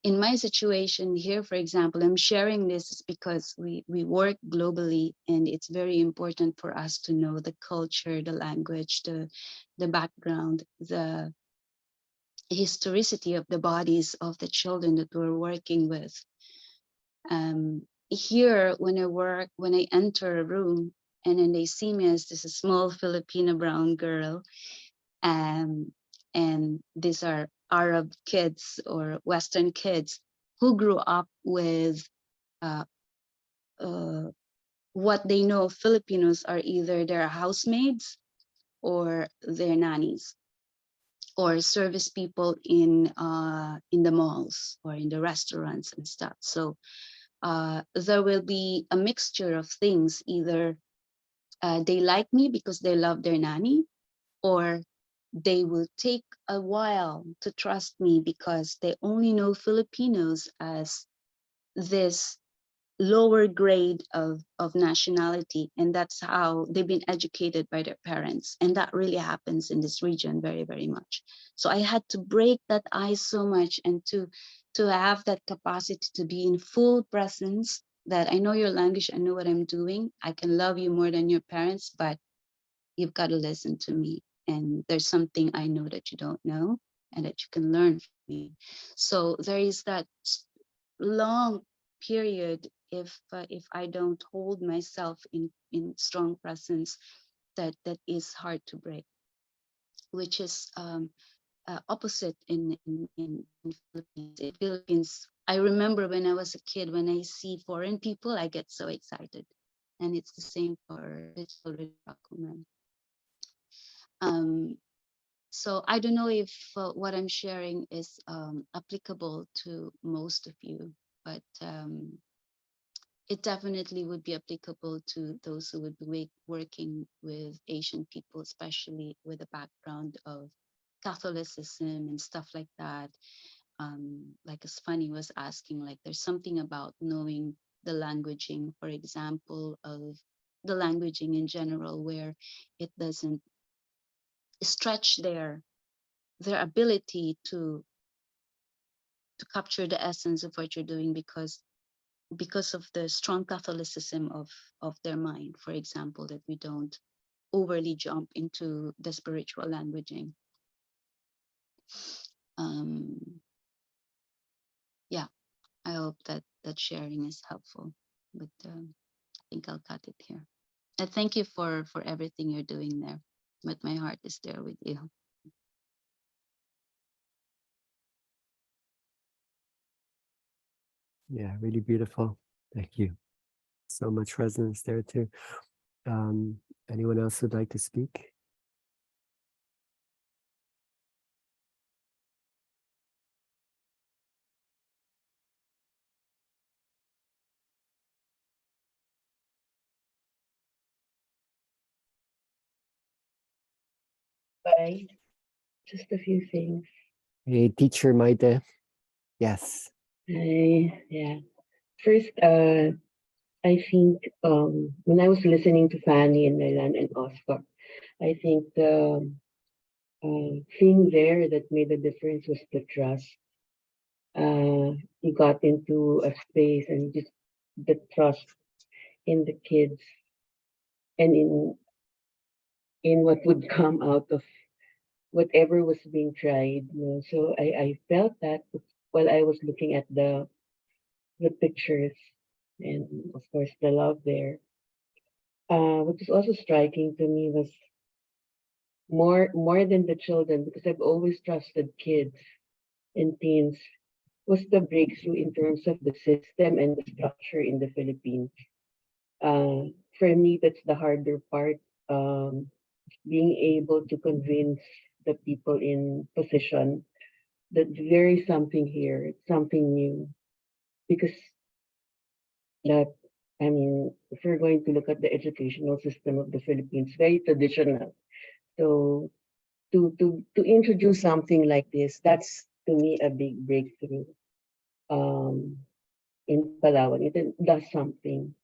In my situation here, for example, I'm sharing this because we work globally, and it's very important for us to know the culture, the language, the background, the historicity of the bodies of the children that we're working with. Here, when I enter a room and then they see me as this small Filipino brown girl, and these are Arab kids or Western kids who grew up with what they know of Filipinos are either their housemaids or their nannies or service people in the malls or in the restaurants and stuff. So there will be a mixture of things. Either they like me because they love their nanny, or they will take a while to trust me because they only know Filipinos as this lower grade of nationality, and that's how they've been educated by their parents. And that really happens in this region very, very much. So I had to break that ice so much, and to have that capacity to be in full presence, that I know your language, I know what I'm doing, I can love you more than your parents, but you've got to listen to me. And there's something I know that you don't know and that you can learn from me. So there is that long period, if I don't hold myself in strong presence, that is hard to break, which is opposite in Philippines. In Philippines, I remember when I was a kid, when I see foreign people, I get so excited. And it's the same for the children of Rakuman. So I don't know if what I'm sharing is applicable to most of you, but it definitely would be applicable to those who would be working with Asian people, especially with a background of Catholicism and stuff like that. Like as Fanny was asking, like there's something about knowing the languaging, for example, of the languaging in general, where it doesn't stretch their ability to capture the essence of what you're doing because of the strong Catholicism of their mind, for example, that we don't overly jump into the spiritual languaging. Yeah, I hope that sharing is helpful, but I think I'll cut it here. And thank you for everything you're doing there, but my heart is there with you. Yeah, really beautiful. Thank you. So much resonance there too. Anyone else would like to speak? Bye. Just a few things. Hey, teacher Maite. Yes. Yeah. First, I think when I was listening to Fanny and Milan and Oscar, I think the thing there that made the difference was the trust. You got into a space and just the trust in the kids and in what would come out of whatever was being tried. You know? So I felt that while I was looking at the pictures and of course the love there. What was also striking to me was more than the children, because I've always trusted kids and teens, was the breakthrough in terms of the system and the structure in the Philippines. For me, that's the harder part. Being able to convince the people in position that there is something here, something new, because that I mean, if we're going to look at the educational system of the Philippines, very traditional. So to introduce something like this, that's to me a big breakthrough. In Palawan, it does something.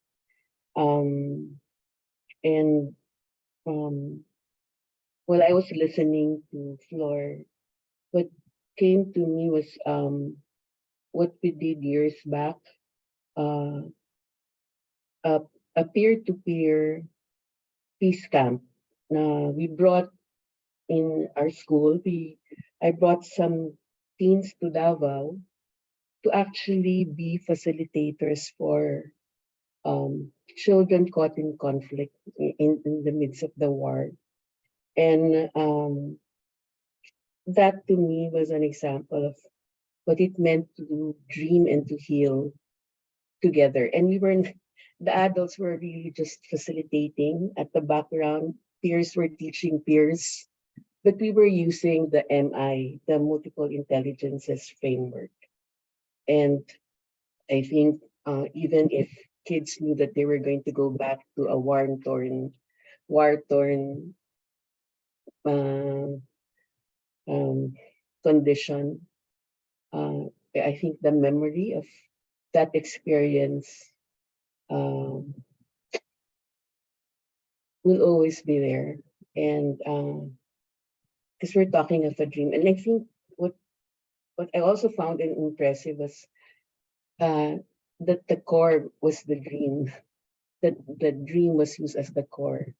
And while I was listening to Flor, what came to me was what we did years back, uh, a, a peer-to-peer peace camp. We brought in our school, I brought some teens to Davao to actually be facilitators for children caught in conflict in the midst of the war. And that to me was an example of what it meant to dream and to heal together. And the adults were really just facilitating at the background. Peers were teaching peers, but we were using the MI, the multiple intelligences framework. And I think even if kids knew that they were going to go back to a war-torn uh, um, condition, I think the memory of that experience um, will always be there. And because we're talking of a dream, and I think what I also found impressive was that the core was the dream. That the dream was used as the core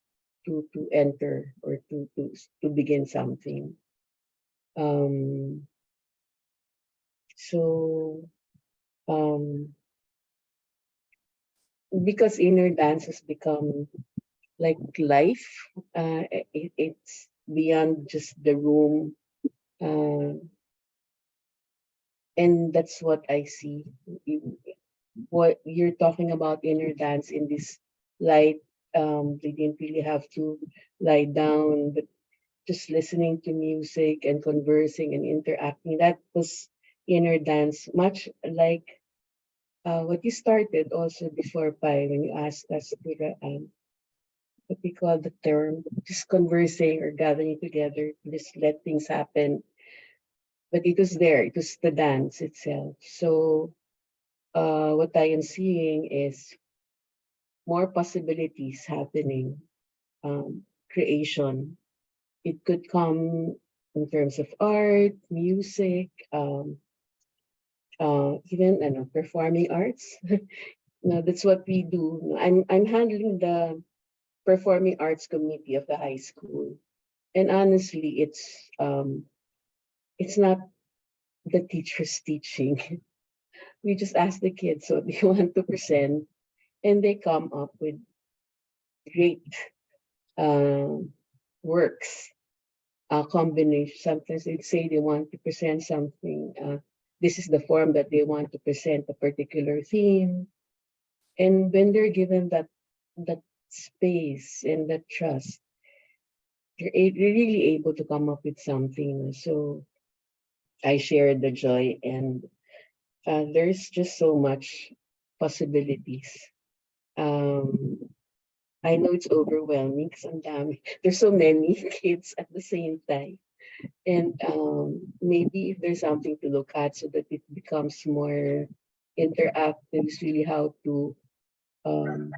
to enter or to begin something. Um, so because inner dance has become like life, it's beyond just the room, and that's what I see. What you're talking about inner dance in this light. They didn't really have to lie down, but just listening to music and conversing and interacting. That was inner dance, much like what you started also before, Pai, when you asked us to what we call the term, just conversing or gathering together, just let things happen. But it was there, it was the dance itself. So what I am seeing is more possibilities happening, creation. It could come in terms of art, music, even performing arts. No, that's what we do. I'm handling the performing arts committee of the high school, and honestly, it's not the teachers teaching. We just ask the kids what they want to present, and they come up with great works, combination. Sometimes they say they want to present something. This is the form that they want to present a particular theme, and when they're given that space and that trust, you're really able to come up with something. So I shared the joy, and there's just so much possibilities. Um, I know it's overwhelming because there's so many kids at the same time. And maybe if there's something to look at so that it becomes more interactive, is really how to um,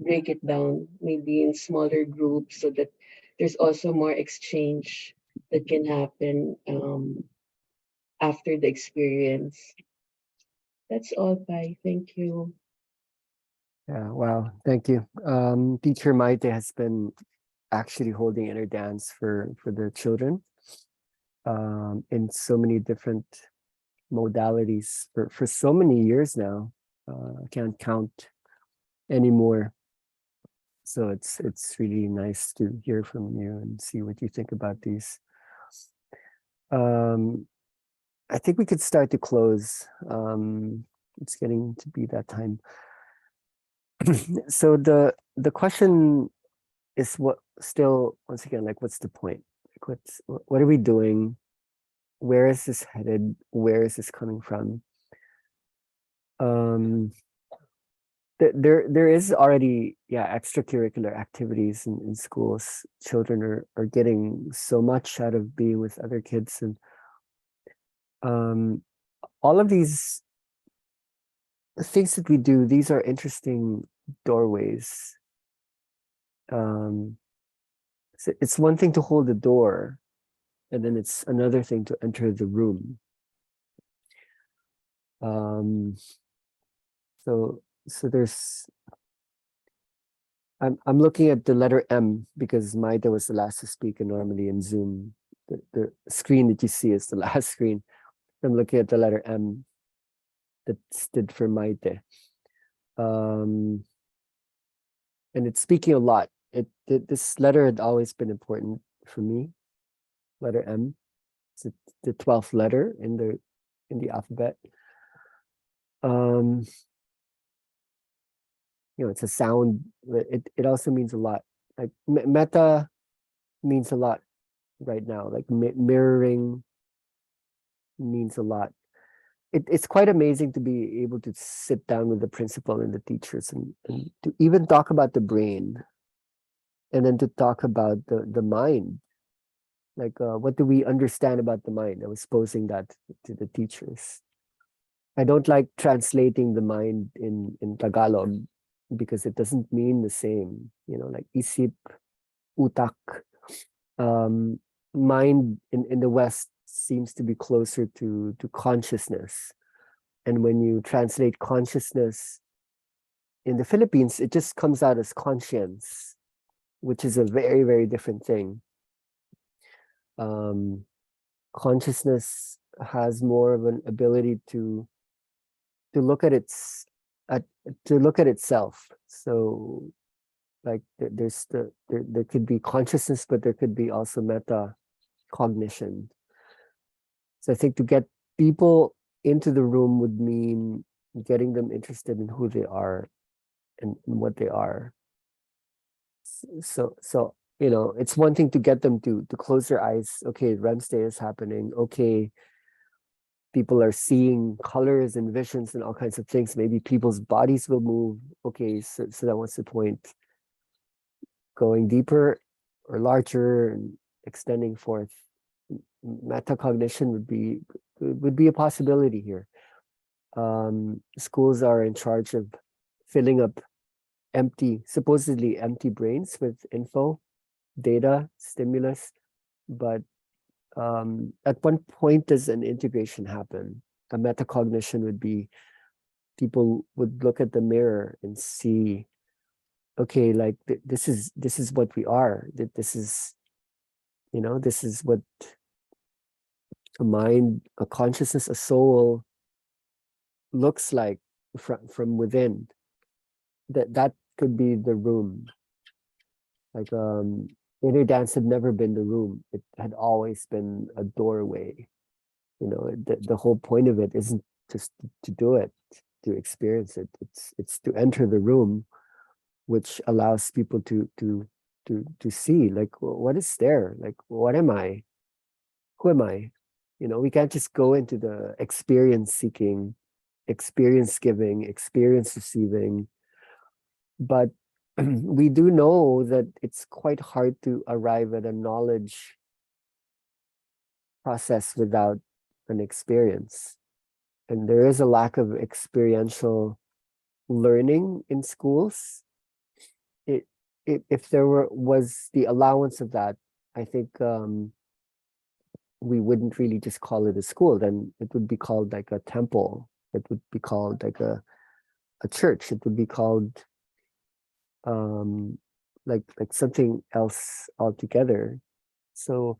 break it down, maybe in smaller groups, so that there's also more exchange that can happen after the experience. That's all, Pai. Thank you. Yeah, wow, thank you. Teacher Maite has been actually holding inner dance for the children in so many different modalities for so many years now. I can't count anymore. So it's really nice to hear from you and see what you think about these. I think we could start to close. It's getting to be that time. So the question is once again, like, what's the point? Like, what are we doing? Where is this headed? Where is this coming from? There is already extracurricular activities in schools. Children are getting so much out of being with other kids, and all of these things that we do, these are interesting doorways. So it's one thing to hold the door, and then it's another thing to enter the room. So there's I'm looking at the letter M because Maida was the last to speak, and normally in Zoom the screen that you see is the last screen. I'm looking at the letter M that stood for Maite. And it's speaking a lot. This letter had always been important for me. Letter M. It's the 12th letter in the alphabet. It's a sound. It also means a lot. Like metta means a lot right now. Like mirroring means a lot. It's quite amazing to be able to sit down with the principal and the teachers and to even talk about the brain, and then to talk about the mind. Like, what do we understand about the mind? I was posing that to the teachers. I don't like translating the mind in Tagalog because it doesn't mean the same. Like isip, utak. Mind in the West seems to be closer to consciousness. And when you translate consciousness in the Philippines, it just comes out as conscience, which is a very, very different thing. Consciousness has more of an ability to look at itself. So like there could be consciousness, but there could be also meta cognition. So I think to get people into the room would mean getting them interested in who they are and what they are. So you know, it's one thing to get them to close their eyes. Okay, REM state is happening. Okay, people are seeing colors and visions and all kinds of things. Maybe people's bodies will move. Okay, so that what's the point? Going deeper or larger and extending forth. Metacognition would be a possibility here. Schools are in charge of filling up supposedly empty brains with info, data, stimulus, but at one point does an integration happen? A metacognition would be people would look at the mirror and see, okay, like this is what we are. That this is, you know, this is what a mind, a consciousness, a soul looks like from within. That could be the room. Like inner dance had never been the room. It had always been a doorway. You know, the whole point of it isn't just to do it, to experience it. It's to enter the room, which allows people to see, like, what is there? Like, what am I? Who am I? You know, we can't just go into the experience seeking, experience giving, experience receiving, but we do know that it's quite hard to arrive at a knowledge process without an experience. And there is a lack of experiential learning in schools. If there was the allowance of that, I think we wouldn't really just call it a school. Then it would be called like a temple. It would be called like a church. It would be called like something else altogether. So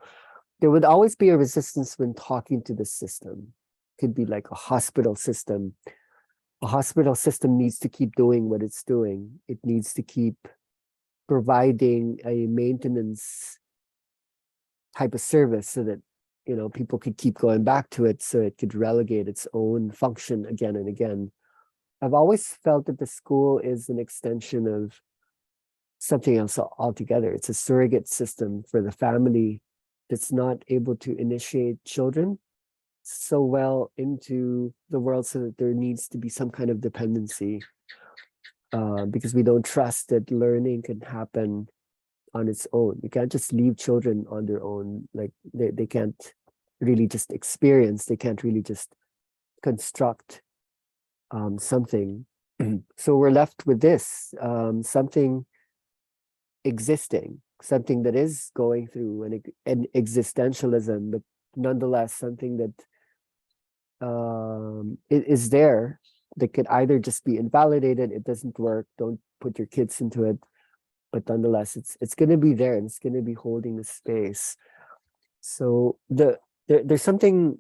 there would always be a resistance when talking to the system. Could be like a hospital system. A hospital system needs to keep doing what it's doing. It needs to keep providing a maintenance type of service so that, you know, people could keep going back to it, so it could relegate its own function again and again. I've always felt that the school is an extension of something else altogether. It's a surrogate system for the family that's not able to initiate children so well into the world, so that there needs to be some kind of dependency, because we don't trust that learning can happen on its own. You can't just leave children on their own. Like they can't really just experience, they can't really just construct something. So we're left with this, something existing, something that is going through an existentialism, but nonetheless something that is there, that could either just be invalidated, it doesn't work, don't put your kids into it, but nonetheless it's going to be there, and it's going to be holding the space. So there's something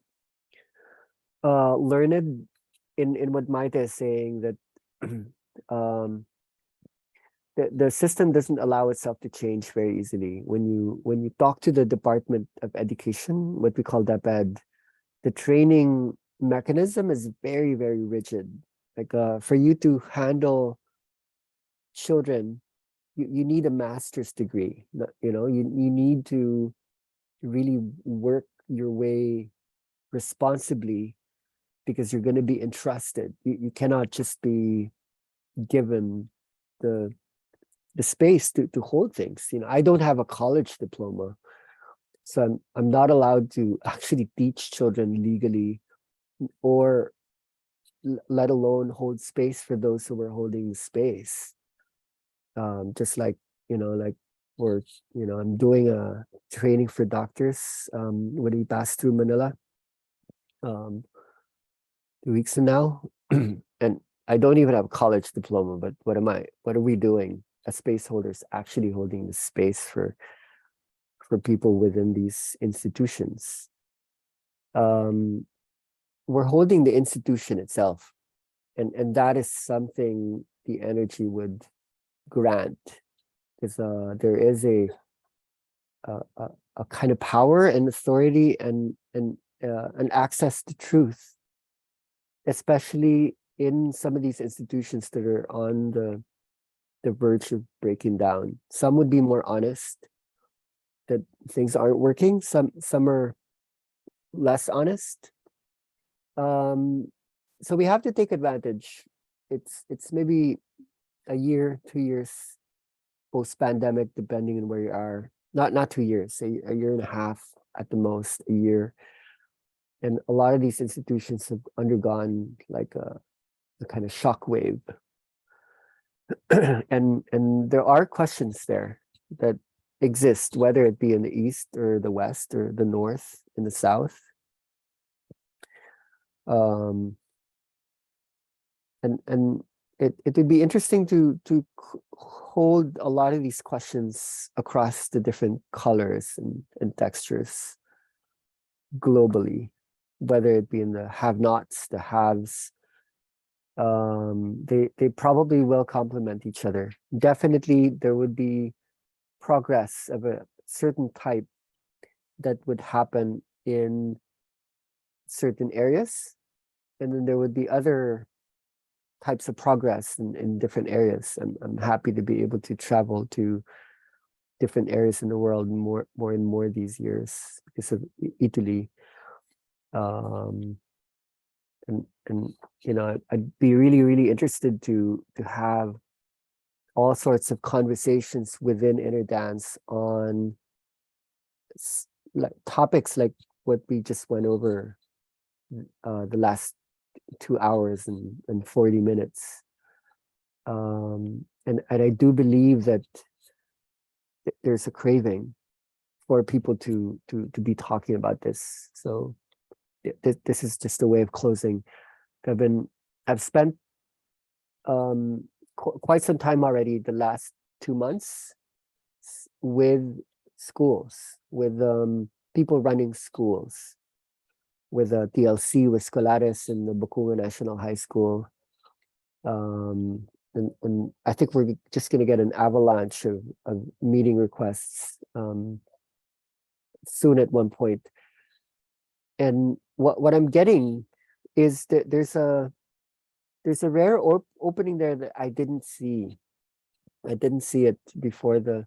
learned in what Maite is saying, that the system doesn't allow itself to change very easily. When you talk to the Department of Education, what we call DepEd, the training mechanism is very, very rigid. Like for you to handle children, you need a master's degree. You know, you need to really work your way responsibly, because you're going to be entrusted. You cannot just be given the space to hold things. You know, I don't have a college diploma, so I'm not allowed to actually teach children legally, or let alone hold space for those who are holding space. Just like, you know, like I'm doing a training for doctors when we pass through Manila 2 weeks from now. And I don't even have a college diploma, but what are we doing as space holders, actually holding the space for people within these institutions? We're holding the institution itself, and that is something the energy would grant, because there is a kind of power and authority and an access to truth, especially in some of these institutions that are on the the verge of breaking down. Some would be more honest that things aren't working. Some are less honest. So we have to take advantage. It's maybe a year, 2 years post-pandemic, depending on where you are. Not 2 years, a year and a half at the most, a year. And a lot of these institutions have undergone like a kind of shock wave. and there are questions there that exist, whether it be in the East or the West or the North, in the South. And it would be interesting to hold a lot of these questions across the different colors and textures globally, whether it be in the have-nots, the haves. They probably will complement each other. Definitely there would be progress of a certain type that would happen in certain areas, and then there would be other types of progress in different areas. I'm happy to be able to travel to different areas in the world more and more these years because of Italy. And you know, I'd be really interested to have all sorts of conversations within Interdance on like topics like what we just went over the last 2 hours and 40 minutes. And I do believe that there's a craving for people to be talking about this. So this is just a way of closing. I've spent quite some time already the last 2 months with schools, with people running schools, with TLC, with Scolares in the Bacunga National High School. And I think we're just going to get an avalanche of meeting requests soon at one point. And what I'm getting is that there's a rare opening there that I didn't see. I didn't see it before the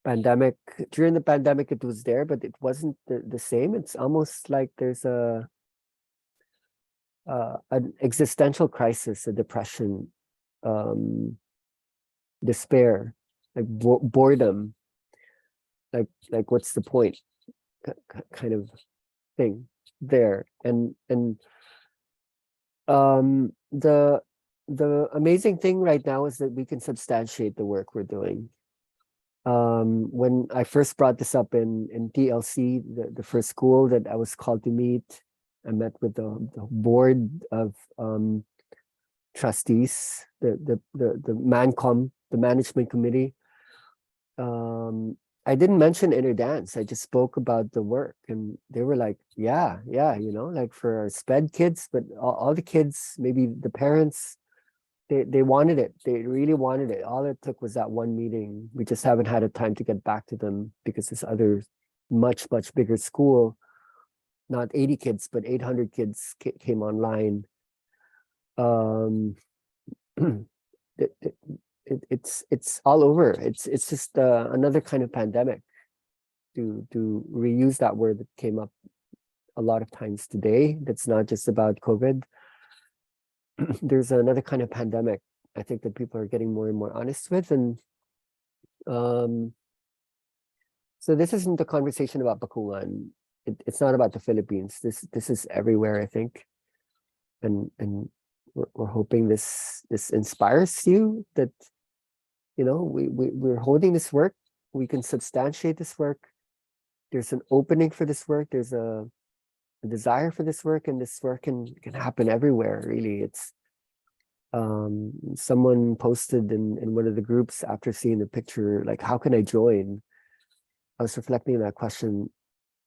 pandemic. During the pandemic, it was there, but it wasn't the same. It's almost like there's an existential crisis, a depression, despair, like boredom, like what's the point, kind of thing there. And the amazing thing right now is that we can substantiate the work we're doing. When I first brought this up in TLC, the first school that I was called to meet, I met with the board of trustees, the MANCOM, the management committee. I didn't mention Interdance. I just spoke about the work, and they were like, yeah, you know, like for our SPED kids, but all the kids, maybe the parents, they wanted it. They really wanted it. All it took was that one meeting. We just haven't had a time to get back to them because this other much bigger school, not 80 kids, but 800 kids came online. It's all over. It's just another kind of pandemic, to reuse that word that came up a lot of times today. That's not just about COVID. There's another kind of pandemic, I think, that people are getting more and more honest with. And so this isn't a conversation about Bacunga, and it's not about the Philippines. This is everywhere, I think. And we're hoping this inspires you, that, you know, we're holding this work. We can substantiate this work. There's an opening for this work. There's a desire for this work, and this work can happen everywhere, really. It's someone posted in one of the groups after seeing the picture, like, how can I join? I was reflecting on that question.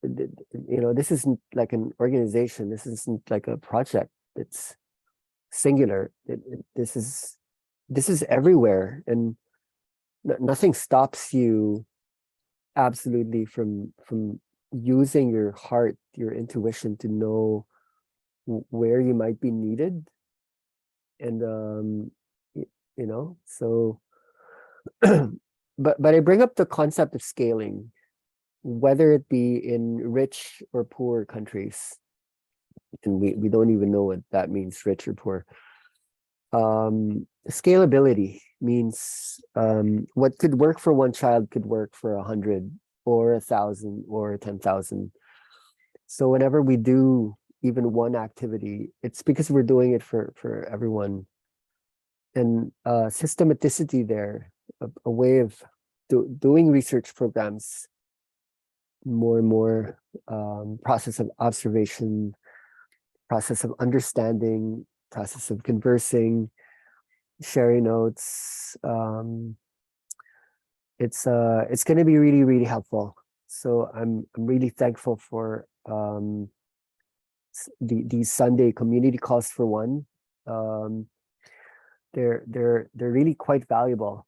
You know, this isn't like an organization. This isn't like a project. It's singular. This is everywhere, and nothing stops you absolutely from using your heart, your intuition, to know where you might be needed. And you know, so but I bring up the concept of scaling, whether it be in rich or poor countries, and we don't even know what that means, rich or poor. Scalability means what could work for one child could work for 100 or 1,000 or 10,000. So whenever we do even one activity, it's because we're doing it for everyone. And systematicity there, a way of doing research programs, more and more process of observation, process of understanding, process of conversing, sharing notes. It's going to be really, really helpful. So I'm really thankful for these Sunday community calls for one. They're really quite valuable,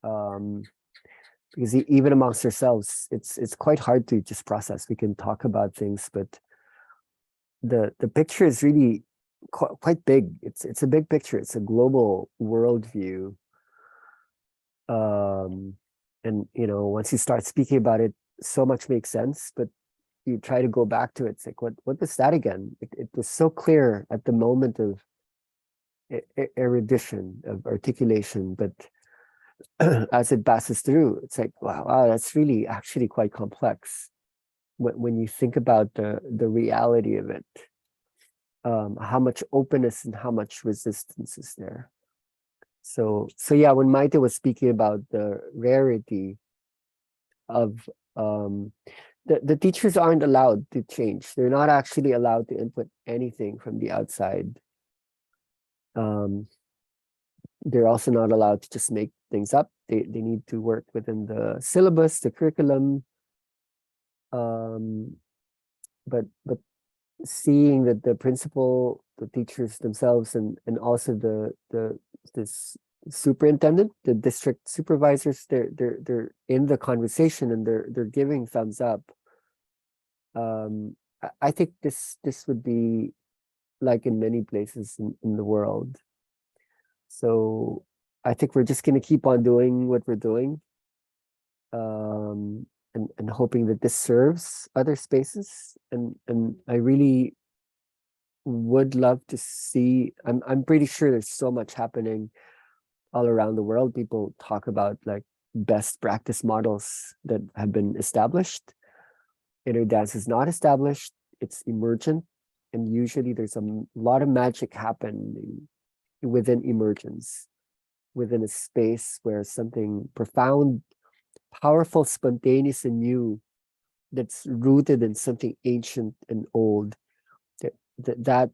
because even amongst ourselves, it's quite hard to just process. We can talk about things, but the picture is really quite big. It's a big picture. It's a global worldview. And once you start speaking about it, so much makes sense, but you try to go back to it. It's like, what was that again? It was so clear at the moment of erudition, of articulation, but as it passes through, it's like, wow, that's really actually quite complex when you think about the reality of it. How much openness and how much resistance is there. So yeah, when Maite was speaking about the rarity of the teachers aren't allowed to change. They're not actually allowed to input anything from the outside. They're also not allowed to just make things up. They need to work within the syllabus, the curriculum. But seeing that the principal, the teachers themselves, and also this superintendent, the district supervisors, they're in the conversation and they're giving thumbs up. I think this would be like in many places in the world. So I think we're just going to keep on doing what we're doing, and hoping that this serves other spaces. And I really would love to see. I'm pretty sure there's so much happening all around the world. People talk about like best practice models that have been established. Inner dance is not established. It's emergent, and usually there's a lot of magic happening within emergence, within a space where something profound, powerful, spontaneous, and new, that's rooted in something ancient and old. That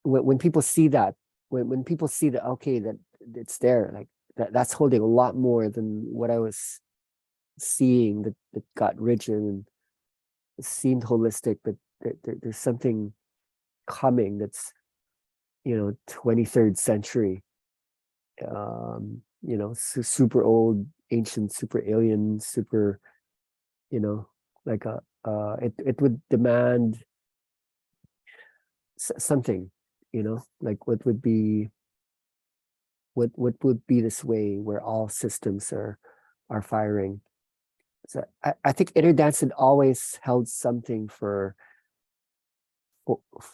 when people see that, when people see that, okay, that it's there, like that's holding a lot more than what I was seeing that got rigid and seemed holistic, but there's something coming that's 23rd century, super old, ancient, super alien, super, like it would demand something, like what would be this way where all systems are firing. So I think inner dance had always held something for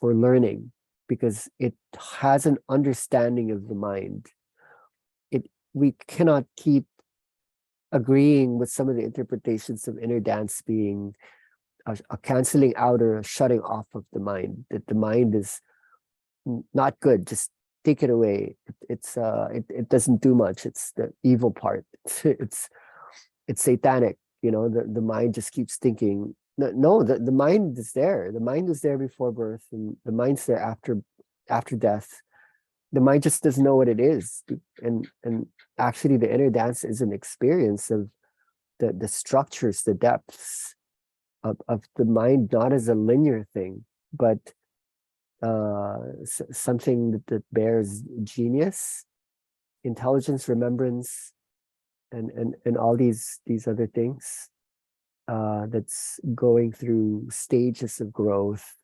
learning, because it has an understanding of the mind. We cannot keep agreeing with some of the interpretations of inner dance being a canceling out or a shutting off of the mind, that the mind is not good, just take it away. It doesn't do much. It's the evil part. It's satanic. The mind just keeps thinking. No, the mind is there. The mind was there before birth, and the mind's there after death. The mind just doesn't know what it is. And actually the inner dance is an experience of the structures, the depths of the mind, not as a linear thing, but something that bears genius, intelligence, remembrance, and all these other things, that's going through stages of growth,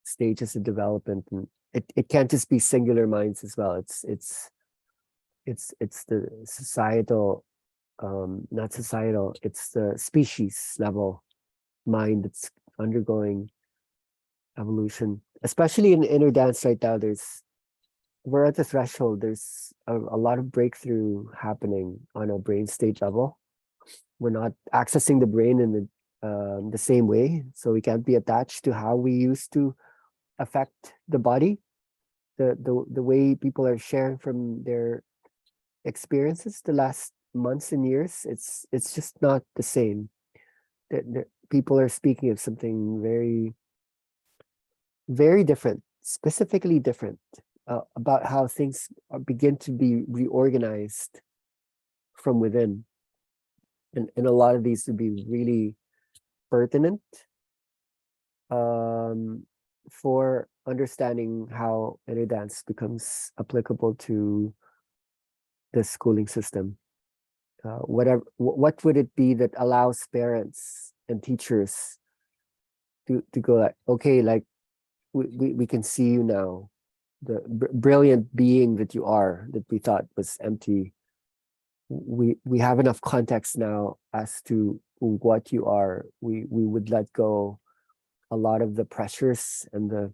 stages of development. And it can't just be singular minds as well. It's it's the societal, not societal, it's the species level mind that's undergoing evolution, especially in inner dance right now. We're at the threshold. There's a lot of breakthrough happening on a brain state level. We're not accessing the brain in the same way, so we can't be attached to how we used to affect the body. The way people are sharing from their experiences the last months and years, it's just not the same. People are speaking of something very, very different, specifically different, about how things begin to be reorganized from within. And a lot of these would be really pertinent for understanding how inner dance becomes applicable to the schooling system. What would it be that allows parents and teachers to go like, okay, like we can see you now, the brilliant being that you are, that we thought was empty. We have enough context now as to what you are. We would let go a lot of the pressures and the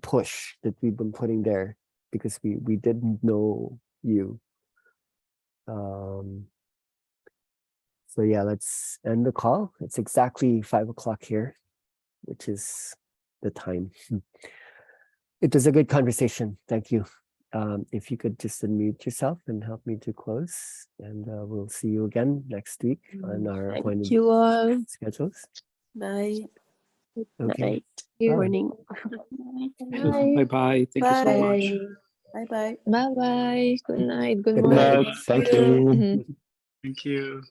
push that we've been putting there because we didn't know you. So yeah, let's end the call. It's exactly 5 o'clock here, which is the time. It was a good conversation. Thank you. If you could just unmute yourself and help me to close, and we'll see you again next week on our Thank appointed you all. schedules. Bye. Okay. Night. Good Bye. morning. Bye bye. Thank you so Bye. much. Bye bye. Bye bye. Good night. Good Good morning. night. Night. Thank you. you. Thank you.